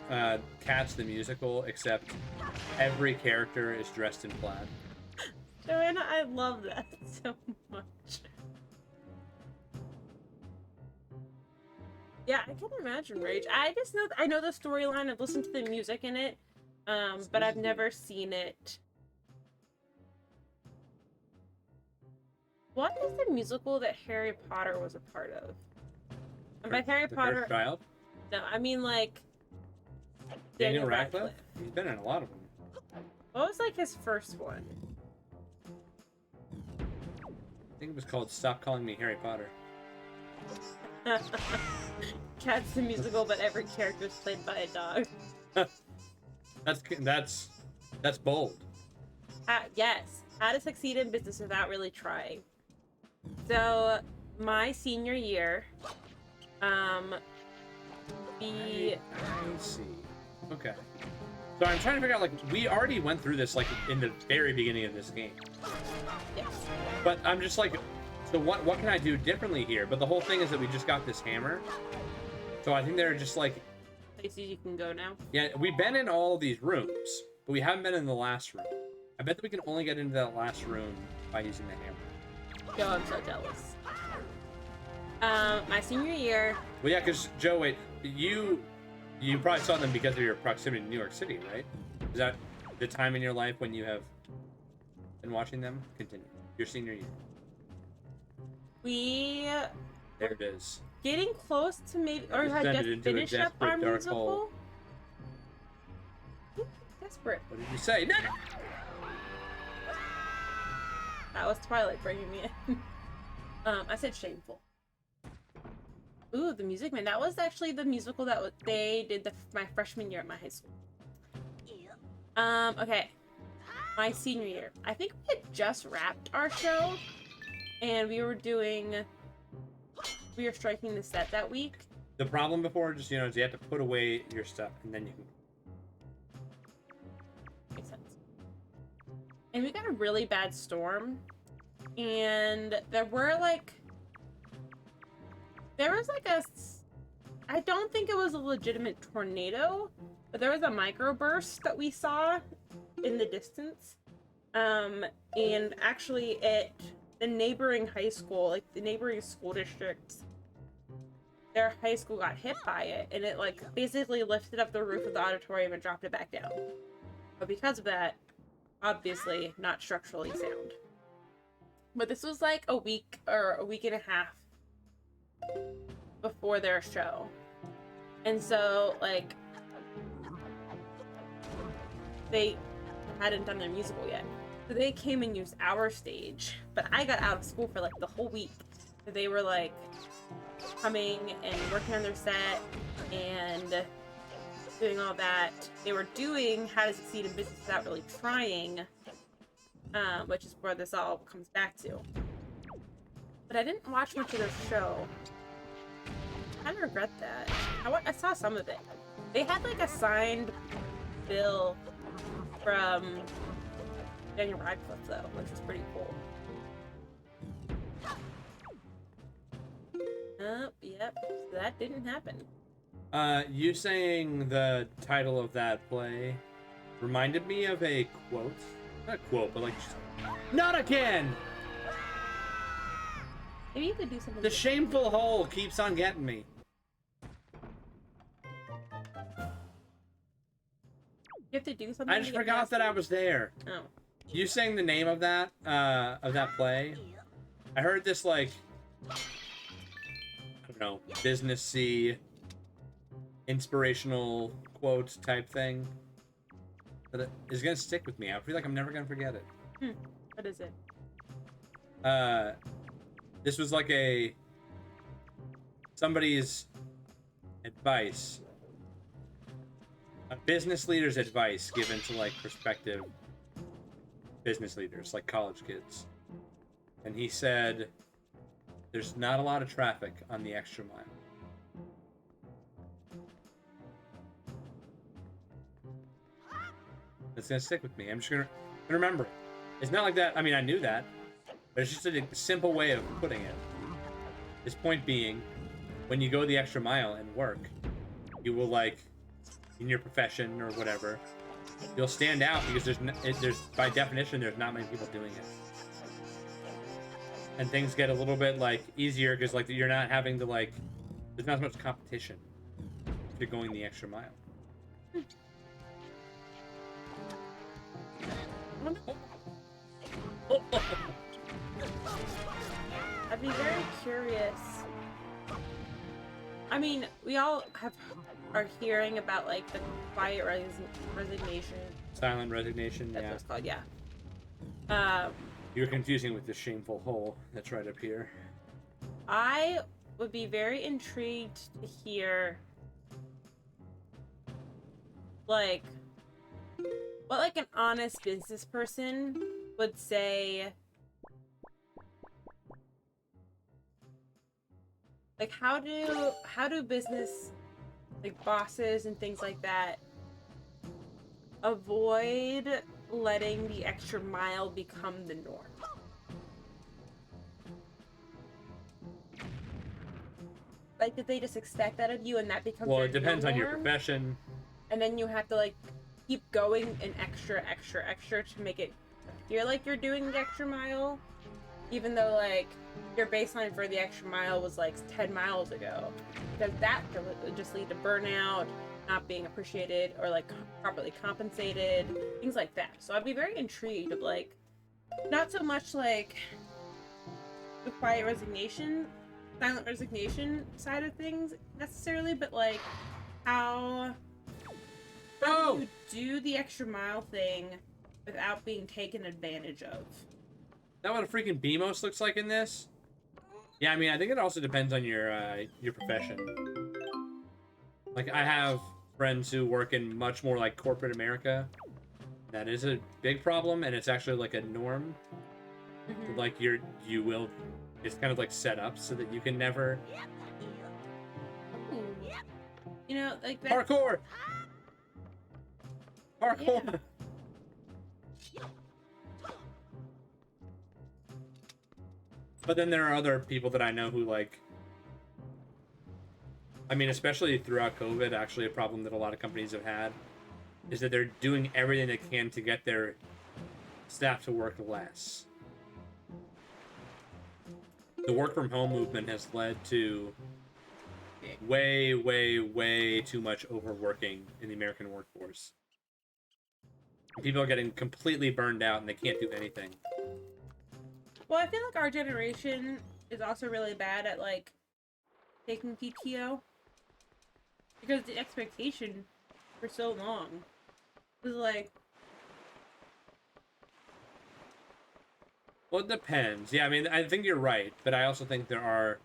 Cats the musical, except every character is dressed in plaid? Joanna, I love that so much. Yeah, I can imagine Rage. I know the storyline. I've listened to the music in it, but I've never seen it. What is the musical that Harry Potter was a part of? And by Harry The Potter, Cursed Child? no, I mean like Daniel Radcliffe? He's been in a lot of them. What was like his first one? I think it was called Stop Calling Me Harry Potter. Cats the musical, but every character is played by a dog. That's bold. Yes, how to succeed in business without really trying. So, my senior year, I see. Okay. So I'm trying to figure out, like, we already went through this, like, in the very beginning of this game. Yes. But I'm just like, so what can I do differently here? But the whole thing is that we just got this hammer. So I think they're just like... places you can go now. Yeah, we've been in all these rooms, but we haven't been in the last room. I bet that we can only get into that last room by using the hammer. Yo, I'm so jealous. My senior year... Well, yeah, because, Joe, wait, you probably saw them because of your proximity to New York City, right? Is that the time in your life when you have been watching them? Continue. Your senior year. We... There it is. getting close to maybe... or had Descended just into a finished up our desperate dark hole. musical. Desperate. What did you say? No! That was Twilight bringing me in. I said shameful. Ooh, The Music Man. That was actually the musical that they did my freshman year at my high school. Okay. My senior year. I think we had just wrapped our show, and we were striking the set that week. The problem before, just, you know, is you have to put away your stuff, and then you can... Makes sense. And we got a really bad storm, and there was like I don't think it was a legitimate tornado, but there was a microburst that we saw in the distance. And actually at the neighboring high school, like the neighboring school districts, their high school got hit by it, and it like basically lifted up the roof of the auditorium and dropped it back down. But because of that, obviously not structurally sound. But this was like a week or a week and a half before their show. And so, like, they hadn't done their musical yet. So they came and used our stage. But I got out of school for, like, the whole week. So they were, like, coming and working on their set and doing all that. They were doing How to Succeed in Business Without Really Trying, which is where this all comes back to. But I didn't watch much of their show. I kind of regret that. I saw some of it. They had like a signed bill from Daniel Radcliffe though, which was pretty cool. Oh, yep. So that didn't happen. You saying the title of that play reminded me of a quote. Not a quote, but like, not again! Maybe you could do something. The shameful hole keeps on getting me. You have to do something. I just forgot that I was there. Oh. You saying the name of that play? I heard this like, I don't know, businessy, inspirational quote type thing that is gonna stick with me. I feel like I'm never gonna forget it. What is it? This was like somebody's advice, a business leader's advice given to like prospective business leaders, like college kids. And he said, there's not a lot of traffic on the extra mile. It's gonna stick with me. I'm just gonna remember it. It's not like that. I mean, I knew that, but it's just a simple way of putting it. This point being, when you go the extra mile and work, you will like, in your profession or whatever, you'll stand out because there's by definition there's not many people doing it, and things get a little bit like easier because like you're not having to like, there's not as much competition if you're going the extra mile. I'd be very curious. I mean, we all are hearing about like the quiet resignation. Silent resignation. That's yeah. what it's called. Yeah. You're confusing with the shameful hole that's right up here. I would be very intrigued to hear like what like an honest business person would say. Like how do business like bosses and things like that avoid letting the extra mile become the norm? Like, did they just expect that of you and that becomes Well, your it depends on your norm? profession. And then you have to like keep going an extra to make it appear like you're doing the extra mile, even though like your baseline for the extra mile was like 10 miles ago, because that could just lead to burnout, not being appreciated or like properly compensated, things like that. So I'd be very intrigued of like, not so much like the quiet resignation, silent resignation side of things necessarily, but like how do you do the extra mile thing without being taken advantage of? Is that what a freaking BMOS looks like in this? Yeah, I mean, I think it also depends on your profession. Like, I have friends who work in much more like corporate America. That is a big problem, and it's actually like a norm. Mm-hmm. Like it's kind of like set up so that you can never. Ooh. You know, like that. Parkour. Parkour. Yeah. But then there are other people that I know who like, I mean, especially throughout COVID, actually a problem that a lot of companies have had is that they're doing everything they can to get their staff to work less. The work from home movement has led to way, way, way too much overworking in the American workforce. People are getting completely burned out and they can't do anything. Well, I feel like our generation is also really bad at, like, taking PTO. Because the expectation for so long was like... Well, it depends. Yeah, I mean, I think you're right, but I also think there are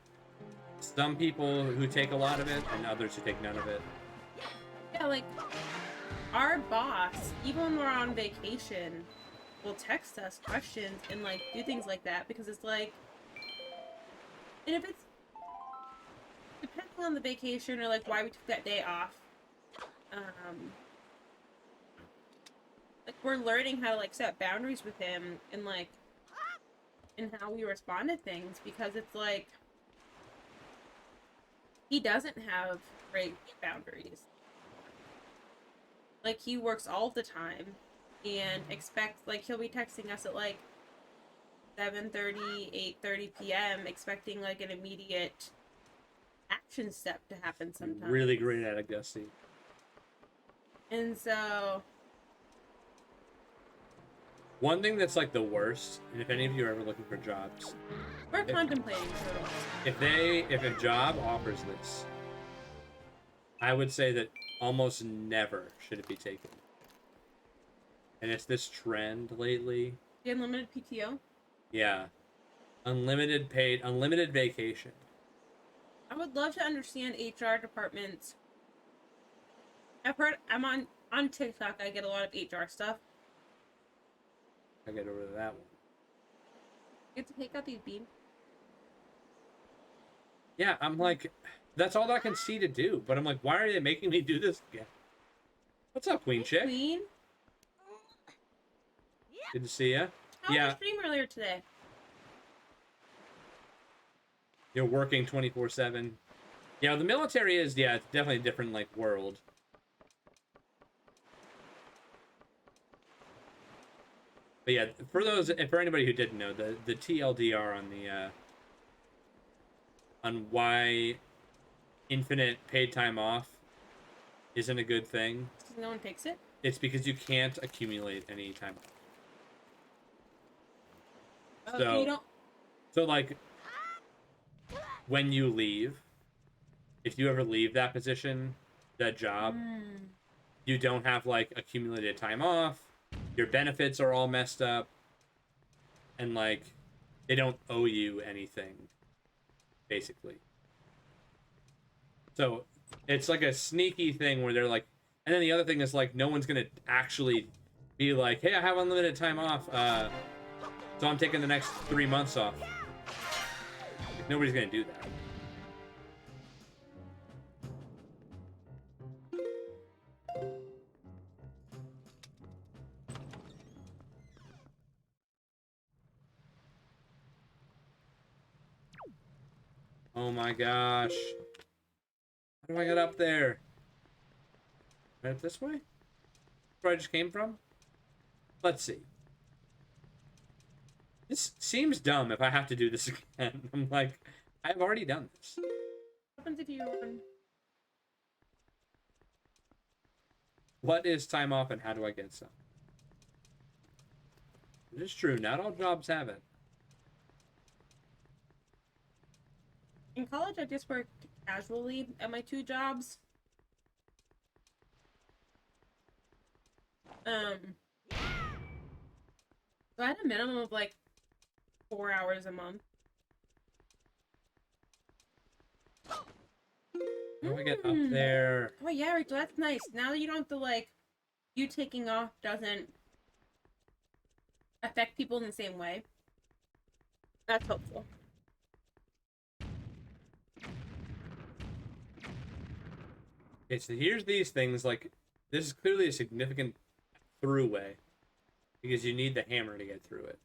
some people who take a lot of it and others who take none of it. Yeah, like, our boss, even when we're on vacation, will text us questions and, like, do things like that, because it's like... And if it's... Depending on the vacation or, like, why we took that day off, like, we're learning how to, like, set boundaries with him and, like, and how we respond to things, because it's like... He doesn't have great boundaries. Like, he works all the time and expects, like, he'll be texting us at, like, 7:30, 8:30 p.m. expecting, like, an immediate action step to happen sometimes. Really great at it, Gusty. And so... One thing that's, like, the worst, and if any of you are ever looking for jobs... We're contemplating so. If a job offers this, I would say that almost never should it be taken. And it's this trend lately. The unlimited PTO? Yeah. Unlimited paid, unlimited vacation. I would love to understand HR departments. I've heard, I'm on TikTok, I get a lot of HR stuff. I get over to that one. You get to take out these beans. Yeah, I'm like, that's all I can see to do. But I'm like, why are they making me do this again? What's up, Queen Chick? Queen? Good to see ya. How was your stream earlier today? You're working 24/7. Yeah, the military is, yeah, it's definitely a different, like, world. But yeah, for anybody who didn't know, the TLDR on why infinite paid time off isn't a good thing. No one takes it? It's because you can't accumulate any time off. So you don't... So, like, when you leave, if you ever leave that position, that job, you don't have, like, accumulated time off. Your benefits are all messed up. And, like, they don't owe you anything, basically. So, it's like a sneaky thing where they're like... And then the other thing is, like, no one's going to actually be like, hey, I have unlimited time off, so I'm taking the next 3 months off. Like, nobody's going to do that. Oh my gosh. How do I get up there? Right this way? Where I just came from? Let's see. This seems dumb if I have to do this again. I'm like, I've already done this. What happens if you run? What is time off and how do I get some? It is true, not all jobs have it. In college, I just worked casually at my 2 jobs. So I had a minimum of like 4 hours a month. How do I get up there? Oh yeah, Rachel, that's nice. Now you don't have to, like, you taking off doesn't affect people in the same way. That's helpful. Okay, so here's these things, like, this is clearly a significant throughway, because you need the hammer to get through it.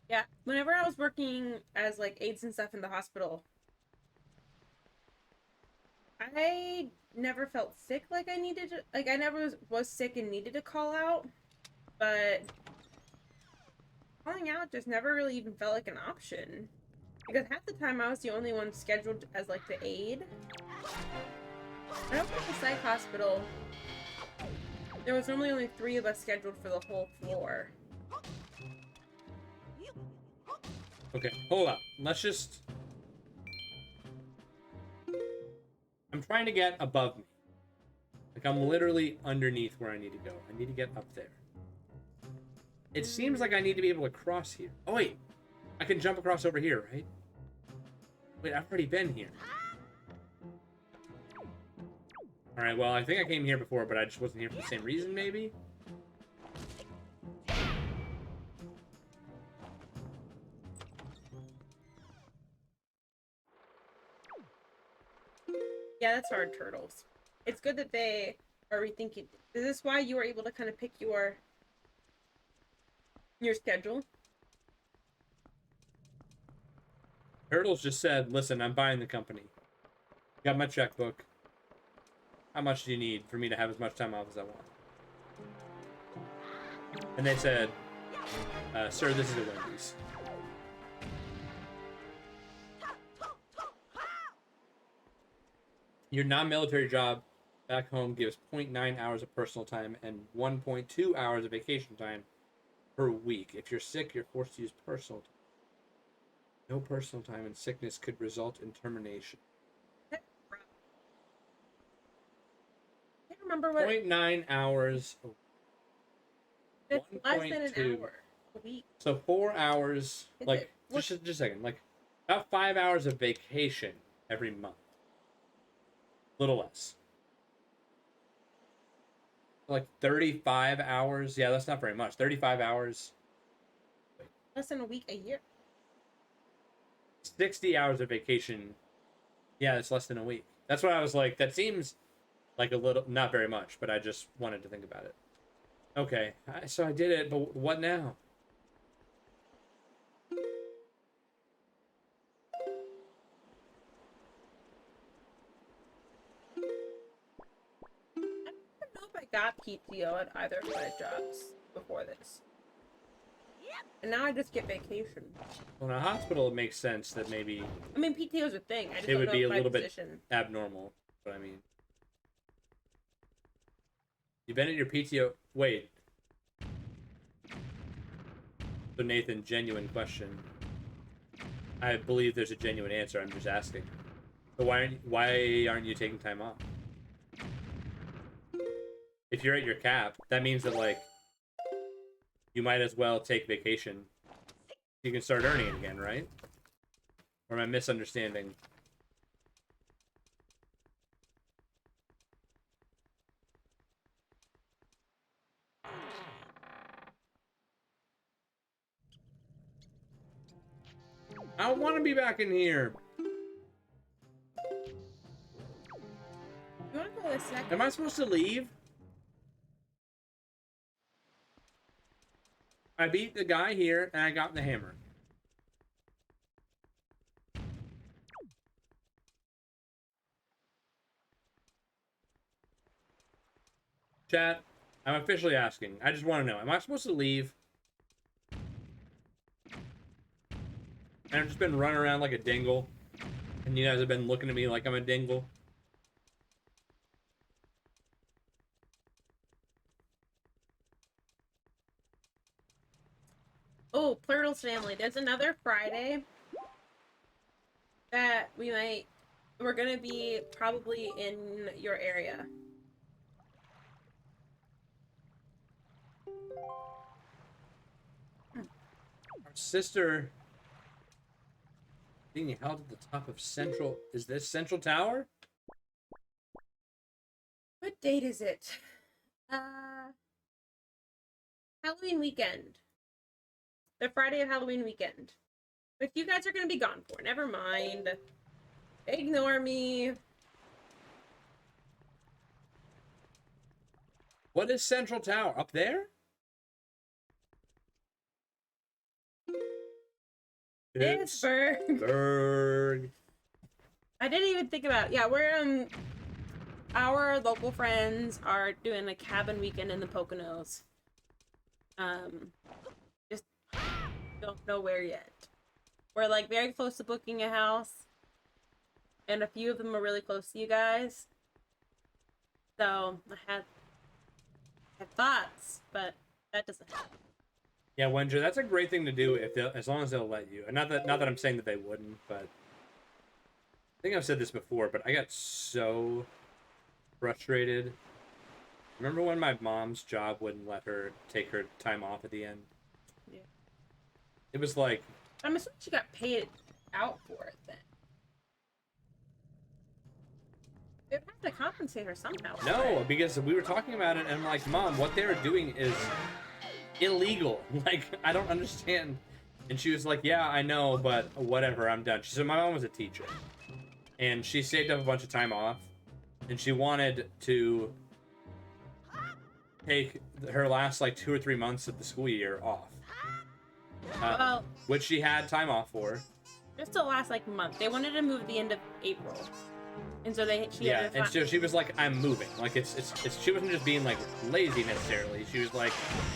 Yeah, whenever I was working as, like, aides and stuff in the hospital, I never felt sick like I needed to, like, I never was sick and needed to call out, but calling out just never really even felt like an option. Because half the time I was the only one scheduled as, like, the aide. When I was at the psych hospital, there was normally only 3 of us scheduled for the whole floor. Okay, hold up. Let's just... I'm trying to get above me. Like, I'm literally underneath where I need to go. I need to get up there. It seems like I need to be able to cross here. Oh, wait. I can jump across over here, right? Wait, I've already been here. Alright, well, I think I came here before, but I just wasn't here for the same reason, maybe? Yeah, that's hard, turtles. It's good that they are rethinking. Is this why you were able to kind of pick your schedule? Turtles just said, listen, I'm buying the company. Got my checkbook. How much do you need for me to have as much time off as I want? And they said, sir, this is a Wendy's. Your non-military job back home gives 0.9 hours of personal time and 1.2 hours of vacation time per week. If you're sick, you're forced to use personal time. No personal time and sickness could result in termination. I can't remember what. 0.9 hours. It's less than an 1.2. hour a week. So 4 hours, Is like, it? What- just a second, like, about 5 hours of vacation every month. Little less. Like 35 hours. Yeah, that's not very much. 35 hours. Less than a week a year. 60 hours of vacation. Yeah, it's less than a week. That's what I was like. That seems like a little, not very much, but I just wanted to think about it. Okay, so I did it, but what now? I don't know if I got PTO at either of my jobs before this. And now I just get vacation. Well, in a hospital, it makes sense that maybe I mean, PTO is a thing. I just it don't would know be if a my little position. bit abnormal. But I mean, you've been at your PTO. Wait. So Nathan, genuine question. I believe there's a genuine answer. I'm just asking. So why aren't you taking time off? If you're at your cap, that means that like you might as well take vacation. You can start earning it again, right? Or am I misunderstanding? I don't want to be back in here. You want to go a second? Am I supposed to leave? I beat the guy here, and I got the hammer. Chat, I'm officially asking. I just want to know, am I supposed to leave? And I've just been running around like a dingle, and you guys have been looking at me like I'm a dingle. Oh, Plurtle's family. There's another Friday that we're gonna be probably in your area. Our sister being held at the top of Central. Is this Central Tower? What date is it? Halloween weekend. The Friday of Halloween weekend. Which you guys are gonna be gone for. Never mind. Ignore me. What is Central Tower? Up there? Pittsburgh. Berg. I didn't even think about it. Yeah, we're our local friends are doing a cabin weekend in the Poconos. Just don't know where yet. We're like very close to booking a house, and a few of them are really close to you guys. So I had thoughts, but that doesn't happen. Yeah, Wenger, that's a great thing to do if they, as long as they'll let you. And not that I'm saying that they wouldn't, but I think I've said this before, but I got so frustrated. Remember when my mom's job wouldn't let her take her time off at the end? Yeah. It was like, I'm assuming she got paid out for it then. They'd have to compensate her somehow. no, because we were talking about it, and I'm like, Mom, what they were doing is illegal. Like, I don't understand. And she was like, yeah, I know, but whatever, I'm done. She said my mom was a teacher, and she saved up a bunch of time off, and she wanted to take her last like 2 or 3 months of the school year off, Well, which she had time off for. just the last like month. They wanted to move the end of April, and so she Yeah, had to and find- so she was like, I'm moving. Like, it's she wasn't just being like lazy necessarily. She was like,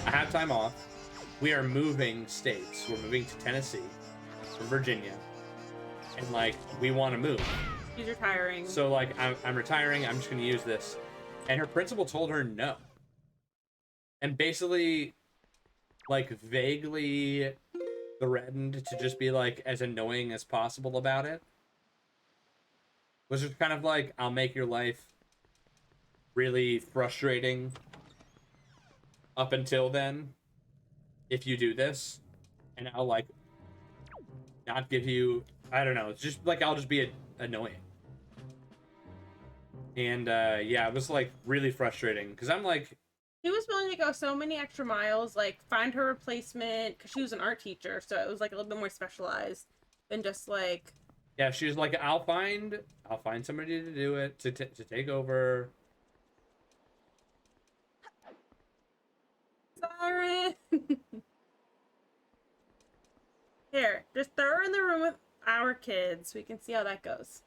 I have time off. We are moving states. We're moving to Tennessee from Virginia, and like we want to move. she's retiring. So like I'm retiring. I'm just gonna use this, and her principal told her no, and basically, like vaguely threatened to just be like as annoying as possible about it. Was just kind of like, I'll make your life really frustrating up until then if you do this, and I'll like not give you, I don't know, it's just like I'll just be annoying. And yeah, it was like really frustrating because I'm like, She was willing to go so many extra miles, like find her replacement, because she was an art teacher, so it was like a little bit more specialized than just like. yeah, she was like, I'll find somebody to do it, to take over. Siren. Here, just throw her in the room with our kids. We can see how that goes.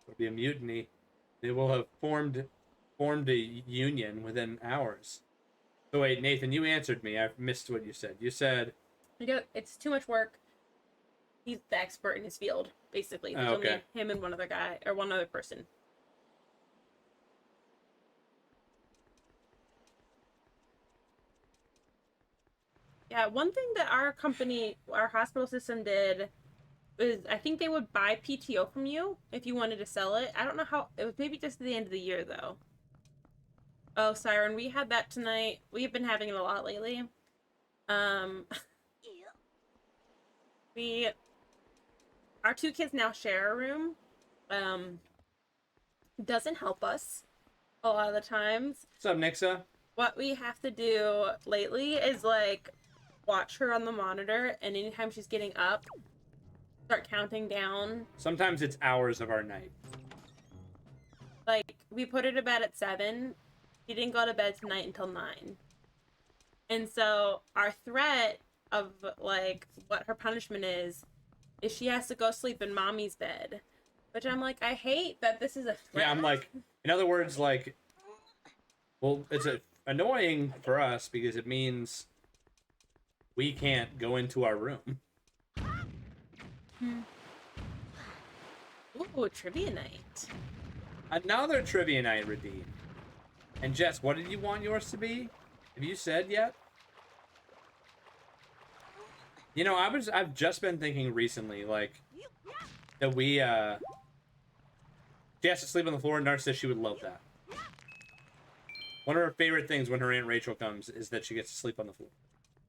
It'll be a mutiny. They will have formed a union within hours. So wait, Nathan, you answered me. I missed what you said. You said, It's too much work. He's the expert in his field, basically. There's okay. only him and one other guy, or one other person. Yeah, one thing that our company, our hospital system did is I think they would buy PTO from you if you wanted to sell it. I don't know how, it was maybe just at the end of the year though. Oh, Siren, we had that tonight. We've been having it a lot lately. Our 2 kids now share a room. Doesn't help us a lot of the times. what's up, Nixa? What we have to do lately is like watch her on the monitor, and anytime she's getting up, start counting down. Sometimes it's hours of our night. Like, we put her to bed at 7. She didn't go to bed tonight until 9. And so our threat of like what her punishment is she has to go sleep in mommy's bed. Which I'm like, I hate that this is a threat. Yeah, I'm like, in other words, like, well, it's annoying for us because it means we can't go into our room. Ooh, trivia night. Another trivia night redeemed. And Jess, what did you want yours to be? Have you said yet? You know, I've just been thinking recently, like, that we, she has to sleep on the floor, and Nart says she would love that. One of her favorite things when her Aunt Rachel comes is that she gets to sleep on the floor.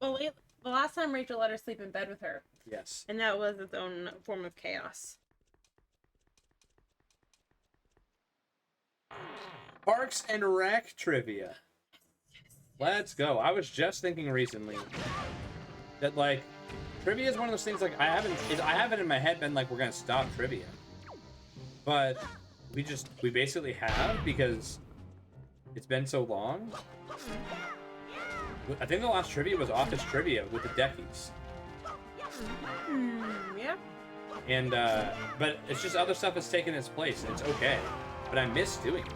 Well, the last time Rachel let her sleep in bed with her. Yes. And that was its own form of chaos. Parks and Rec trivia. Let's go. I was just thinking recently that, like, trivia is one of those things, like, I haven't in my head been like, we're gonna stop trivia. But we basically have, because it's been so long. I think the last trivia was Office Trivia with the Deckies. Yeah. And, but it's just other stuff has taken its place, and it's okay. But I miss doing it.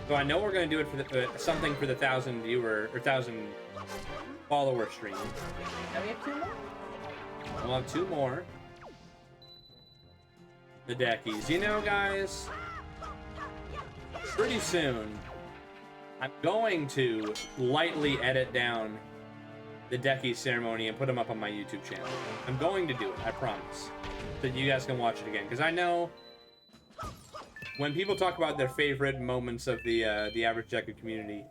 So I know we're gonna do it for something for the 1,000 viewer, or 1,000 follower stream. Now we have 2 more? We'll have 2 more. The Deckies. You know, guys, pretty soon, I'm going to lightly edit down the Decky ceremony and put them up on my YouTube channel. I'm going to do it, I promise. So that you guys can watch it again. Because I know when people talk about their favorite moments of the average Deku community,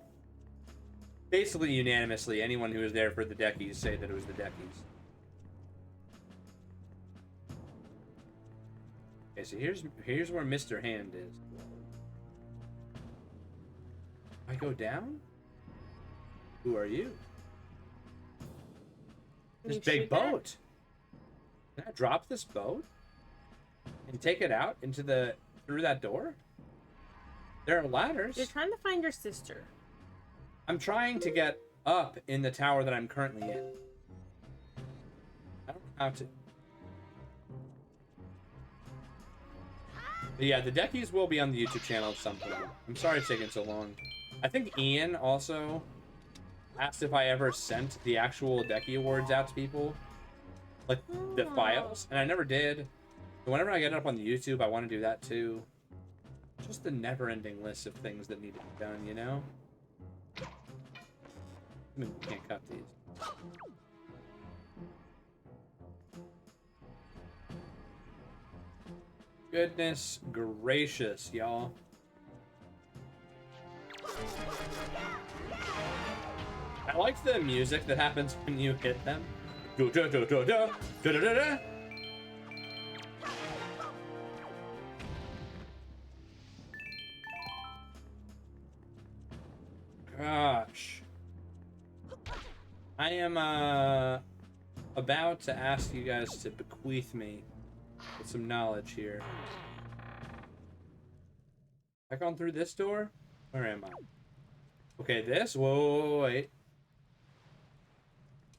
basically unanimously, anyone who was there for the Deckies say that it was the Deckies. Okay, so here's where Mr. Hand is. I go down? Who are you? This big boat. Can I drop this boat and take it out into through that door? There are ladders. You're trying to find your sister. I'm trying to get up in the tower that I'm currently in. I don't know how to. But yeah, the Deckies will be on the YouTube channel at some point. I'm sorry it's taking so long. I think Ian also asked if I ever sent the actual Decky awards out to people. Like, the files. And I never did. But whenever I get it up on the YouTube, I want to do that too. Just the never-ending list of things that need to be done, you know? I mean, we can't cut these. Goodness gracious, y'all. I like the music that happens when you hit them. Da, da, da, da, da, da, da, da. Gosh. I am about to ask you guys to bequeath me with some knowledge here. Have I gone through this door? Where am I? Okay, this? Whoa, wait.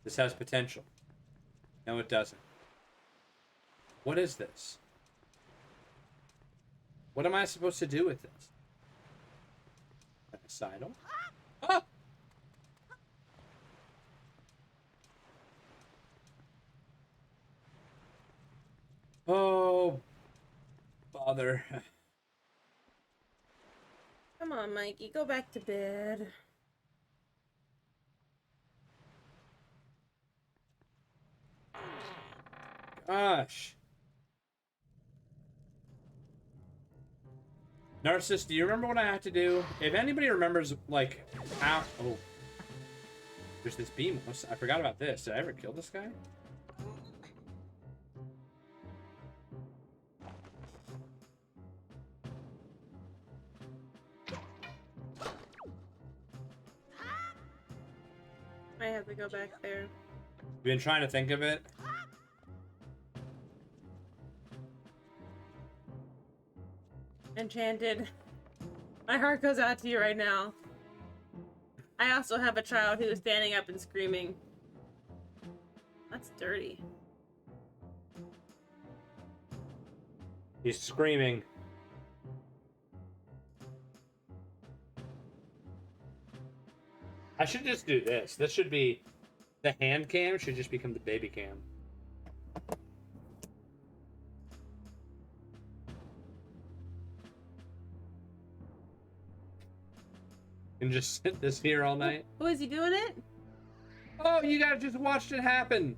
This has potential. No, it doesn't. What is this? What am I supposed to do with this? Sidle? Ah! Oh, bother. Come on, Mikey, go back to bed. Gosh. Narcissus, do you remember what I had to do? If anybody remembers, like, how... Oh. There's this Beamos. I forgot about this. Did I ever kill this guy? I have to go back there. You've been trying to think of it? Enchanted. My heart goes out to you right now. I also have a child who is standing up and screaming. That's dirty. He's screaming. I should just do this. This should be... The hand cam should just become the baby cam. And just sit this here all night. Oh, is he doing it? Oh, you guys just watched it happen.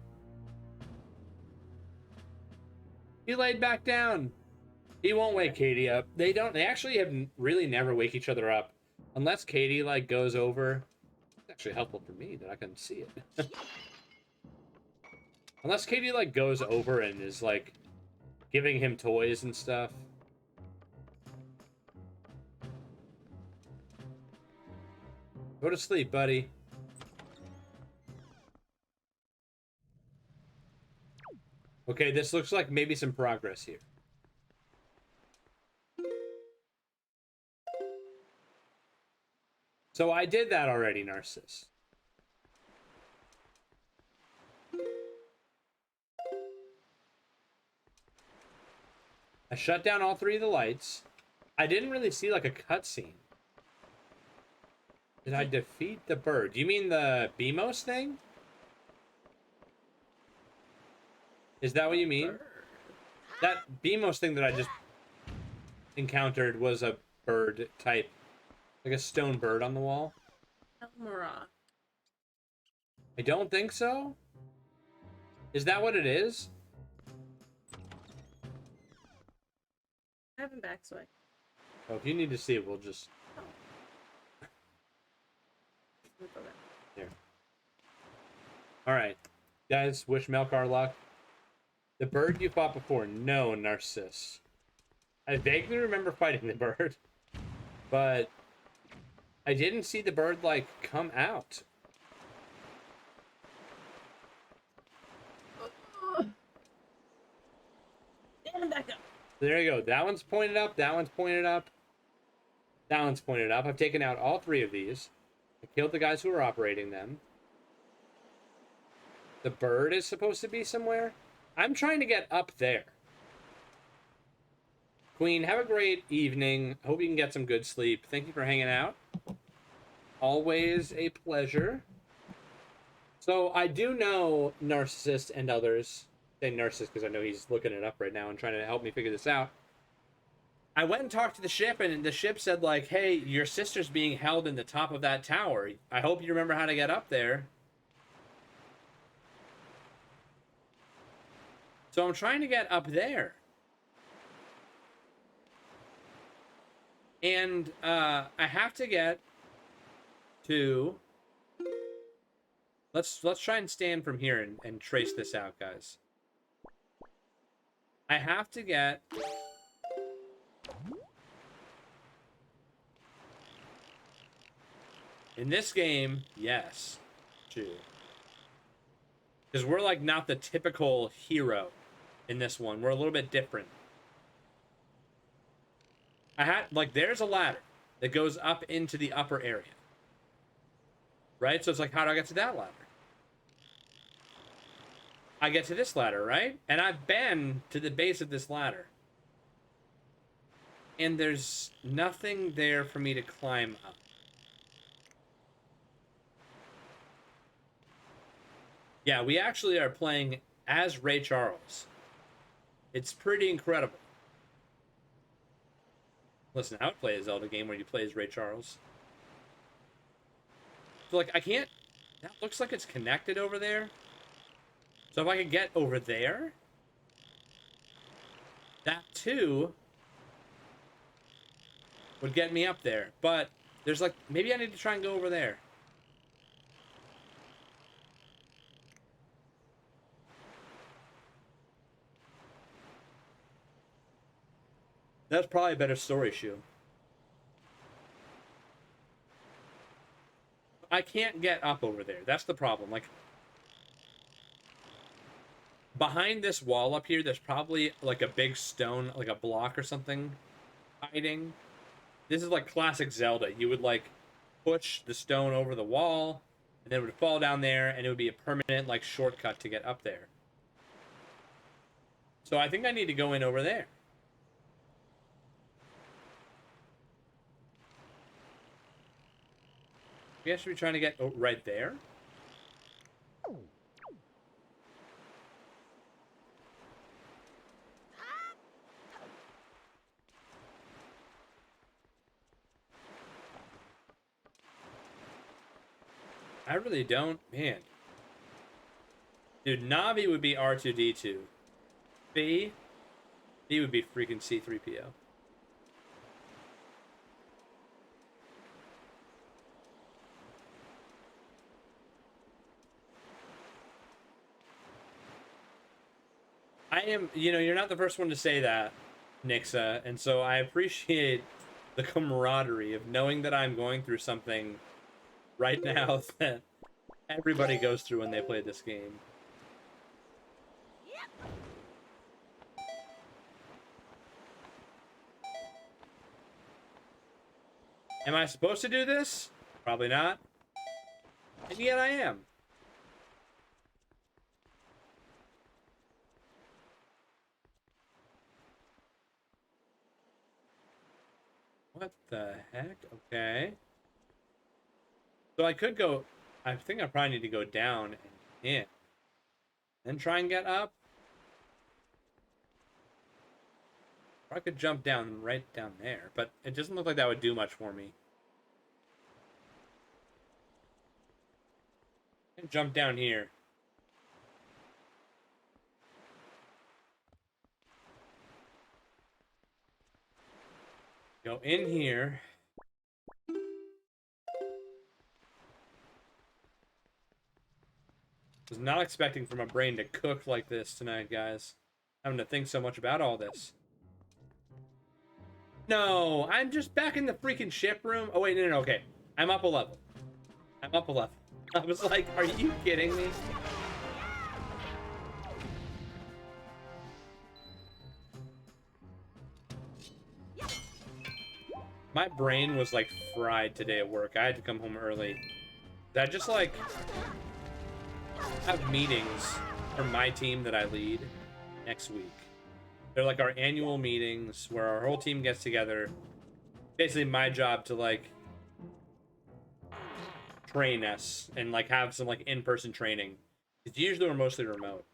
He laid back down. He won't wake Katie up. They actually have really never wake each other up. Unless Katie, like, goes over. It's actually helpful for me that I can see it. Unless Katie, like, goes over and is, like, giving him toys and stuff. Go to sleep, buddy. Okay, this looks like maybe some progress here. So I did that already, Narcissus. I shut down all 3 of the lights. I didn't really see, like, a cutscene. Did I defeat the bird? You mean the Beamos thing? Is that what you mean? That Beamos thing that I just encountered was a bird type. Like a stone bird on the wall. Elmora. I don't think so. Is that what it is? I have him back, so Oh, if you need to see it, we'll just... Here. Alright. Guys, wish Melkar luck. The bird you fought before. No, Narcissus. I vaguely remember fighting the bird. But... I didn't see the bird, like, come out. Stand him back up. There you go. That one's pointed up. That one's pointed up. That one's pointed up. I've taken out all three of these. I killed the guys who were operating them. The bird is supposed to be somewhere. I'm trying to get up there. Queen, have a great evening. Hope you can get some good sleep. Thank you for hanging out. Always a pleasure. So I do know Narcissist and others. I say Narcissist because I know he's looking it up right now and trying to help me figure this out. I went and talked to the ship, and the ship said, like, hey, your sister's being held in the top of that tower. I hope you remember how to get up there. So I'm trying to get up there. And I have to get to... Let's try and stand from here and trace this out, guys. I have to get... In this game, yes. True. Because we're, like, not the typical hero in this one. We're a little bit different. Like, there's a ladder that goes up into the upper area. Right? So it's like, how do I get to that ladder? I get to this ladder, right? And I've been to the base of this ladder. And there's nothing there for me to climb up. Yeah, we actually are playing as Ray Charles. It's pretty incredible. Listen, I would play a Zelda game where you play as Ray Charles. So, like, I can't... That looks like it's connected over there. So if I could get over there... That, too... would get me up there. But there's, like... Maybe I need to try and go over there. That's probably a better story, Shu. I can't get up over there. That's the problem. Like, behind this wall up here, there's probably, like, a big stone, like a block or something hiding. This is, like, classic Zelda. You would, like, push the stone over the wall, and then it would fall down there, and it would be a permanent, like, shortcut to get up there. So I think I need to go in over there. We should be trying to get right there. I really don't, man. Dude, Navi would be R2D2. B would be freaking C3PO. I am, you know, you're not the first one to say that, Nixa, and so I appreciate the camaraderie of knowing that I'm going through something right now that everybody goes through when they play this game. Am I supposed to do this? Probably not. And yet I am. What the heck? Okay. So I could go... I think I probably need to go down and in. Then try and get up. Or I could jump down right down there. But it doesn't look like that would do much for me. Jump down here. Go in here. Was not expecting for my brain to cook like this tonight, guys. Having to think so much about all this. No, I'm just back in the freaking ship room. Oh, wait, no, okay. I'm up a level. I'm up a level. I was like, are you kidding me? My brain was like fried today at work. I had to come home early. I just like have meetings for my team that I lead next week. They're like our annual meetings where our whole team gets together. Basically my job to like train us and like have some like in-person training. It's usually we're mostly remote.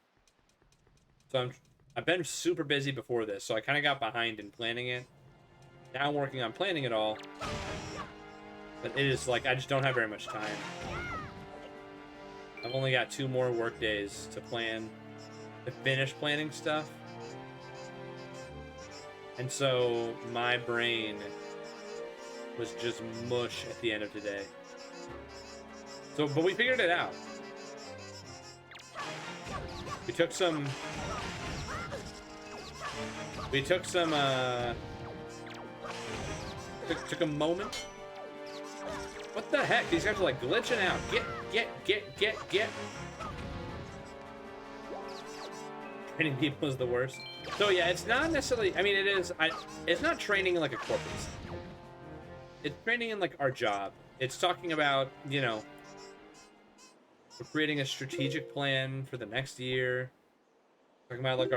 So I've been super busy before this, so I kind of got behind in planning it. Now I'm working on planning it all. But it is like I just don't have very much time. I've only got 2 more work days to plan, to finish planning stuff. And so my brain was just mush at the end of today. So, but we figured it out. We took a moment. What the heck? These guys are like glitching out. Get. Training people is the worst. So yeah, it's not necessarily, I mean, it is, it's not training in like a corporate setting. It's training in like our job. It's talking about, you know, we're creating a strategic plan for the next year. Talking about like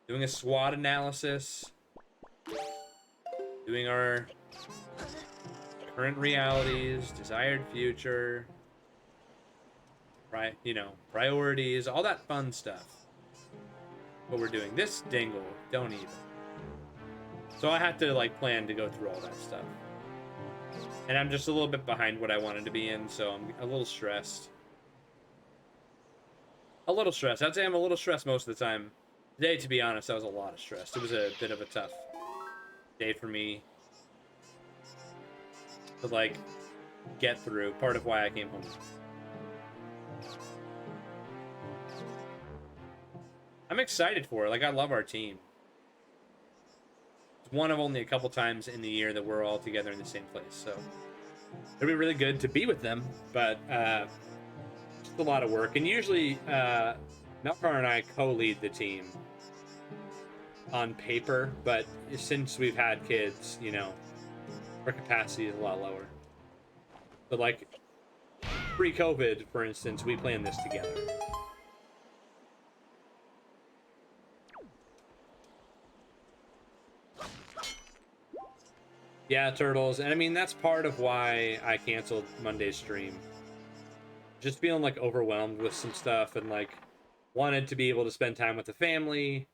doing a SWOT analysis. Doing our current realities, desired future, right? You know, priorities, all that fun stuff. What we're doing. This dingle, don't even. So I had to like plan to go through all that stuff. And I'm just a little bit behind what I wanted to be in, so I'm a little stressed. A little stressed. I'd say I'm a little stressed most of the time. Today, to be honest, I was a lot of stress. It was a bit of a tough day for me to like get through. Part of why I came home. I'm excited for it. Like, I love our team. It's one of only a couple times in the year that we're all together in the same place, so it'll be really good to be with them, but it's a lot of work. And usually Melkar and I co-lead the team on paper, but since we've had kids, you know, our capacity is a lot lower. But like pre-COVID, for instance, we planned this together. Yeah, Turtles. And I mean, that's part of why I canceled Monday's stream. Just feeling like overwhelmed with some stuff and like wanted to be able to spend time with the family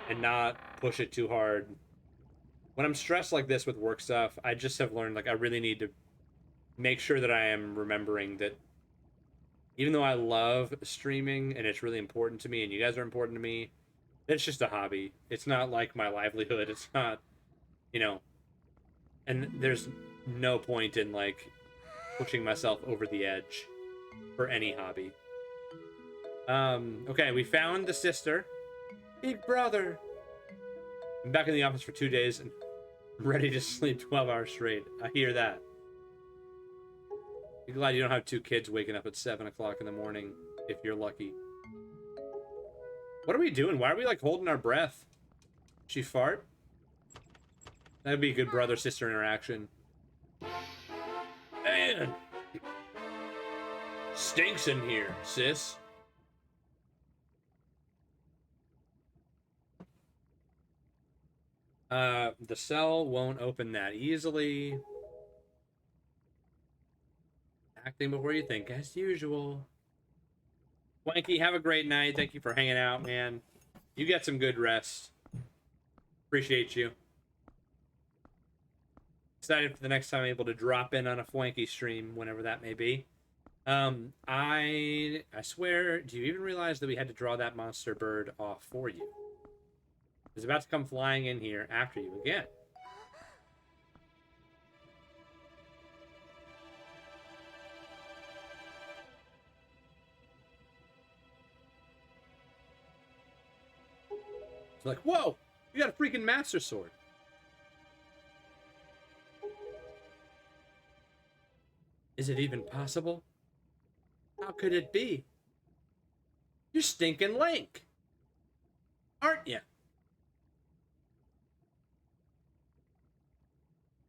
and not push it too hard. When I'm stressed like this with work stuff, I just have learned like I really need to make sure that I am remembering that even though I love streaming and it's really important to me and you guys are important to me, it's just a hobby. It's not like my livelihood. It's not, you know, and there's no point in like pushing myself over the edge for any hobby. Okay, we found the sister. Big brother. I'm back in the office for 2 days and I'm ready to sleep 12 hours straight. I hear that. Be glad you don't have 2 kids waking up at 7 o'clock in the morning, if you're lucky. What are we doing? Why are we like holding our breath? She fart? That'd be a good brother-sister interaction. Man! Stinks in here, sis. The cell won't open that easily. Acting before you think, as usual. Wanky, have a great night. Thank you for hanging out, man. You get some good rest. Appreciate you. Excited for the next time I'm able to drop in on a Fwanky stream, whenever that may be. I swear, do you even realize that we had to draw that monster bird off for you? It's about to come flying in here after you again. It's like, whoa, you got a freaking master sword. Is it even possible? How could it be? You're stinking Link, aren't you?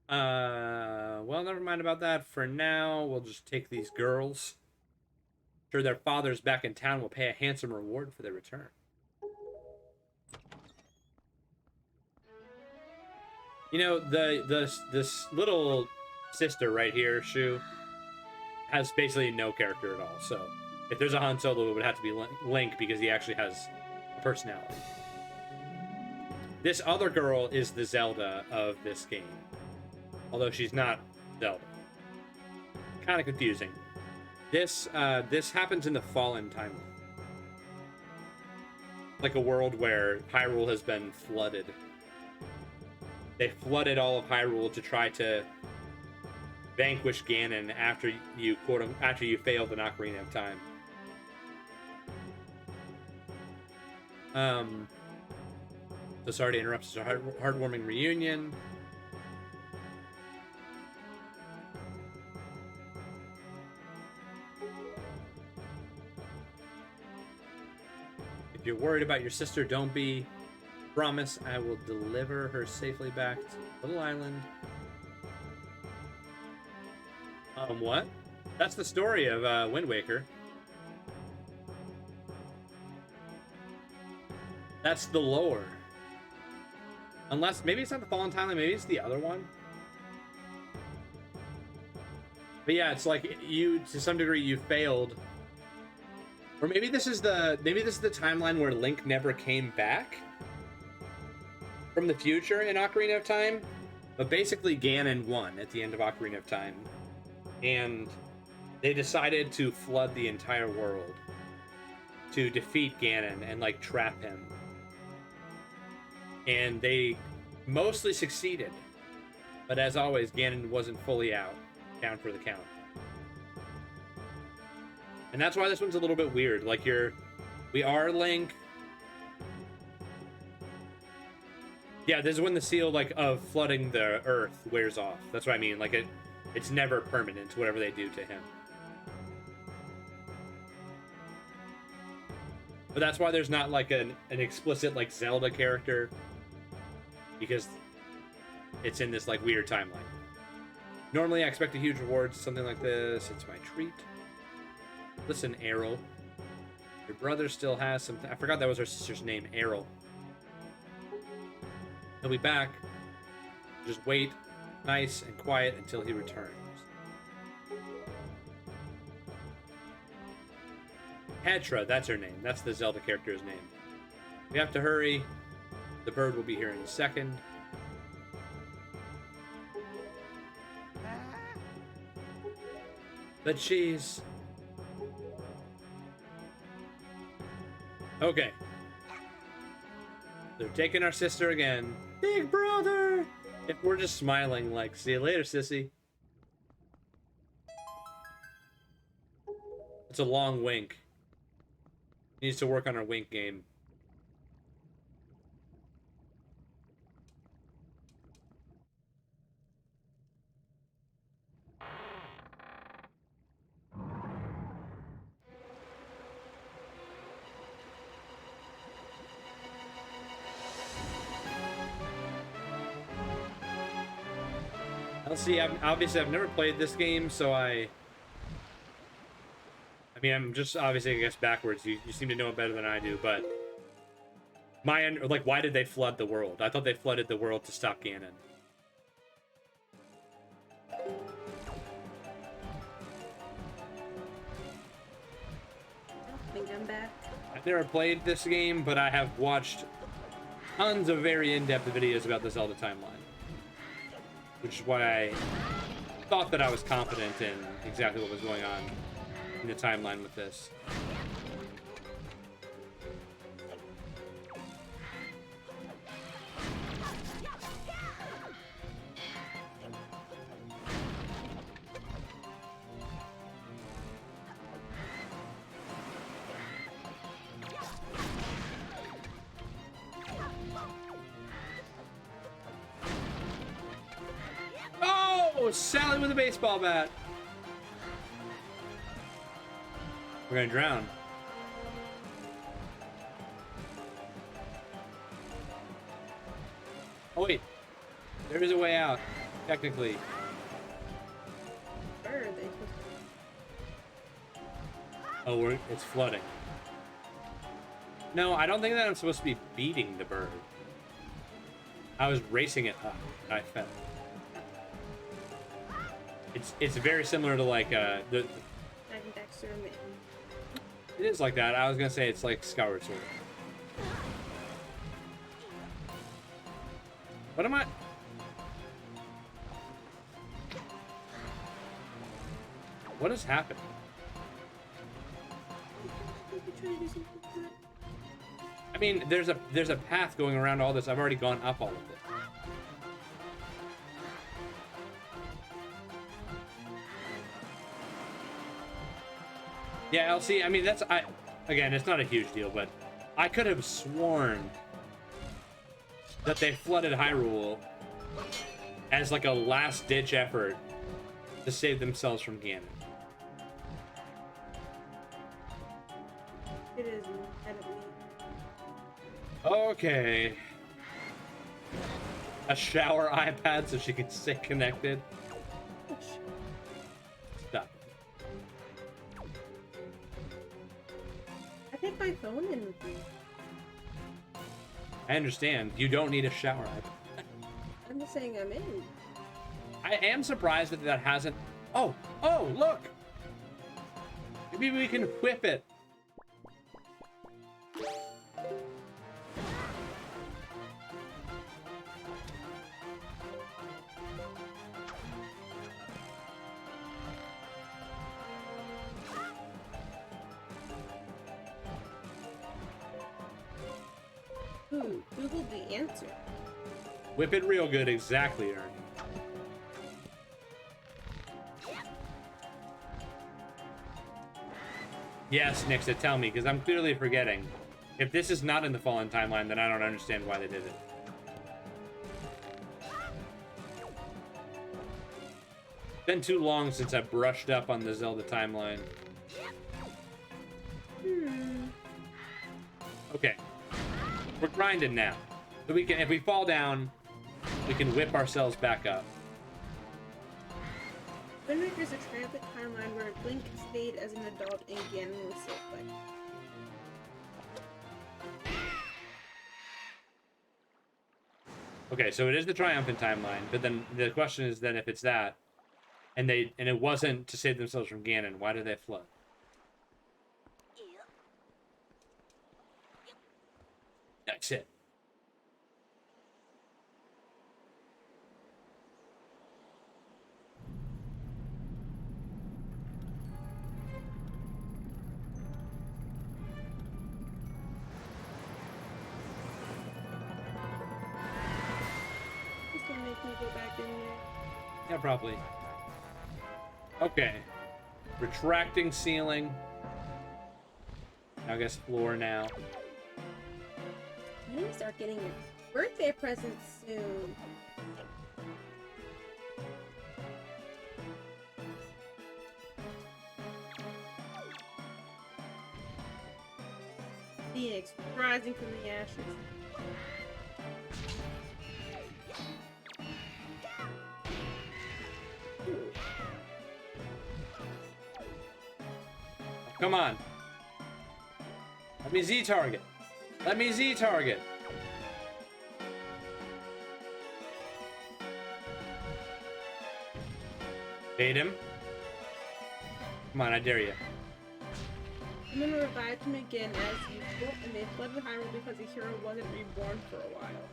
Well, never mind about that. For now, we'll just take these girls. Sure, their fathers back in town will pay a handsome reward for their return. You know, this little sister right here, Shu, has basically no character at all. So, if there's a Han Solo, it would have to be Link because he actually has a personality. This other girl is the Zelda of this game. Although she's not Zelda. Kind of confusing. This happens in the Fallen timeline. Like a world where Hyrule has been flooded. They flooded all of Hyrule to try to vanquish Ganon after you failed an Ocarina of Time. So sorry to interrupt. It's a heartwarming reunion. If you're worried about your sister, don't be. Promise I will deliver her safely back to Little Island. What? That's the story of Wind Waker. That's the lore. Unless, maybe it's not the Fallen Timeline, maybe it's the other one. But yeah, it's like you, to some degree, you failed. Or maybe this is the timeline where Link never came back from the future in Ocarina of Time. But basically Ganon won at the end of Ocarina of Time. And they decided to flood the entire world to defeat Ganon and like trap him. And they mostly succeeded. But as always, Ganon wasn't fully down for the count. And that's why this one's a little bit weird. Like we are Link. Yeah, this is when the seal of flooding the earth wears off. That's what I mean. Like it's never permanent, whatever they do to him. But that's why there's not like an explicit like Zelda character. Because it's in this like weird timeline. Normally I expect a huge reward, something like this. It's my treat. Listen, Errol. Your brother still has something. I forgot that was her sister's name, Errol. He'll be back. Just wait nice and quiet until he returns. Petra, that's her name. That's the Zelda character's name. We have to hurry. The bird will be here in a second. The cheese. Okay. They're taking our sister again. Big brother! If we're just smiling like, see you later, sissy. It's a long wink. Needs to work on our wink game. See, obviously I've never played this game, so I mean, I'm just obviously, I guess, backwards. You seem to know it better than I do, but why did they flood the world? I thought they flooded the world to stop Ganon. I think I'm back. I've never played this game, but I have watched tons of very in-depth videos about the Zelda timeline. Which is why I thought that I was confident in exactly what was going on. in the timeline with this. Oh, Sally with a baseball bat. We're gonna drown. Oh wait, there is a way out, technically. Where are they? Oh, it's flooding. No, I don't think that I'm supposed to be beating the bird. I was racing it up, and I fell. It's very similar to like the. Dexter and It is like that. I was gonna say it's like Skyward Sword. What am I? What has happened? I mean, there's a path going around all this. I've already gone up all of it. Yeah, LC, I mean, again, it's not a huge deal, but I could have sworn that they flooded Hyrule as like a last-ditch effort to save themselves from Ganon. It is incredibly. Okay. A shower iPad so she can stay connected. Stop. I take my phone in with me. I understand. You don't need a shower iPad. I'm just saying I'm in. I am surprised that hasn't... Oh, look! Maybe we can whip it. Ooh, Google the answer. Whip it real good, exactly, Ernie. Yes, Nixa, tell me, because I'm clearly forgetting. If this is not in the Fallen timeline, then I don't understand why they did it. Been too long since I brushed up on the Zelda timeline. Okay. We're grinding now. So we can, if we fall down, we can whip ourselves back up. Wind Waker's a triumphant timeline where Link stayed as an adult and Ganon was so quick. Okay, so it is the triumphant timeline, but then the question is then if it's that, and it wasn't to save themselves from Ganon, why did they flood? That's it. This gonna make me go back in there. Yeah, probably. Okay. Retracting ceiling. I guess floor now. I need to start getting your birthday presents soon. Phoenix rising from the ashes. Come on. Let me Z-target. Let me Z-target. Bait him. Come on, I dare you. I'm gonna revive him again as usual, and they flooded Hyrule because the hero wasn't reborn for a while.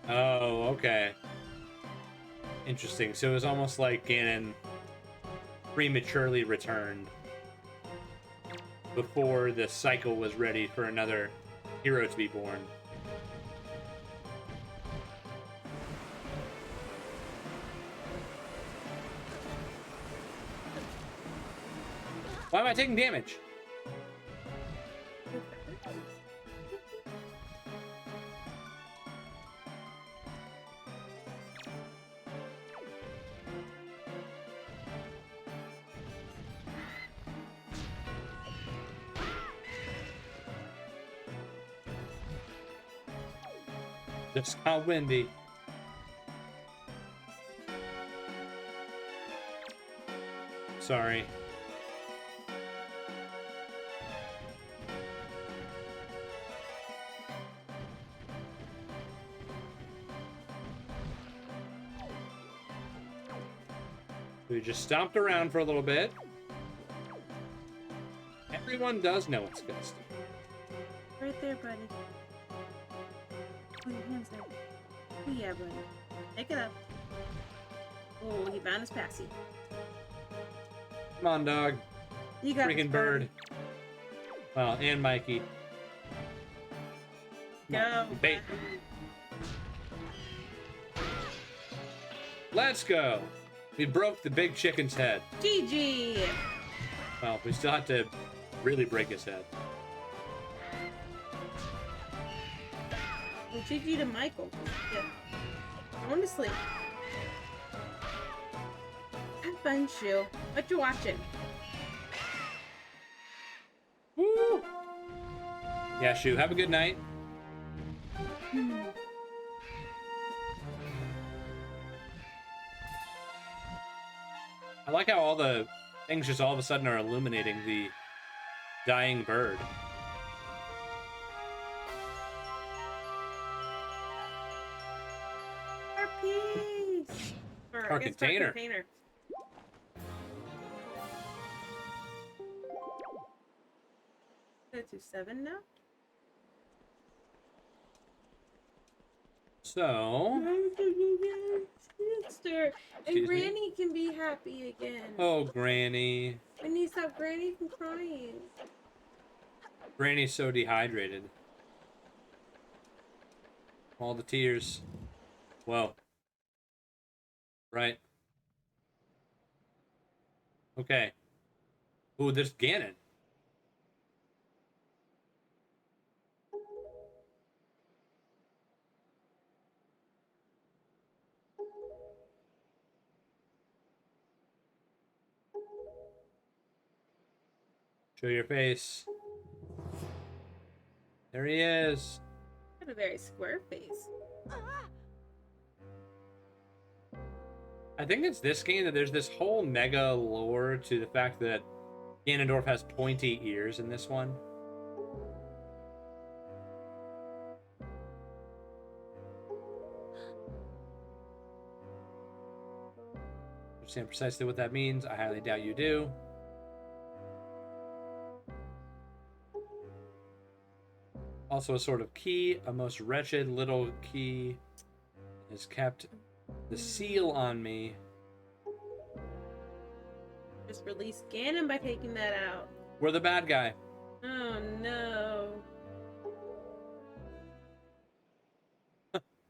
Oh, okay. Interesting. So it was almost like Ganon prematurely returned before the cycle was ready for another hero to be born. Why am I taking damage? Just got windy. Sorry. We just stomped around for a little bit. Everyone does know it's Gusty. Right there, buddy. Oh, your hands there. Oh, yeah, buddy. Take it up. Oh, he found his passy. Come on, dog. You got this, Freaking bird. Well, and Mikey. Go. Bait. Let's go. We broke the big chicken's head. GG. Well, we still have to really break his head. Well, GG to Michael. Yeah. Honestly. Have fun, Shu. What you watching? Woo! Yeah, Shu, have a good night. I like how all the things just all of a sudden are illuminating the dying bird. Our piece. Or, Our I guess container. container. Go to 7 now. So, Sister, and Excuse me? Granny can be happy again. oh, Granny. I need to stop Granny from crying. Granny's so dehydrated. All the tears. Whoa. Right. Okay. Ooh, there's Ganon. Show your face. There he is. Got a very square face. I think it's this game that there's this whole mega lore to the fact that Ganondorf has pointy ears in this one. Understand precisely what that means. I highly doubt you do. Also a sort of key, a most wretched little key, has kept the seal on me. Just release Ganon by taking that out. We're the bad guy. Oh no.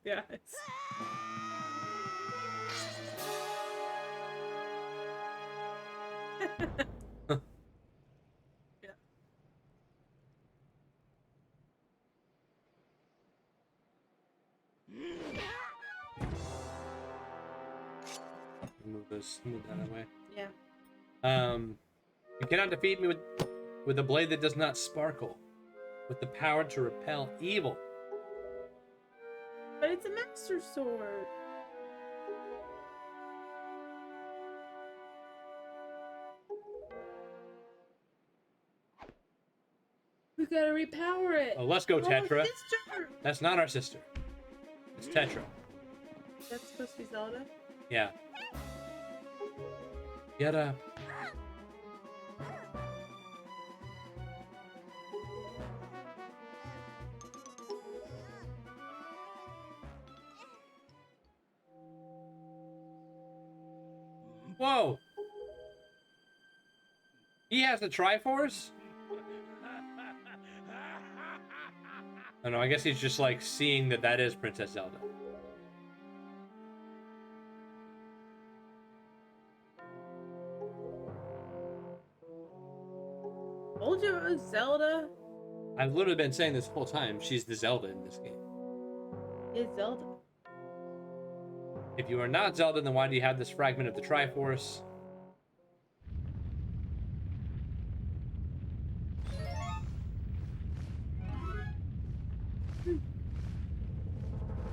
Yes. Yeah. Move that away. Yeah. You cannot defeat me with a blade that does not sparkle, with the power to repel evil. But it's a master sword. We gotta repower it. Oh, let's go, Oh, Tetra. sister! That's not our sister. It's Tetra. That's supposed to be Zelda? Yeah. Get up. Whoa! He has the Triforce? Oh no, I guess he's just like seeing that that is Princess Zelda. Told you it was Zelda. I've literally been saying this whole time. She's the Zelda in this game. It's Zelda. If you are not Zelda, then why do you have this fragment of the Triforce?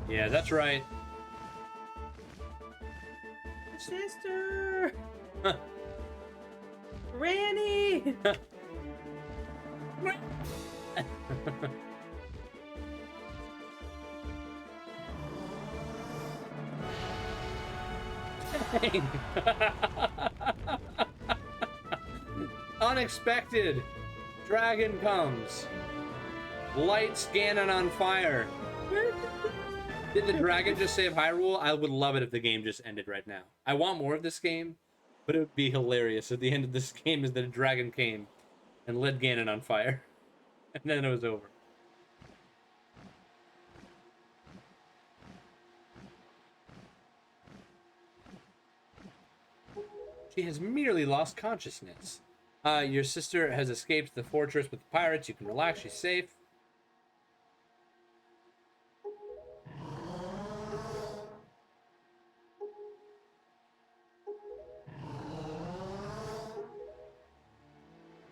Yeah, that's right. Sister. Granny. Unexpected. Dragon comes. Lights Ganon on fire. Did the dragon just save Hyrule? I would love it if the game just ended right now. I want more of this game, but it would be hilarious if the end of this game is that a dragon came and lit Ganon on fire. And then it was over. She has merely lost consciousness. Your sister has escaped the fortress with the pirates. You can relax. She's safe.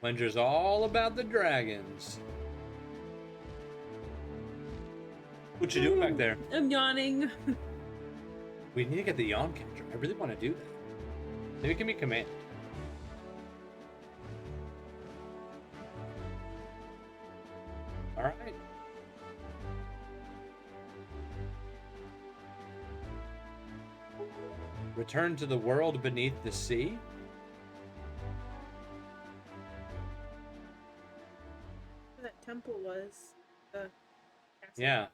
Wenger's all about the dragons. What you doing back there? I'm yawning. We need to get the yawn catcher. I really want to do that. Maybe it can be command. All right. Return to the world beneath the sea. Where that temple was. The castle. Yeah.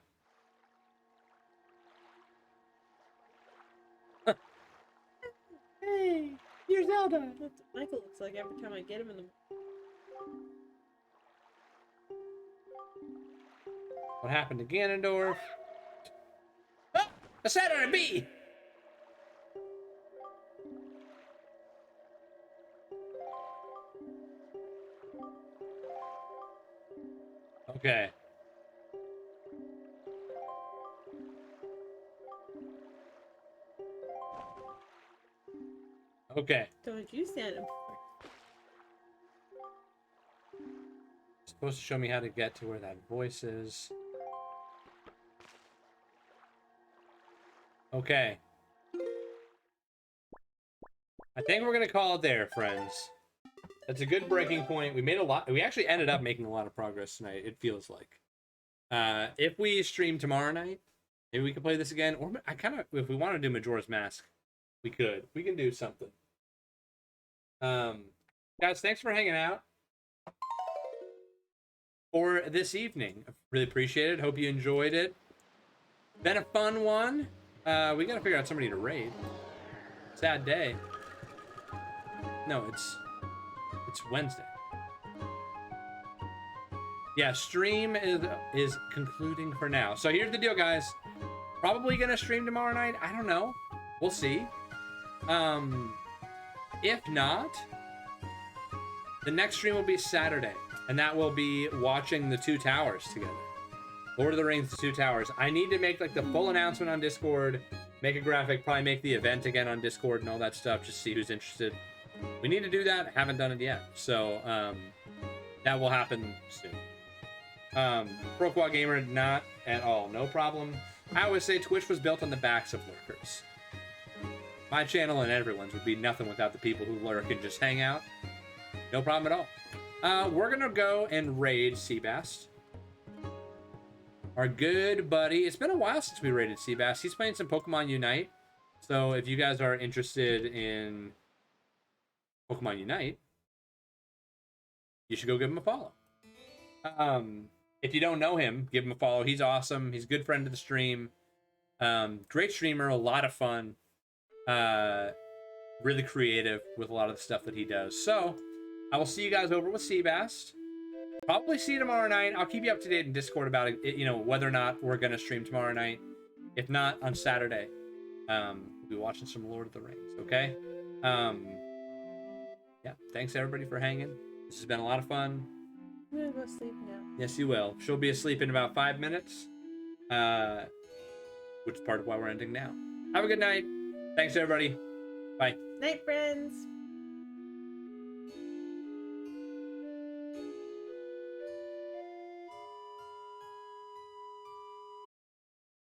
Hey, you're Zelda. That's what Michael looks like every time I get him in the. What happened to Ganondorf? Oh, a Saturn bee! Okay. Okay. Don't you stand him? It's supposed to show me how to get to where that voice is. Okay. I think we're gonna call it there, friends. That's a good breaking point. We made a lot. We actually ended up making a lot of progress tonight. It feels like. If we stream tomorrow night, maybe we could play this again. Or if we want to do Majora's Mask, we could. We can do something. Guys, thanks for hanging out for this evening. I really appreciate it. Hope you enjoyed it. Been a fun one. We gotta figure out somebody to raid. Sad day. No, it's Wednesday. Yeah, stream is concluding for now. So here's the deal, guys. Probably gonna stream tomorrow night. I don't know. We'll see. If not, the next stream will be Saturday, and that will be watching the Two Towers together. Lord of the Rings, the Two Towers. I need to make like the full announcement on Discord, make a graphic, probably make the event again on Discord and all that stuff, just see who's interested. We need to do that. Haven't done it yet, so that will happen soon. ProQuad Gamer, not at all, no problem. I always say Twitch was built on the backs of lurkers. My channel and everyone's would be nothing without the people who lurk and just hang out. No problem at all. We're gonna go and raid Seabass. Our good buddy. It's been a while since we raided Seabass. He's playing some Pokemon Unite. So if you guys are interested in Pokemon Unite, you should go give him a follow. If you don't know him, give him a follow. He's awesome. He's a good friend to the stream. Great streamer, a lot of fun. Really creative with a lot of the stuff that he does. So I will see you guys over with Seabass. Probably see you tomorrow night. I'll keep you up to date in Discord about it, you know, whether or not we're gonna stream tomorrow night. If not, on Saturday, we'll be watching some Lord of the Rings. Okay. Yeah. Thanks everybody for hanging. This has been a lot of fun. I'm gonna go sleep now. Yes, you will. She'll be asleep in about 5 minutes, which is part of why we're ending now. Have a good night. Thanks everybody. Bye. Night, friends.